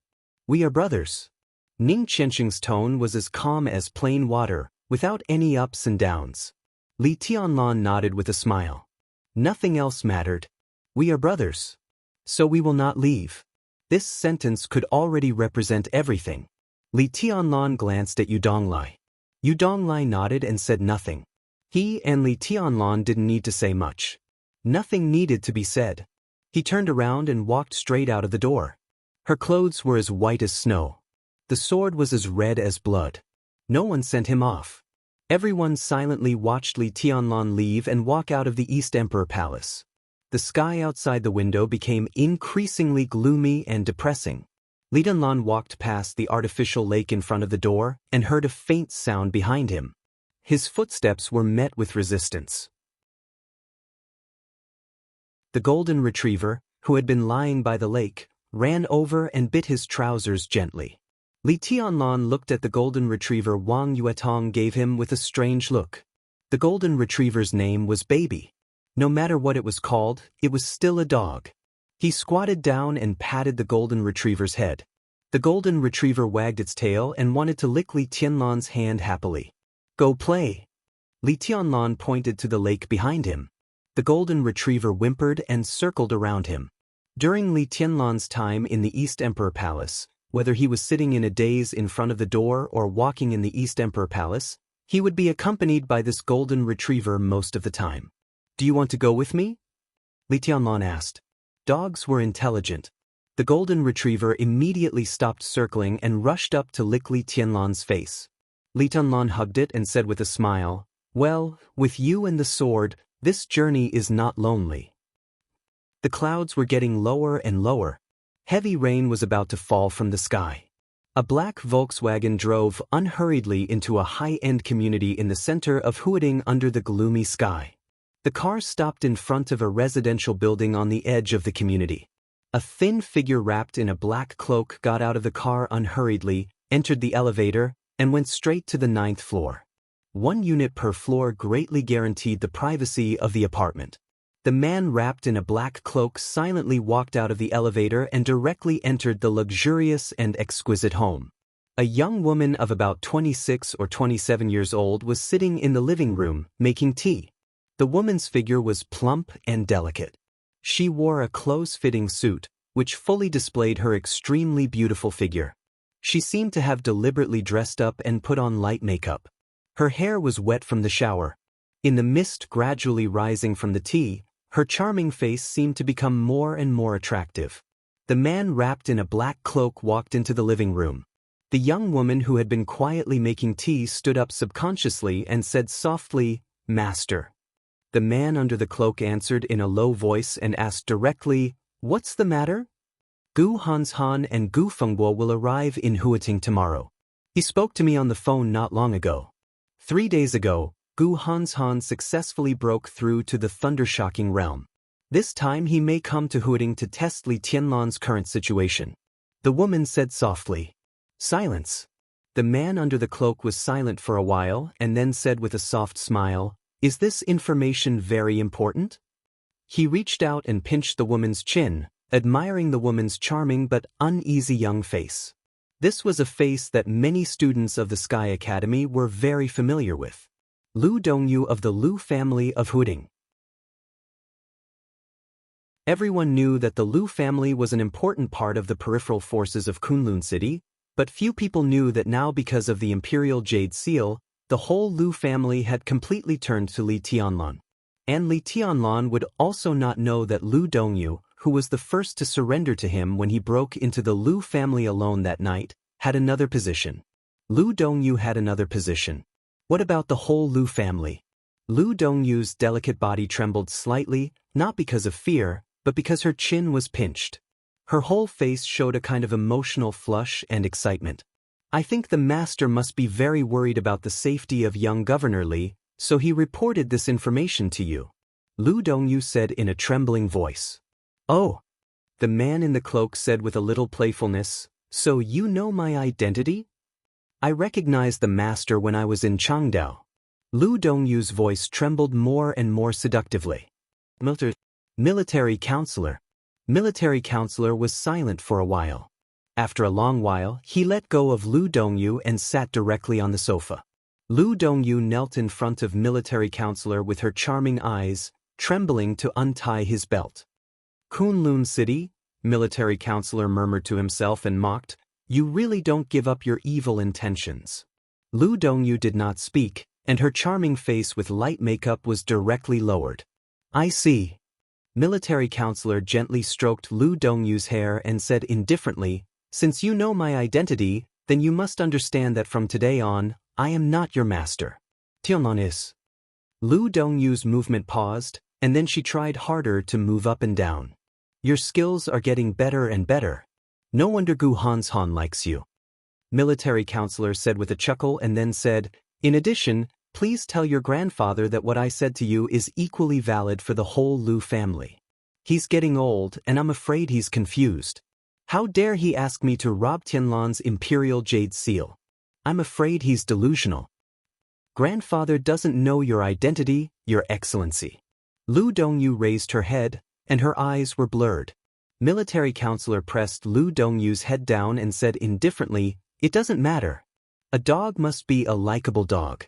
"We are brothers." Ning Qianxing's tone was as calm as plain water, without any ups and downs. Li Tianlan nodded with a smile. Nothing else mattered. "We are brothers. So we will not leave." This sentence could already represent everything. Li Tianlan glanced at Yu Donglai. Yu Donglai nodded and said nothing. He and Li Tianlan didn't need to say much. Nothing needed to be said. He turned around and walked straight out of the door. Her clothes were as white as snow. The sword was as red as blood. No one sent him off. Everyone silently watched Li Tianlan leave and walk out of the East Emperor Palace. The sky outside the window became increasingly gloomy and depressing. Li Tianlan walked past the artificial lake in front of the door and heard a faint sound behind him. His footsteps were met with resistance. The golden retriever, who had been lying by the lake, ran over and bit his trousers gently. Li Tianlan looked at the golden retriever Wang Yuetong gave him with a strange look. The golden retriever's name was Baby. No matter what it was called, it was still a dog. He squatted down and patted the golden retriever's head. The golden retriever wagged its tail and wanted to lick Li Tianlan's hand happily. "Go play." Li Tianlan pointed to the lake behind him. The golden retriever whimpered and circled around him. During Li Tianlan's time in the East Emperor Palace, whether he was sitting in a daze in front of the door or walking in the East Emperor Palace, he would be accompanied by this golden retriever most of the time. "Do you want to go with me?" Li Tianlan asked. Dogs were intelligent. The golden retriever immediately stopped circling and rushed up to lick Li Tianlan's face. Li Tianlan hugged it and said with a smile, "Well, with you and the sword, this journey is not lonely." The clouds were getting lower and lower. Heavy rain was about to fall from the sky. A black Volkswagen drove unhurriedly into a high-end community in the center of Huading under the gloomy sky. The car stopped in front of a residential building on the edge of the community. A thin figure wrapped in a black cloak got out of the car unhurriedly, entered the elevator, and went straight to the 9th floor. 1 unit per floor greatly guaranteed the privacy of the apartment. The man wrapped in a black cloak silently walked out of the elevator and directly entered the luxurious and exquisite home. A young woman of about 26 or 27 years old was sitting in the living room, making tea. The woman's figure was plump and delicate. She wore a close-fitting suit, which fully displayed her extremely beautiful figure. She seemed to have deliberately dressed up and put on light makeup. Her hair was wet from the shower. In the mist gradually rising from the tea, her charming face seemed to become more and more attractive. The man wrapped in a black cloak walked into the living room. The young woman who had been quietly making tea stood up subconsciously and said softly, "Master." The man under the cloak answered in a low voice and asked directly, "What's the matter?" "Gu Hanshan and Gu Fengguo will arrive in Huating tomorrow. He spoke to me on the phone not long ago. 3 days ago, Gu Hanshan successfully broke through to the thundershocking realm. This time he may come to Huating to test Li Tianlan's current situation." The woman said softly. "Silence." The man under the cloak was silent for a while and then said with a soft smile, "Is this information very important?" He reached out and pinched the woman's chin, admiring the woman's charming but uneasy young face. This was a face that many students of the Sky Academy were very familiar with. Lu Dongyu of the Lu family of Huiding. Everyone knew that the Lu family was an important part of the peripheral forces of Kunlun City, but few people knew that now because of the Imperial Jade Seal, the whole Lu family had completely turned to Li Tianlan. And Li Tianlan would also not know that Lu Dongyu, who was the first to surrender to him when he broke into the Lu family alone that night, had another position. Lu Dongyu had another position. What about the whole Lu family? Lu Dongyu's delicate body trembled slightly, not because of fear, but because her chin was pinched. Her whole face showed a kind of emotional flush and excitement. I think the master must be very worried about the safety of young Governor Li, so he reported this information to you. Lu Dongyu said in a trembling voice. Oh, the man in the cloak said with a little playfulness, so you know my identity? I recognized the master when I was in Changdao. Lu Dongyu's voice trembled more and more seductively. Military counselor. Military counselor was silent for a while. After a long while, he let go of Lu Dongyu and sat directly on the sofa. Lu Dongyu knelt in front of military counselor with her charming eyes, trembling to untie his belt. Kunlun City, military counselor murmured to himself and mocked, you really don't give up your evil intentions. Lu Dongyu did not speak, and her charming face with light makeup was directly lowered. I see. Military counselor gently stroked Lu Dongyu's hair and said indifferently, since you know my identity, then you must understand that from today on, I am not your master. Tianlan is. Lu Dongyu's movement paused, and then she tried harder to move up and down. Your skills are getting better and better. No wonder Gu Hanshan likes you. Military counselor said with a chuckle and then said, in addition, please tell your grandfather that what I said to you is equally valid for the whole Lu family. He's getting old and I'm afraid he's confused. How dare he ask me to rob Tianlan's Imperial Jade Seal? I'm afraid he's delusional. Grandfather doesn't know your identity, Your Excellency. Lu Dongyu raised her head, and her eyes were blurred. Military counselor pressed Lu Dongyu's head down and said indifferently, it doesn't matter. A dog must be a likable dog.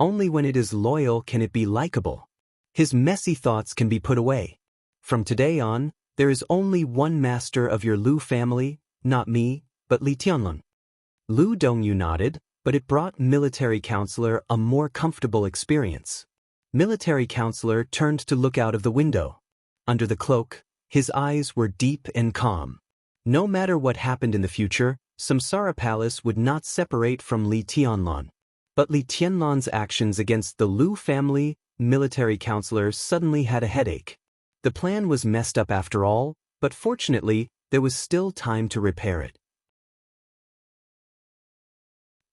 Only when it is loyal can it be likable. His messy thoughts can be put away. From today on, there is only one master of your Lu family, not me, but Li Tianlan. Lu Dongyu nodded, but it brought military counselor a more comfortable experience. Military counselor turned to look out of the window. Under the cloak, his eyes were deep and calm. No matter what happened in the future, Samsara Palace would not separate from Li Tianlan. But Li Tianlan's actions against the Lu family, military counselor suddenly had a headache. The plan was messed up after all, but fortunately, there was still time to repair it.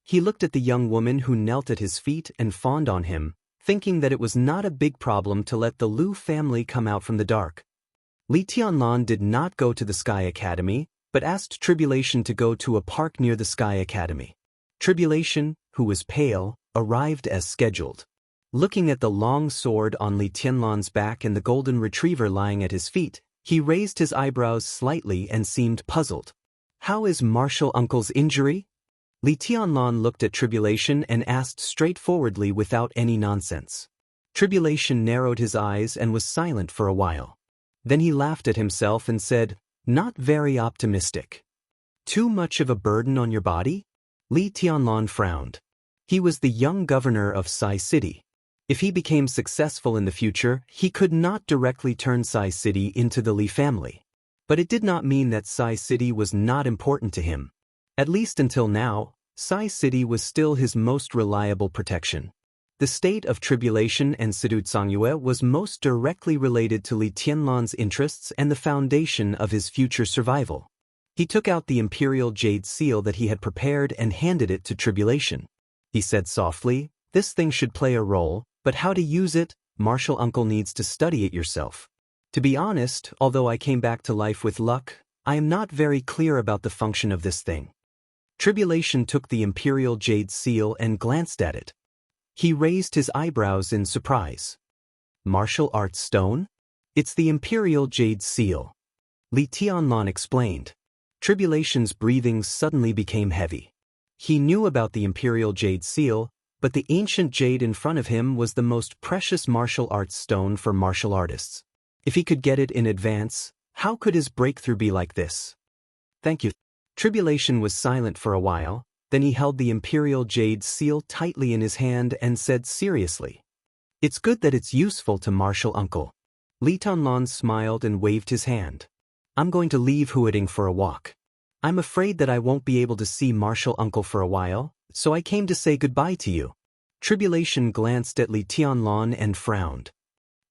He looked at the young woman who knelt at his feet and fawned on him, thinking that it was not a big problem to let the Lu family come out from the dark. Li Tianlan did not go to the Sky Academy, but asked Tribulation to go to a park near the Sky Academy. Tribulation, who was pale, arrived as scheduled. Looking at the long sword on Li Tianlan's back and the golden retriever lying at his feet, he raised his eyebrows slightly and seemed puzzled. How is Martial Uncle's injury? Li Tianlan looked at Tribulation and asked straightforwardly without any nonsense. Tribulation narrowed his eyes and was silent for a while. Then he laughed at himself and said, not very optimistic. Too much of a burden on your body? Li Tianlan frowned. He was the young governor of Sai City. If he became successful in the future, he could not directly turn Sai City into the Li family. But it did not mean that Sai City was not important to him. At least until now, Sai City was still his most reliable protection. The state of Tribulation and Sidut Songyue was most directly related to Li Tianlan's interests and the foundation of his future survival. He took out the Imperial Jade Seal that he had prepared and handed it to Tribulation. He said softly, this thing should play a role, but how to use it, Martial Uncle needs to study it yourself. To be honest, although I came back to life with luck, I am not very clear about the function of this thing. Tribulation took the Imperial Jade Seal and glanced at it. He raised his eyebrows in surprise. Martial arts stone? It's the Imperial Jade Seal. Li Tianlan explained. Tribulation's breathing suddenly became heavy. He knew about the Imperial Jade Seal, but the ancient jade in front of him was the most precious martial arts stone for martial artists. If he could get it in advance, how could his breakthrough be like this? Thank you. Tribulation was silent for a while, then he held the Imperial Jade Seal tightly in his hand and said seriously, "It's good that it's useful to martial uncle." Li Tianlan smiled and waved his hand. "I'm going to leave Huading for a walk. I'm afraid that I won't be able to see martial uncle for a while, so I came to say goodbye to you." Tribulation glanced at Li Tianlan and frowned.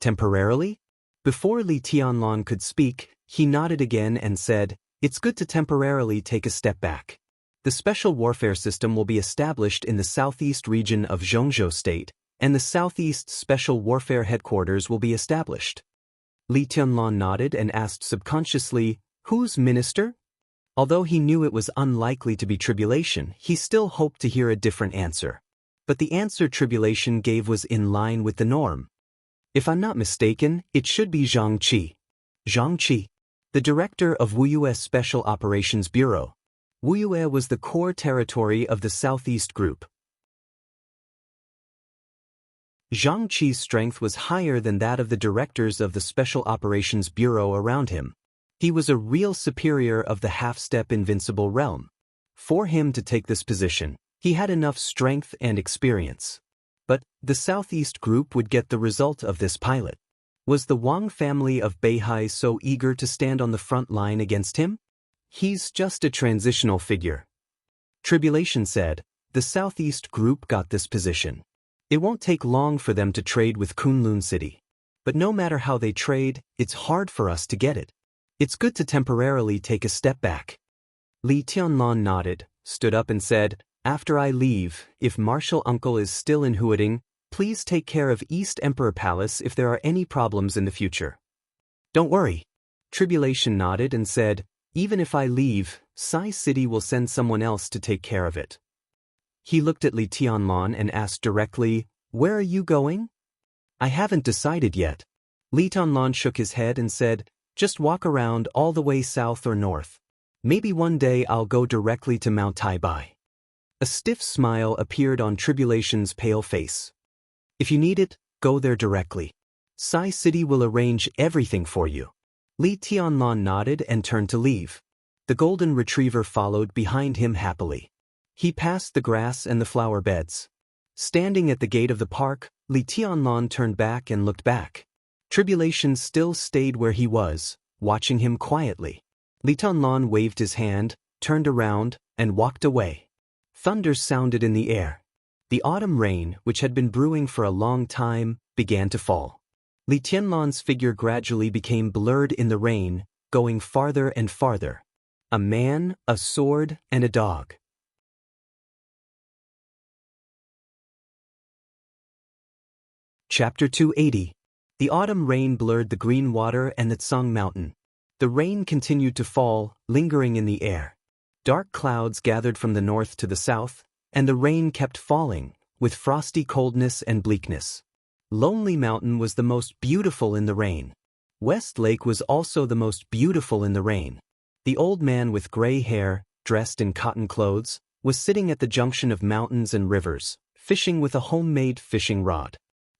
"Temporarily?" Before Li Tianlan could speak, he nodded again and said, "It's good to temporarily take a step back. The special warfare system will be established in the southeast region of Zhongzhou State, and the Southeast Special Warfare Headquarters will be established." Li Tianlan nodded and asked subconsciously, "Who's minister?" Although he knew it was unlikely to be Tribulation, he still hoped to hear a different answer. But the answer Tribulation gave was in line with the norm. "If I'm not mistaken, it should be Zhang Qi." Zhang Qi, the director of Wuxia Special Operations Bureau. Wuxia was the core territory of the Southeast Group. Zhang Qi's strength was higher than that of the directors of the Special Operations Bureau around him. He was a real superior of the half-step invincible realm. For him to take this position, he had enough strength and experience. But the Southeast Group would get the result of this pilot. Was the Wang family of Beihai so eager to stand on the front line against him? "He's just a transitional figure." Tribulation said, "The Southeast Group got this position. It won't take long for them to trade with Kunlun City. But no matter how they trade, it's hard for us to get it. It's good to temporarily take a step back." Li Tianlan nodded, stood up and said, "After I leave, if Martial Uncle is still in Huading, please take care of East Emperor Palace if there are any problems in the future." "Don't worry." Tribulation nodded and said, "Even if I leave, Sai City will send someone else to take care of it." He looked at Li Tianlan and asked directly, "Where are you going?" "I haven't decided yet." Li Tianlan shook his head and said, "Just walk around all the way south or north. Maybe one day I'll go directly to Mount Taibai." A stiff smile appeared on Tribulation's pale face. "If you need it, go there directly. Sai City will arrange everything for you." Li Tianlan nodded and turned to leave. The golden retriever followed behind him happily. He passed the grass and the flower beds. Standing at the gate of the park, Li Tianlan turned back and looked back. Tribulation still stayed where he was, watching him quietly. Li Tianlan waved his hand, turned around, and walked away. Thunder sounded in the air. The autumn rain, which had been brewing for a long time, began to fall. Li Tianlan's figure gradually became blurred in the rain, going farther and farther. A man, a sword, and a dog. Chapter 280. The autumn rain blurred the green water and the Tsang Mountain. The rain continued to fall, lingering in the air. Dark clouds gathered from the north to the south, and the rain kept falling, with frosty coldness and bleakness. Lonely Mountain was the most beautiful in the rain. West Lake was also the most beautiful in the rain. The old man with gray hair, dressed in cotton clothes, was sitting at the junction of mountains and rivers, fishing with a homemade fishing rod.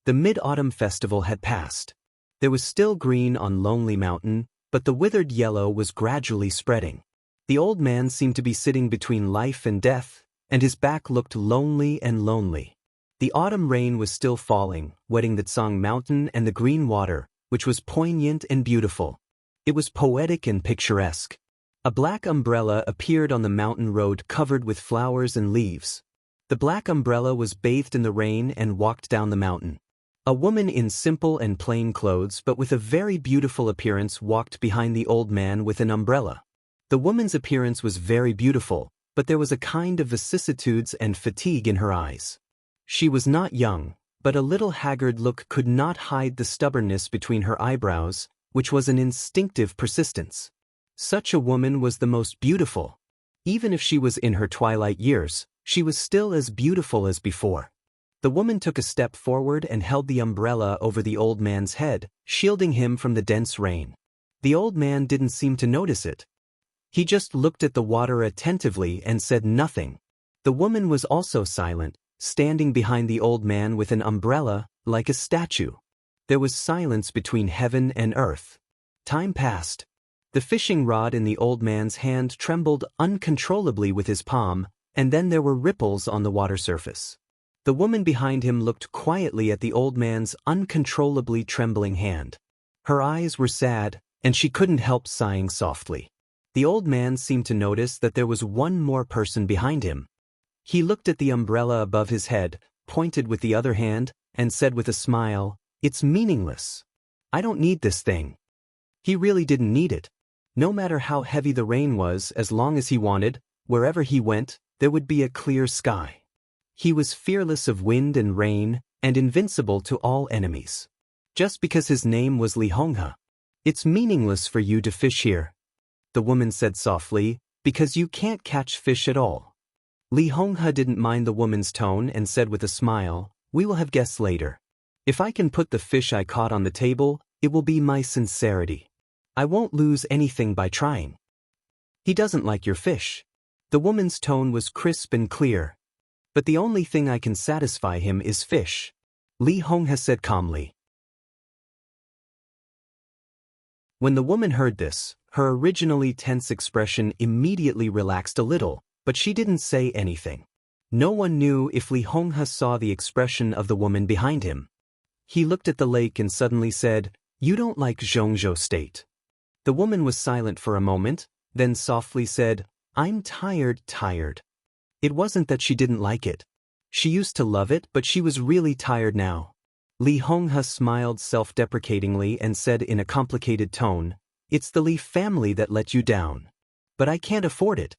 The Mid-Autumn Festival had passed. There was still green on Lonely Mountain, but the withered yellow was gradually spreading. The old man seemed to be sitting between life and death, and his back looked lonely and lonely. The autumn rain was still falling, wetting the Tsang Mountain and the green water, which was poignant and beautiful. It was poetic and picturesque. A black umbrella appeared on the mountain road covered with flowers and leaves. The black umbrella was bathed in the rain and walked down the mountain. A woman in simple and plain clothes but with a very beautiful appearance walked behind the old man with an umbrella. The woman's appearance was very beautiful, but there was a kind of vicissitudes and fatigue in her eyes. She was not young, but a little haggard look could not hide the stubbornness between her eyebrows, which was an instinctive persistence. Such a woman was the most beautiful. Even if she was in her twilight years, she was still as beautiful as before. The woman took a step forward and held the umbrella over the old man's head, shielding him from the dense rain. The old man didn't seem to notice it. He just looked at the water attentively and said nothing. The woman was also silent, standing behind the old man with an umbrella, like a statue. There was silence between heaven and earth. Time passed. The fishing rod in the old man's hand trembled uncontrollably with his palm, and then there were ripples on the water surface. The woman behind him looked quietly at the old man's uncontrollably trembling hand. Her eyes were sad, and she couldn't help sighing softly. The old man seemed to notice that there was one more person behind him. He looked at the umbrella above his head, pointed with the other hand, and said with a smile, "It's meaningless. I don't need this thing." He really didn't need it. No matter how heavy the rain was, as long as he wanted, wherever he went, there would be a clear sky. He was fearless of wind and rain, and invincible to all enemies. Just because his name was Li Honghe. "It's meaningless for you to fish here," the woman said softly, "because you can't catch fish at all." Li Honghe didn't mind the woman's tone and said with a smile, "We will have guests later. If I can put the fish I caught on the table, it will be my sincerity. I won't lose anything by trying." "He doesn't like your fish." The woman's tone was crisp and clear. "But the only thing I can satisfy him is fish," Li Honghe said calmly. When the woman heard this, her originally tense expression immediately relaxed a little, but she didn't say anything. No one knew if Li Honghe saw the expression of the woman behind him. He looked at the lake and suddenly said, "You don't like Zhongzhou State." The woman was silent for a moment, then softly said, "I'm tired. It wasn't that she didn't like it. She used to love it, but she was really tired now." Li Honghe smiled self-deprecatingly and said in a complicated tone, "It's the Li family that let you down. But I can't afford it."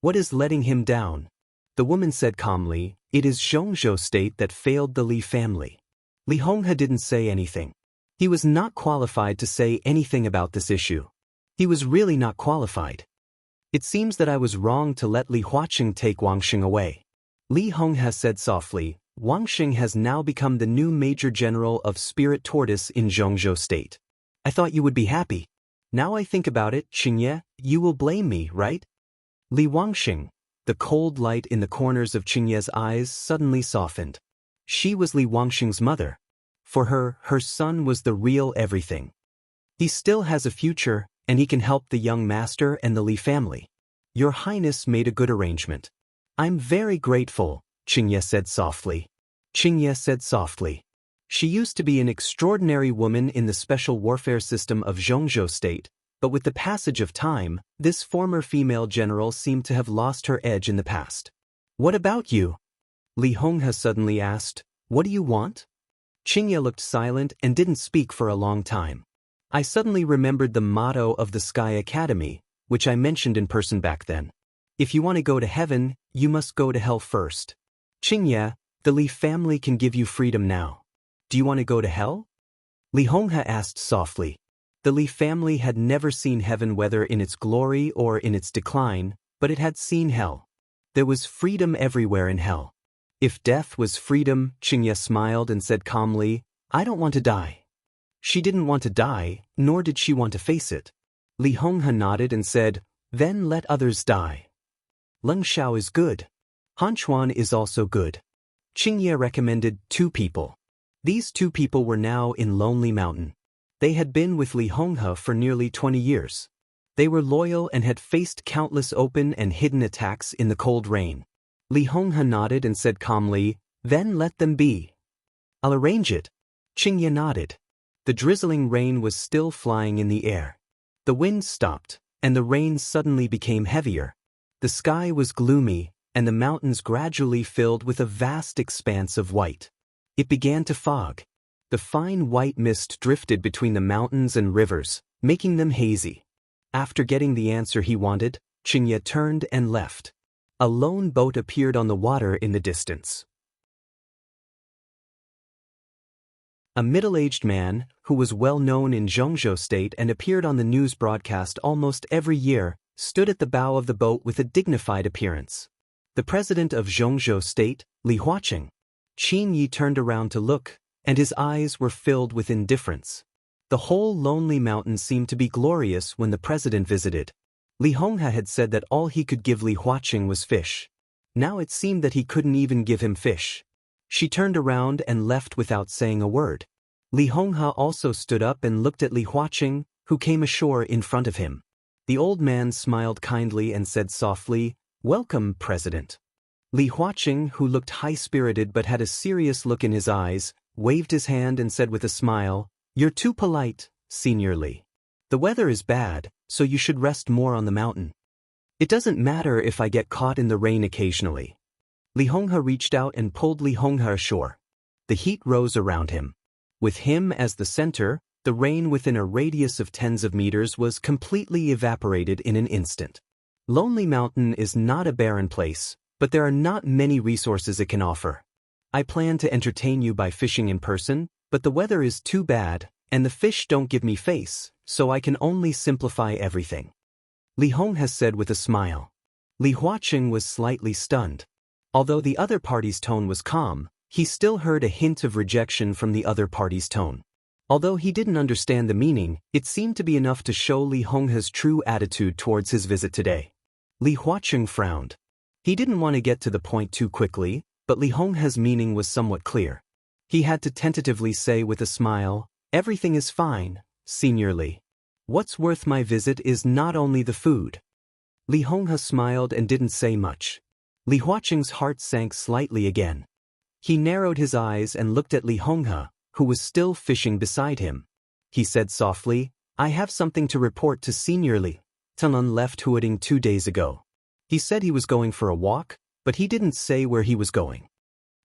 "What is letting him down?" The woman said calmly, "It is Zhongzhou State that failed the Li family." Li Honghe didn't say anything. He was not qualified to say anything about this issue. He was really not qualified. "It seems that I was wrong to let Li Huaqing take Wangxing away," Li Honghe said softly. "Wangxing has now become the new major general of Spirit Tortoise in Zhongzhou State. I thought you would be happy. Now I think about it, Xianxia, you will blame me, right?" Li Wangxing. The cold light in the corners of Xianxia's eyes suddenly softened. She was Li Wangxing's mother. For her, her son was the real everything. "He still has a future, and he can help the young master and the Li family. Your Highness made a good arrangement." "I'm very grateful," Xianxia said softly. She used to be an extraordinary woman in the special warfare system of Zhongzhou State, but with the passage of time, this former female general seemed to have lost her edge in the past. "What about you?" Li Honghe suddenly asked. "What do you want?" Xianxia looked silent and didn't speak for a long time. I suddenly remembered the motto of the Sky Academy, which I mentioned in person back then. "If you want to go to heaven, you must go to hell first." "Xianxia, the Li family can give you freedom now. Do you want to go to hell?" Li Honghe asked softly. The Li family had never seen heaven, whether in its glory or in its decline, but it had seen hell. There was freedom everywhere in hell. "If death was freedom," Xianxia smiled and said calmly, "I don't want to die." She didn't want to die, nor did she want to face it. Li Honghe nodded and said, "Then let others die. Leng Xiao is good. Han Chuan is also good." Xianxia recommended 2 people. These 2 people were now in Lonely Mountain. They had been with Li Honghe for nearly 20 years. They were loyal and had faced countless open and hidden attacks in the cold rain. Li Honghe nodded and said calmly, "Then let them be. I'll arrange it." Xianxia nodded. The drizzling rain was still flying in the air. The wind stopped, and the rain suddenly became heavier. The sky was gloomy, and the mountains gradually filled with a vast expanse of white. It began to fog. The fine white mist drifted between the mountains and rivers, making them hazy. After getting the answer he wanted, Xianxia turned and left. A lone boat appeared on the water in the distance. A middle-aged man, who was well known in Zhongzhou State and appeared on the news broadcast almost every year, stood at the bow of the boat with a dignified appearance. The president of Zhongzhou State, Li Huaqing. Qin Yi turned around to look, and his eyes were filled with indifference. The whole lonely mountain seemed to be glorious when the president visited. Li Honghe had said that all he could give Li Huaqing was fish. Now it seemed that he couldn't even give him fish. She turned around and left without saying a word. Li Honghe also stood up and looked at Li Huaqing, who came ashore in front of him. The old man smiled kindly and said softly, "Welcome, President." Li Huaqing, who looked high-spirited but had a serious look in his eyes, waved his hand and said with a smile, "You're too polite, Senior Li. The weather is bad, so you should rest more on the mountain. It doesn't matter if I get caught in the rain occasionally." Li Honghe reached out and pulled Li Honghe ashore. The heat rose around him. With him as the center, the rain within a radius of tens of meters was completely evaporated in an instant. Lonely Mountain is not a barren place, but there are not many resources it can offer. I plan to entertain you by fishing in person, but the weather is too bad, and the fish don't give me face, so I can only simplify everything. Li Honghe said with a smile. Li Huaqing was slightly stunned. Although the other party's tone was calm, he still heard a hint of rejection from the other party's tone. Although he didn't understand the meaning, it seemed to be enough to show Li Honghe's true attitude towards his visit today. Li Huaqing frowned. He didn't want to get to the point too quickly, but Li Honghe's meaning was somewhat clear. He had to tentatively say with a smile, "Everything is fine, Senior Li. What's worth my visit is not only the food." Li Honghe smiled and didn't say much. Li Huaqing's heart sank slightly again. He narrowed his eyes and looked at Li Honghe, who was still fishing beside him. He said softly, "I have something to report to Senior Li. Tianlun left Huading 2 days ago. He said he was going for a walk, but he didn't say where he was going."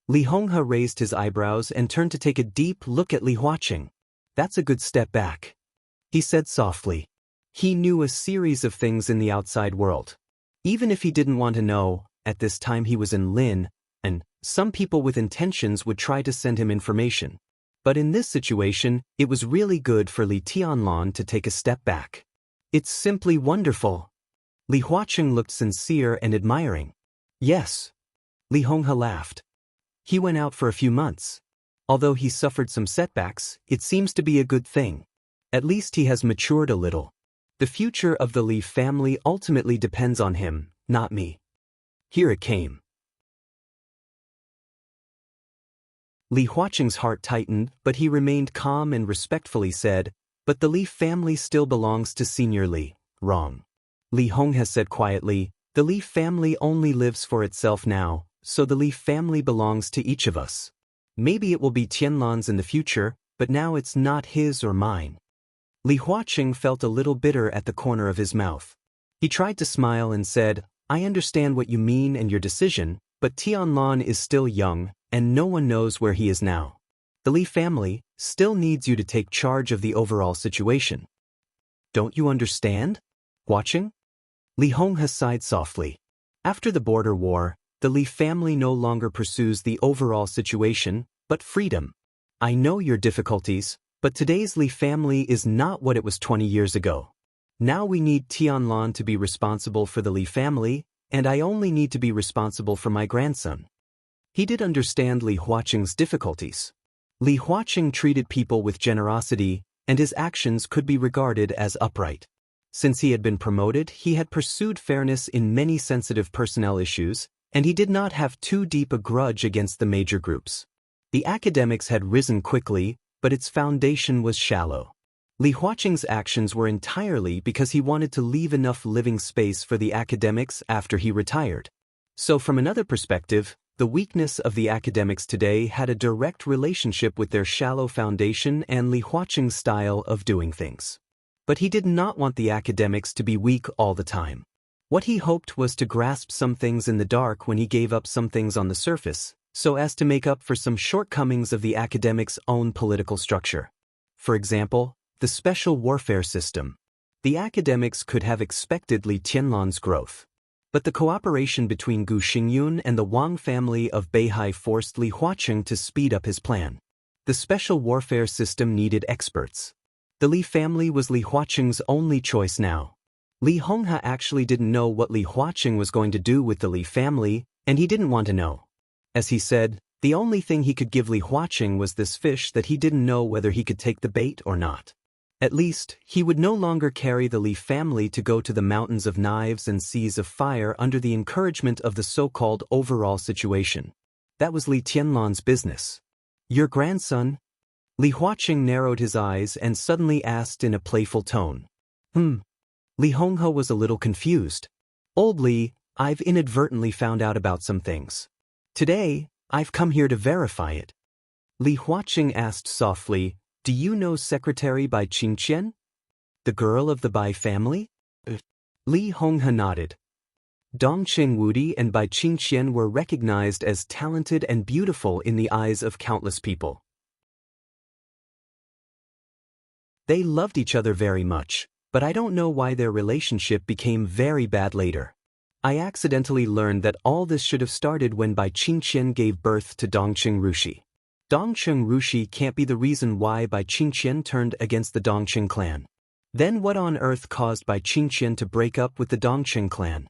Li Honghe raised his eyebrows and turned to take a deep look at Li Huaqing. "That's a good step back," he said softly. He knew a series of things in the outside world. Even if he didn't want to know, at this time he was in Lin, and some people with intentions would try to send him information. But in this situation, it was really good for Li Tianlan to take a step back. "It's simply wonderful." Li Huaqing looked sincere and admiring. "Yes." Li Honghe laughed. "He went out for a few months. Although he suffered some setbacks, it seems to be a good thing. At least he has matured a little. The future of the Li family ultimately depends on him, not me." Here it came. Li Huaqing's heart tightened, but he remained calm and respectfully said, "But the Li family still belongs to Senior Li." "Wrong." Li Honghe said quietly, "The Li family only lives for itself now, so the Li family belongs to each of us. Maybe it will be Tianlan's in the future, but now it's not his or mine." Li Huaqing felt a little bitter at the corner of his mouth. He tried to smile and said, "I understand what you mean and your decision, but Tianlan is still young, and no one knows where he is now. The Li family still needs you to take charge of the overall situation. Don't you understand, Huaqing?" Li Honghe sighed softly. After the border war, the Li family no longer pursues the overall situation, but freedom. I know your difficulties, but today's Li family is not what it was 20 years ago. Now we need Tianlan to be responsible for the Li family, and I only need to be responsible for my grandson." He did understand Li Huaqing's difficulties. Li Huaqing treated people with generosity, and his actions could be regarded as upright. Since he had been promoted, he had pursued fairness in many sensitive personnel issues, and he did not have too deep a grudge against the major groups. The academics had risen quickly, but its foundation was shallow. Li Huaqing's actions were entirely because he wanted to leave enough living space for the academics after he retired. So from another perspective, the weakness of the academics today had a direct relationship with their shallow foundation and Li Huaqing's style of doing things. But he did not want the academics to be weak all the time. What he hoped was to grasp some things in the dark when he gave up some things on the surface, so as to make up for some shortcomings of the academics' own political structure. For example, the special warfare system. The academics could have expected Li Tianlan's growth. But the cooperation between Gu Xingyun and the Wang family of Beihai forced Li Huaqing to speed up his plan. The special warfare system needed experts. The Li family was Li Huaqing's only choice now. Li Honghe actually didn't know what Li Huaqing was going to do with the Li family, and he didn't want to know. As he said, the only thing he could give Li Huaqing was this fish that he didn't know whether he could take the bait or not. At least, he would no longer carry the Li family to go to the mountains of knives and seas of fire under the encouragement of the so-called overall situation. That was Li Tianlan's business. Your grandson? Li Huaqing narrowed his eyes and suddenly asked in a playful tone. Li Honghe was a little confused. Old Li, I've inadvertently found out about some things. Today, I've come here to verify it. Li Huaqing asked softly, do you know Secretary Bai Qingqian? The girl of the Bai family? Li Honghe nodded. Dongqing Wudi and Bai Qingqian were recognized as talented and beautiful in the eyes of countless people. They loved each other very much, but I don't know why their relationship became very bad later. I accidentally learned that all this should have started when Bai Qingqian gave birth to Dongqing Rushi. Dongqing Rushi can't be the reason why Bai Qingqian turned against the Dongqing clan. Then what on earth caused Bai Qingqian to break up with the Dongqing clan?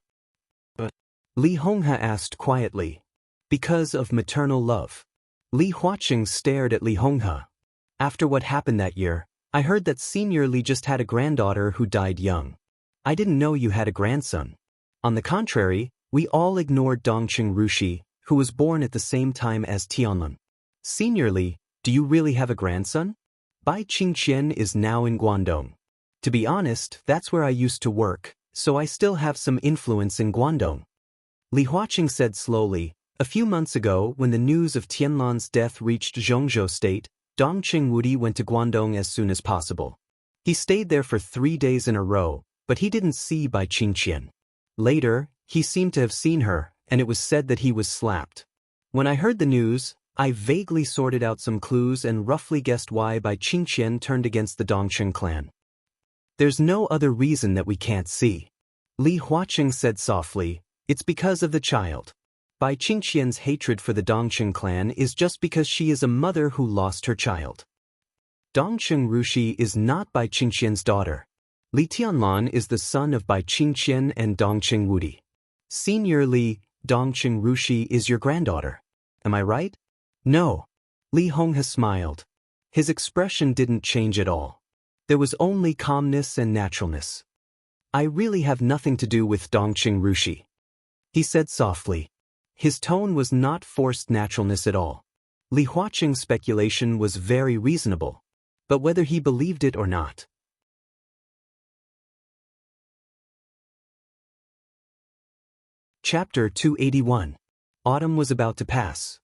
Li Honghe asked quietly. Because of maternal love. Li Huaqing stared at Li Honghe. After what happened that year, I heard that Senior Li just had a granddaughter who died young. I didn't know you had a grandson. On the contrary, we all ignored Dongqing Rushi, who was born at the same time as Tianlin. Senior Li, do you really have a grandson? Bai Qingqian is now in Guangdong. To be honest, that's where I used to work, so I still have some influence in Guangdong. Li Huaqing said slowly, a few months ago when the news of Tianlan's death reached Zhongzhou State, Dongqing Wudi went to Guangdong as soon as possible. He stayed there for 3 days in a row, but he didn't see Bai Qingqian. Later, he seemed to have seen her, and it was said that he was slapped. When I heard the news, I vaguely sorted out some clues and roughly guessed why Bai Qingqian turned against the Dongqing clan. There's no other reason that we can't see. Li Huaqing said softly, it's because of the child. Bai Qingqian's hatred for the Dongqing clan is just because she is a mother who lost her child. Dongqing Rushi is not Bai Qingqian's daughter. Li Tianlan is the son of Bai Qingqian and Dongqing Wudi. Senior Li, Dongqing Rushi is your granddaughter. Am I right? No. Li Honghe smiled. His expression didn't change at all. There was only calmness and naturalness. I really have nothing to do with Dongqing Rushi. He said softly. His tone was not forced naturalness at all. Li Huaqing's speculation was very reasonable. But whether he believed it or not. Chapter 281. Autumn was about to pass.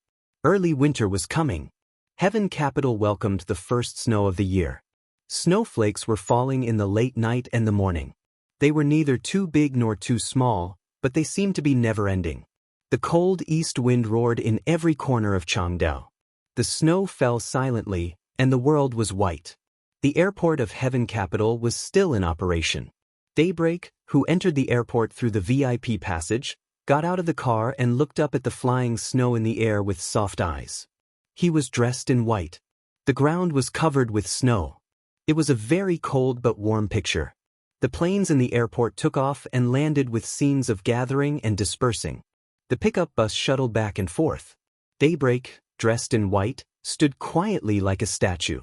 Early winter was coming. Heaven Capital welcomed the first snow of the year. Snowflakes were falling in the late night and the morning. They were neither too big nor too small, but they seemed to be never-ending. The cold east wind roared in every corner of Changdao. The snow fell silently, and the world was white. The airport of Heaven Capital was still in operation. Daybreak, who entered the airport through the VIP passage, got out of the car and looked up at the flying snow in the air with soft eyes. He was dressed in white. The ground was covered with snow. It was a very cold but warm picture. The planes in the airport took off and landed with scenes of gathering and dispersing. The pickup bus shuttled back and forth. Daybreak, dressed in white, stood quietly like a statue.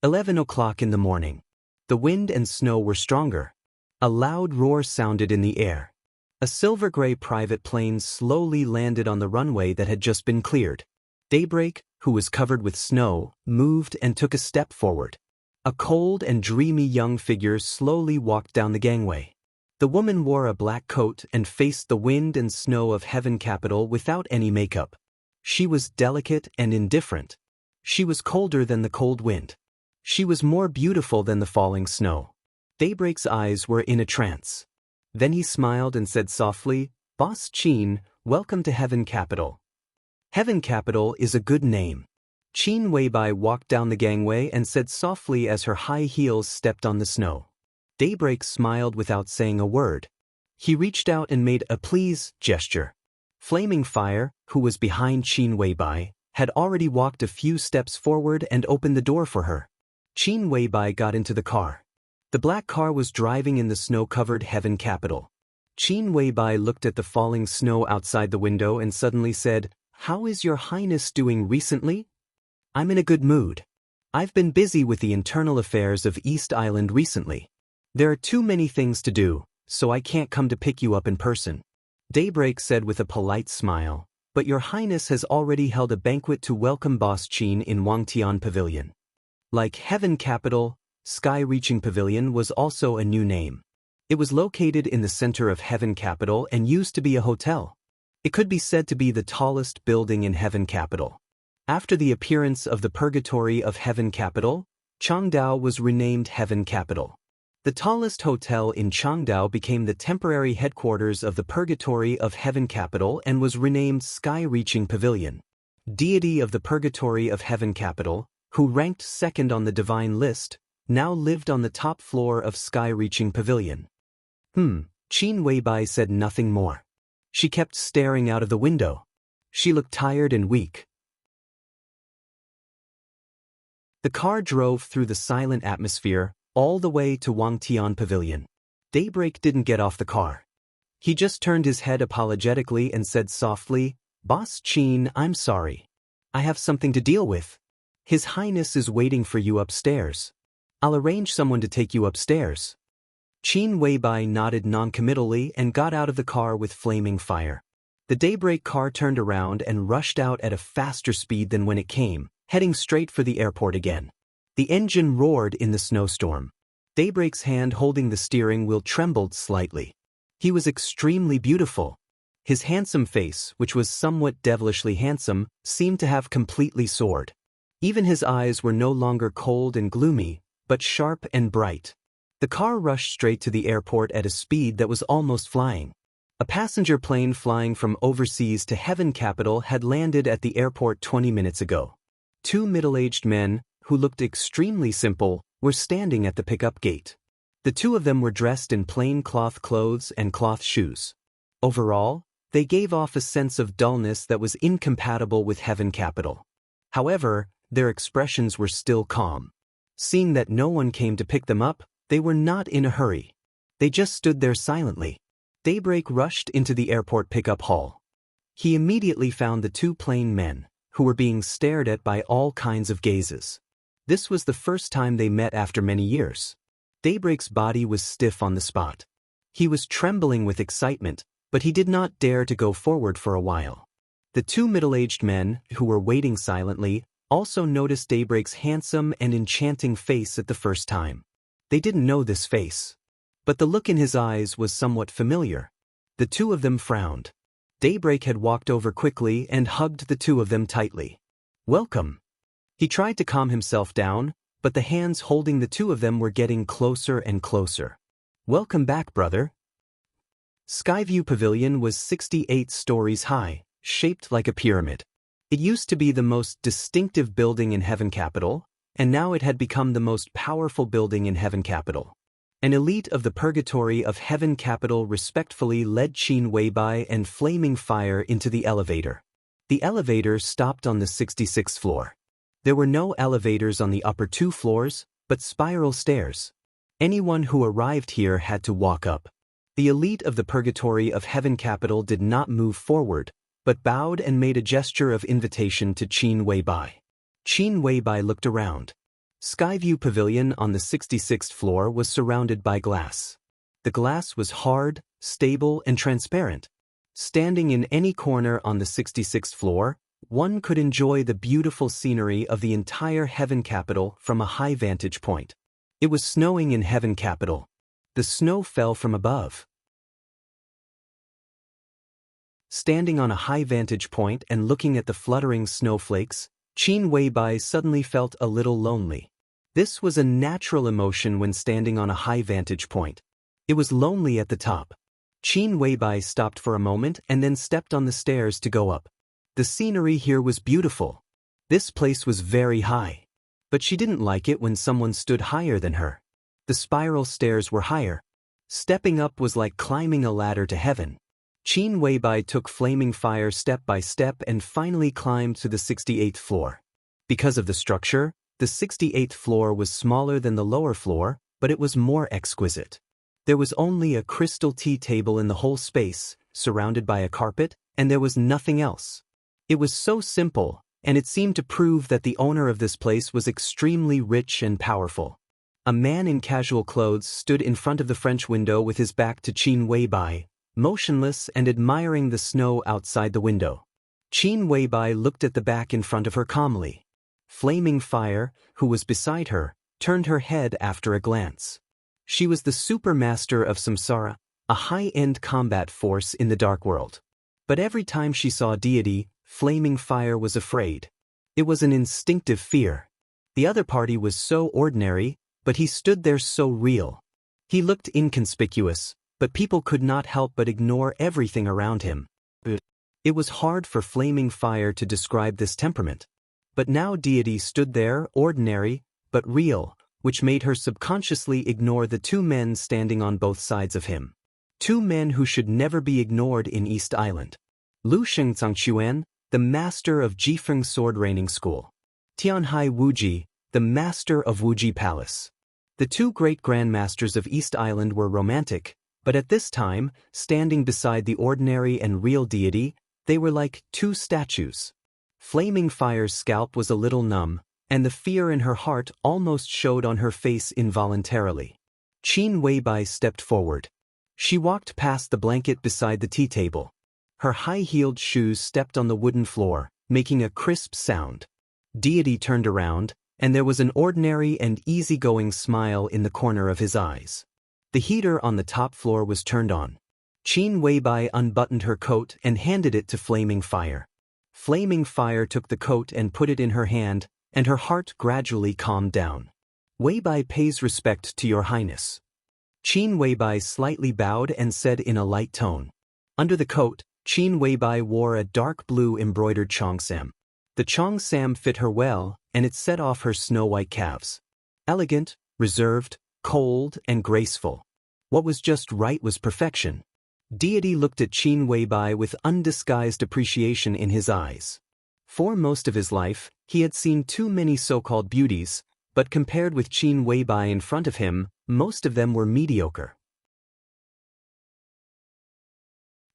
11 o'clock in the morning. The wind and snow were stronger. A loud roar sounded in the air. A silver-gray private plane slowly landed on the runway that had just been cleared. Daybreak, who was covered with snow, moved and took a step forward. A cold and dreamy young figure slowly walked down the gangway. The woman wore a black coat and faced the wind and snow of Heaven Capital without any makeup. She was delicate and indifferent. She was colder than the cold wind. She was more beautiful than the falling snow. Daybreak's eyes were in a trance. Then he smiled and said softly, Boss Qin, welcome to Heaven Capital. Heaven Capital is a good name. Qin Weibai walked down the gangway and said softly as her high heels stepped on the snow. Daybreak smiled without saying a word. He reached out and made a please gesture. Flaming Fire, who was behind Qin Weibai, had already walked a few steps forward and opened the door for her. Qin Weibai got into the car. The black car was driving in the snow-covered Heaven Capital. Qin Weibai looked at the falling snow outside the window and suddenly said, How is your highness doing recently? I'm in a good mood. I've been busy with the internal affairs of East Island recently. There are too many things to do, so I can't come to pick you up in person. Daybreak said with a polite smile, but your highness has already held a banquet to welcome Boss Qin in Wangtian Pavilion. Like Heaven Capital, Sky-Reaching Pavilion was also a new name. It was located in the center of Heaven Capital and used to be a hotel. It could be said to be the tallest building in Heaven Capital. After the appearance of the Purgatory of Heaven Capital, Changdao was renamed Heaven Capital. The tallest hotel in Changdao became the temporary headquarters of the Purgatory of Heaven Capital and was renamed Sky-Reaching Pavilion. Deity of the Purgatory of Heaven Capital, who ranked second on the divine list, now lived on the top floor of Sky-Reaching Pavilion. Qin Weibai said nothing more. She kept staring out of the window. She looked tired and weak. The car drove through the silent atmosphere, all the way to Wangtian Pavilion. Daybreak didn't get off the car. He just turned his head apologetically and said softly, "Boss Qin, I'm sorry. I have something to deal with. His Highness is waiting for you upstairs. I'll arrange someone to take you upstairs." Qin Weibai nodded noncommittally and got out of the car with flaming fire. The Daybreak car turned around and rushed out at a faster speed than when it came, heading straight for the airport again. The engine roared in the snowstorm. Daybreak's hand holding the steering wheel trembled slightly. He was extremely beautiful. His handsome face, which was somewhat devilishly handsome, seemed to have completely soared. Even his eyes were no longer cold and gloomy, but sharp and bright. The car rushed straight to the airport at a speed that was almost flying. A passenger plane flying from overseas to Heaven Capital had landed at the airport 20 minutes ago. Two middle-aged men, who looked extremely simple, were standing at the pickup gate. The two of them were dressed in plain cloth clothes and cloth shoes. Overall, they gave off a sense of dullness that was incompatible with Heaven Capital. However, their expressions were still calm. Seeing that no one came to pick them up, they were not in a hurry. They just stood there silently. Daybreak rushed into the airport pickup hall. He immediately found the two plain men, who were being stared at by all kinds of gazes. This was the first time they met after many years. Daybreak's body was stiff on the spot. He was trembling with excitement, but he did not dare to go forward for a while. The two middle-aged men, who were waiting silently, also noticed Daybreak's handsome and enchanting face at the first time. They didn't know this face, but the look in his eyes was somewhat familiar. The two of them frowned. Daybreak had walked over quickly and hugged the two of them tightly. "Welcome." He tried to calm himself down, but the hands holding the two of them were getting closer and closer. "Welcome back, brother." Skyview Pavilion was 68 stories high, shaped like a pyramid. It used to be the most distinctive building in Heaven Capital, and now it had become the most powerful building in Heaven Capital. An elite of the Purgatory of Heaven Capital respectfully led Qin Weibai and Flaming Fire into the elevator. The elevator stopped on the 66th floor. There were no elevators on the upper two floors, but spiral stairs. Anyone who arrived here had to walk up. The elite of the Purgatory of Heaven Capital did not move forward, but bowed and made a gesture of invitation to Qin Weibai. Qin Weibai looked around. Skyview Pavilion on the 66th floor was surrounded by glass. The glass was hard, stable, and transparent. Standing in any corner on the 66th floor, one could enjoy the beautiful scenery of the entire Heaven Capital from a high vantage point. It was snowing in Heaven Capital. The snow fell from above. Standing on a high vantage point and looking at the fluttering snowflakes, Qin Weibai suddenly felt a little lonely. This was a natural emotion when standing on a high vantage point. It was lonely at the top. Qin Weibai stopped for a moment and then stepped on the stairs to go up. The scenery here was beautiful. This place was very high. But she didn't like it when someone stood higher than her. The spiral stairs were higher. Stepping up was like climbing a ladder to heaven. Qin Weibai took Flaming Fire step by step and finally climbed to the 68th floor. Because of the structure, the 68th floor was smaller than the lower floor, but it was more exquisite. There was only a crystal tea table in the whole space, surrounded by a carpet, and there was nothing else. It was so simple, and it seemed to prove that the owner of this place was extremely rich and powerful. A man in casual clothes stood in front of the French window with his back to Qin Weibai, motionless and admiring the snow outside the window. Qin Weibai looked at the back in front of her calmly. Flaming Fire, who was beside her, turned her head after a glance. She was the supermaster of Samsara, a high-end combat force in the dark world. But every time she saw deity, Flaming Fire was afraid. It was an instinctive fear. The other party was so ordinary, but he stood there so real. He looked inconspicuous, but people could not help but ignore everything around him. It was hard for Flaming Fire to describe this temperament. But now deity stood there, ordinary, but real, which made her subconsciously ignore the two men standing on both sides of him. Two men who should never be ignored in East Island. Lu Shengzangquan, the master of Jifeng Sword Raining School. Tianhai Wuji, the master of Wuji Palace. The two great grandmasters of East Island were romantic, but at this time, standing beside the ordinary and real deity, they were like two statues. Flaming Fire's scalp was a little numb, and the fear in her heart almost showed on her face involuntarily. Qin Weibai stepped forward. She walked past the blanket beside the tea table. Her high-heeled shoes stepped on the wooden floor, making a crisp sound. Deity turned around, and there was an ordinary and easygoing smile in the corner of his eyes. The heater on the top floor was turned on. Qin Weibai unbuttoned her coat and handed it to Flaming Fire. Flaming Fire took the coat and put it in her hand, and her heart gradually calmed down. Weibai pays respect to your highness. Qin Weibai slightly bowed and said in a light tone. Under the coat, Qin Weibai wore a dark blue embroidered cheongsam. The cheongsam fit her well, and it set off her snow-white calves. Elegant, reserved, cold, and graceful. What was just right was perfection. Deity looked at Qin Weibai with undisguised appreciation in his eyes. For most of his life, he had seen too many so-called beauties, but compared with Qin Weibai in front of him, most of them were mediocre.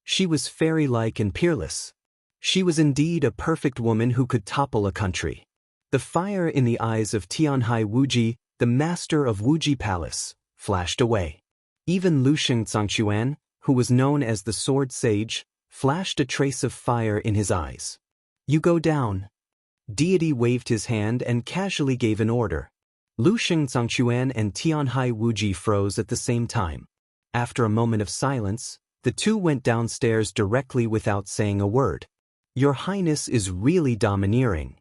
She was fairy-like and peerless. She was indeed a perfect woman who could topple a country. The fire in the eyes of Tianhai Wuji, the master of Wuji Palace, flashed away. Even Lu Shengzangquan, who was known as the Sword Sage, flashed a trace of fire in his eyes. You go down. Deity waved his hand and casually gave an order. Lu Shengzangquan and Tianhai Wuji froze at the same time. After a moment of silence, the two went downstairs directly without saying a word. Your Highness is really domineering.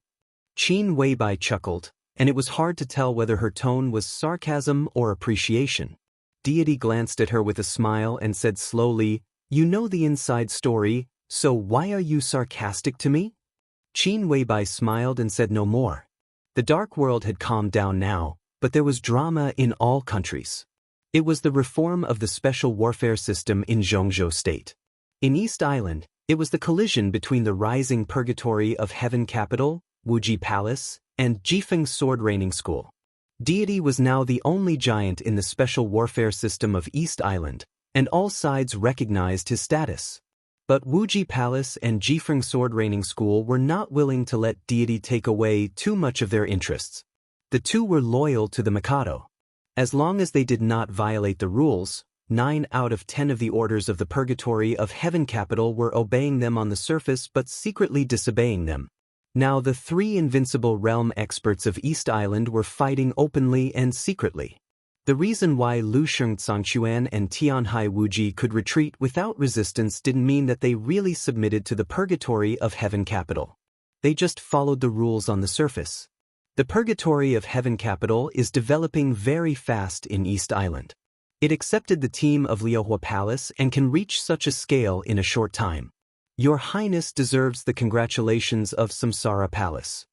Qin Weibai chuckled, and it was hard to tell whether her tone was sarcasm or appreciation. Deity glanced at her with a smile and said slowly, You know the inside story, so why are you sarcastic to me? Qin Weibai smiled and said no more. The dark world had calmed down now, but there was drama in all countries. It was the reform of the special warfare system in Zhongzhou State. In East Island, it was the collision between the rising purgatory of Heaven Capital, Wuji Palace, and Jifeng Sword Raining School. Deity was now the only giant in the special warfare system of East Island, and all sides recognized his status. But Wuji Palace and Jifeng Sword Raining School were not willing to let Deity take away too much of their interests. The two were loyal to the Mikado. As long as they did not violate the rules, 9 out of 10 of the orders of the Purgatory of Heaven Capital were obeying them on the surface but secretly disobeying them. Now the 3 invincible realm experts of East Island were fighting openly and secretly. The reason why Lu Shengzangquan and Tianhai Wuji could retreat without resistance didn't mean that they really submitted to the Purgatory of Heaven Capital. They just followed the rules on the surface. The Purgatory of Heaven Capital is developing very fast in East Island. It accepted the team of Liuhua Palace and can reach such a scale in a short time. Your Highness deserves the congratulations of Samsara Palace.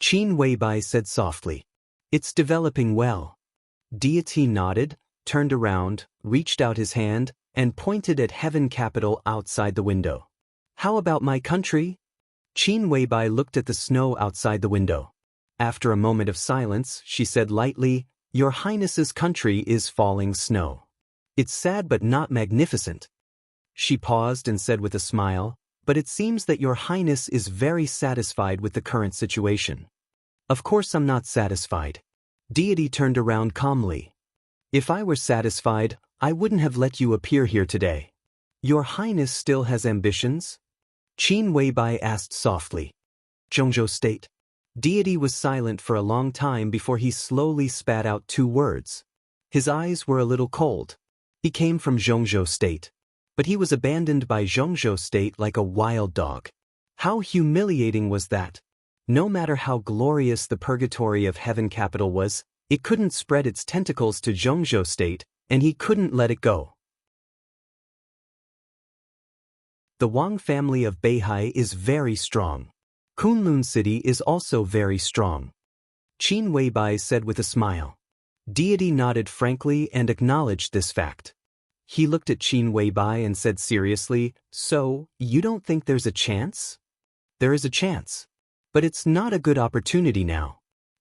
Qin Weibai said softly. It's developing well. Deity nodded, turned around, reached out his hand, and pointed at Heaven Capital outside the window. How about my country? Qin Weibai looked at the snow outside the window. After a moment of silence, she said lightly, Your Highness's country is falling snow. It's sad but not magnificent. She paused and said with a smile, but it seems that your highness is very satisfied with the current situation. Of course I'm not satisfied. Deity turned around calmly. If I were satisfied, I wouldn't have let you appear here today. Your highness still has ambitions? Qin Weibai asked softly. Zhongzhou State. Deity was silent for a long time before he slowly spat out 2 words. His eyes were a little cold. He came from Zhongzhou State. But he was abandoned by Zhongzhou State like a wild dog. How humiliating was that? No matter how glorious the purgatory of heaven capital was, it couldn't spread its tentacles to Zhongzhou State, and he couldn't let it go. The Wang family of Beihai is very strong. Kunlun City is also very strong. Qin Weibai said with a smile. Deity nodded frankly and acknowledged this fact. He looked at Qin Weibai and said seriously, "So, you don't think there's a chance?" "There is a chance. But it's not a good opportunity now."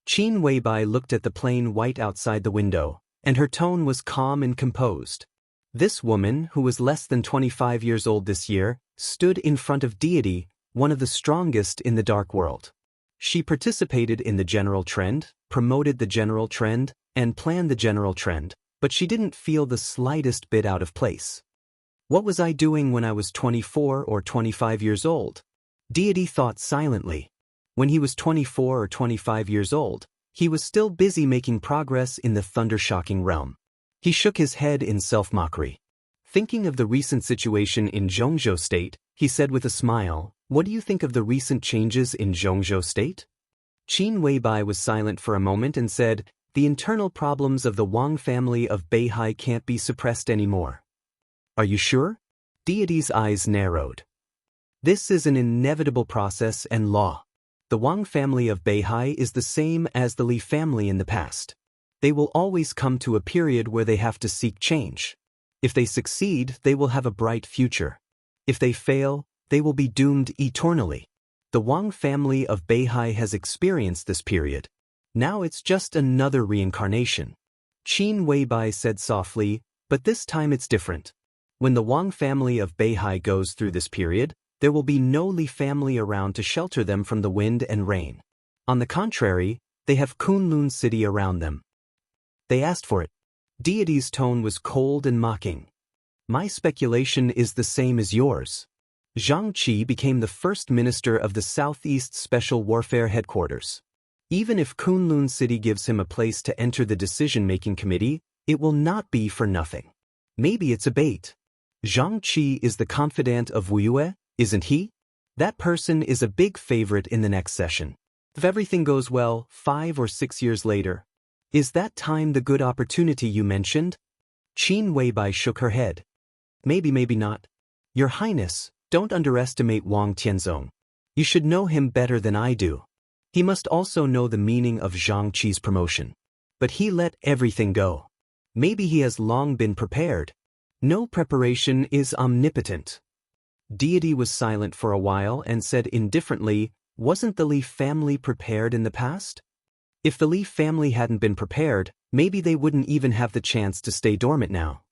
Qin Weibai looked at the plain white outside the window, and her tone was calm and composed. This woman, who was less than 25 years old this year, stood in front of Deity, one of the strongest in the dark world. She participated in the general trend, promoted the general trend, and planned the general trend, but she didn't feel the slightest bit out of place. What was I doing when I was 24 or 25 years old? Deity thought silently. When he was 24 or 25 years old, he was still busy making progress in the thunder-shocking realm. He shook his head in self-mockery. Thinking of the recent situation in Zhongzhou State, he said with a smile, "What do you think of the recent changes in Zhongzhou State?" Qin Weibai was silent for a moment and said, "The internal problems of the Wang family of Beihai can't be suppressed anymore." "Are you sure?" Deity's eyes narrowed. "This is an inevitable process and law. The Wang family of Beihai is the same as the Li family in the past. They will always come to a period where they have to seek change. If they succeed, they will have a bright future. If they fail, they will be doomed eternally. The Wang family of Beihai has experienced this period. Now it's just another reincarnation." Qin Weibai said softly, "But this time it's different. When the Wang family of Beihai goes through this period, there will be no Li family around to shelter them from the wind and rain. On the contrary, they have Kunlun City around them. They asked for it." Deity's tone was cold and mocking. "My speculation is the same as yours. Zhang Qi became the first minister of the Southeast Special Warfare Headquarters. Even if Kunlun City gives him a place to enter the decision-making committee, it will not be for nothing. Maybe it's a bait. Zhang Qi is the confidant of Wuxia, isn't he? That person is a big favorite in the next session. If everything goes well, 5 or 6 years later. Is that time the good opportunity you mentioned?" Qin Weibai shook her head. "Maybe, maybe not. Your Highness, don't underestimate Wang Tianzong. You should know him better than I do. He must also know the meaning of Zhang Qi's promotion. But he let everything go. Maybe he has long been prepared. No preparation is omnipotent." Deity was silent for a while and said indifferently, "Wasn't the Li family prepared in the past? If the Li family hadn't been prepared, maybe they wouldn't even have the chance to stay dormant now."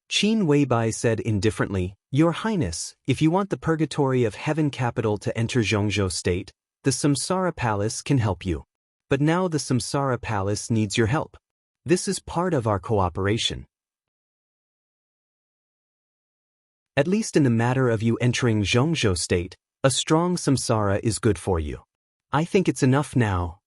Qin Weibai said indifferently, "Your Highness, if you want the purgatory of heaven capital to enter Zhongzhou State, the Samsara Palace can help you. But now the Samsara Palace needs your help. This is part of our cooperation. At least in the matter of you entering Zhongzhou State, a strong samsara is good for you. I think it's enough now."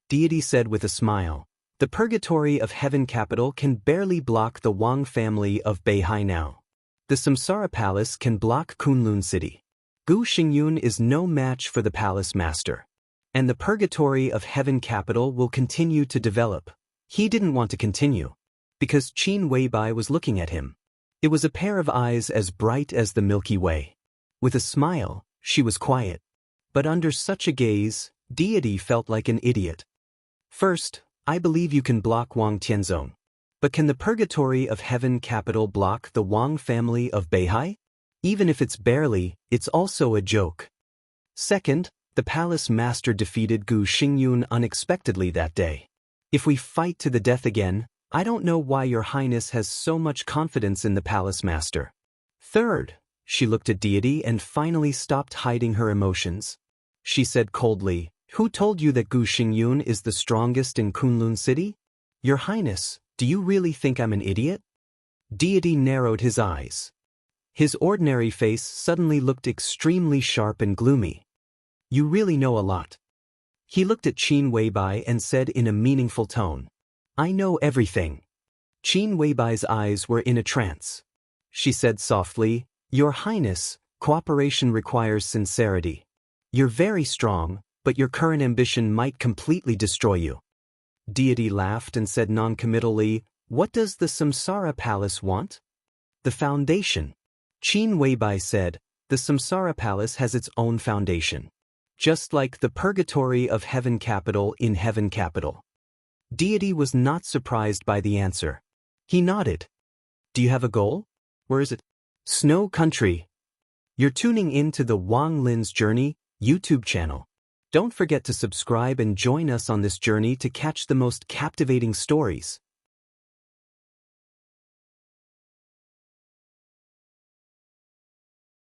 Deity said with a smile. "The purgatory of heaven capital can barely block the Wang family of Beihai now. The Samsara Palace can block Kunlun City. Gu Xingyun is no match for the Palace Master. And the purgatory of heaven capital will continue to develop." He didn't want to continue, because Qin Weibai was looking at him. It was a pair of eyes as bright as the Milky Way. With a smile, she was quiet. But under such a gaze, Deity felt like an idiot. "First, I believe you can block Wang Tianzong. But can the purgatory of heaven capital block the Wang family of Beihai? Even if it's barely, it's also a joke. Second, the Palace Master defeated Gu Xingyun unexpectedly that day. If we fight to the death again, I don't know why your Highness has so much confidence in the Palace Master. Third, She looked at Deity and finally stopped hiding her emotions. She said coldly, "Who told you that Gu Xingyun is the strongest in Kunlun City? Your Highness, do you really think I'm an idiot?" Deity narrowed his eyes. His ordinary face suddenly looked extremely sharp and gloomy. "You really know a lot." He looked at Qin Weibai and said in a meaningful tone, "I know everything." Qin Weibai's eyes were in a trance. She said softly, "Your Highness, cooperation requires sincerity. You're very strong, but your current ambition might completely destroy you." Deity laughed and said noncommittally, "What does the Samsara Palace want?" "The foundation." Qin Weibai said, "The Samsara Palace has its own foundation. Just like the purgatory of Heaven Capital in Heaven Capital." Deity was not surprised by the answer. He nodded. "Do you have a goal? Where is it?" "Snow Country." You're tuning in to the Wang Lin's Journey YouTube channel. Don't forget to subscribe and join us on this journey to catch the most captivating stories.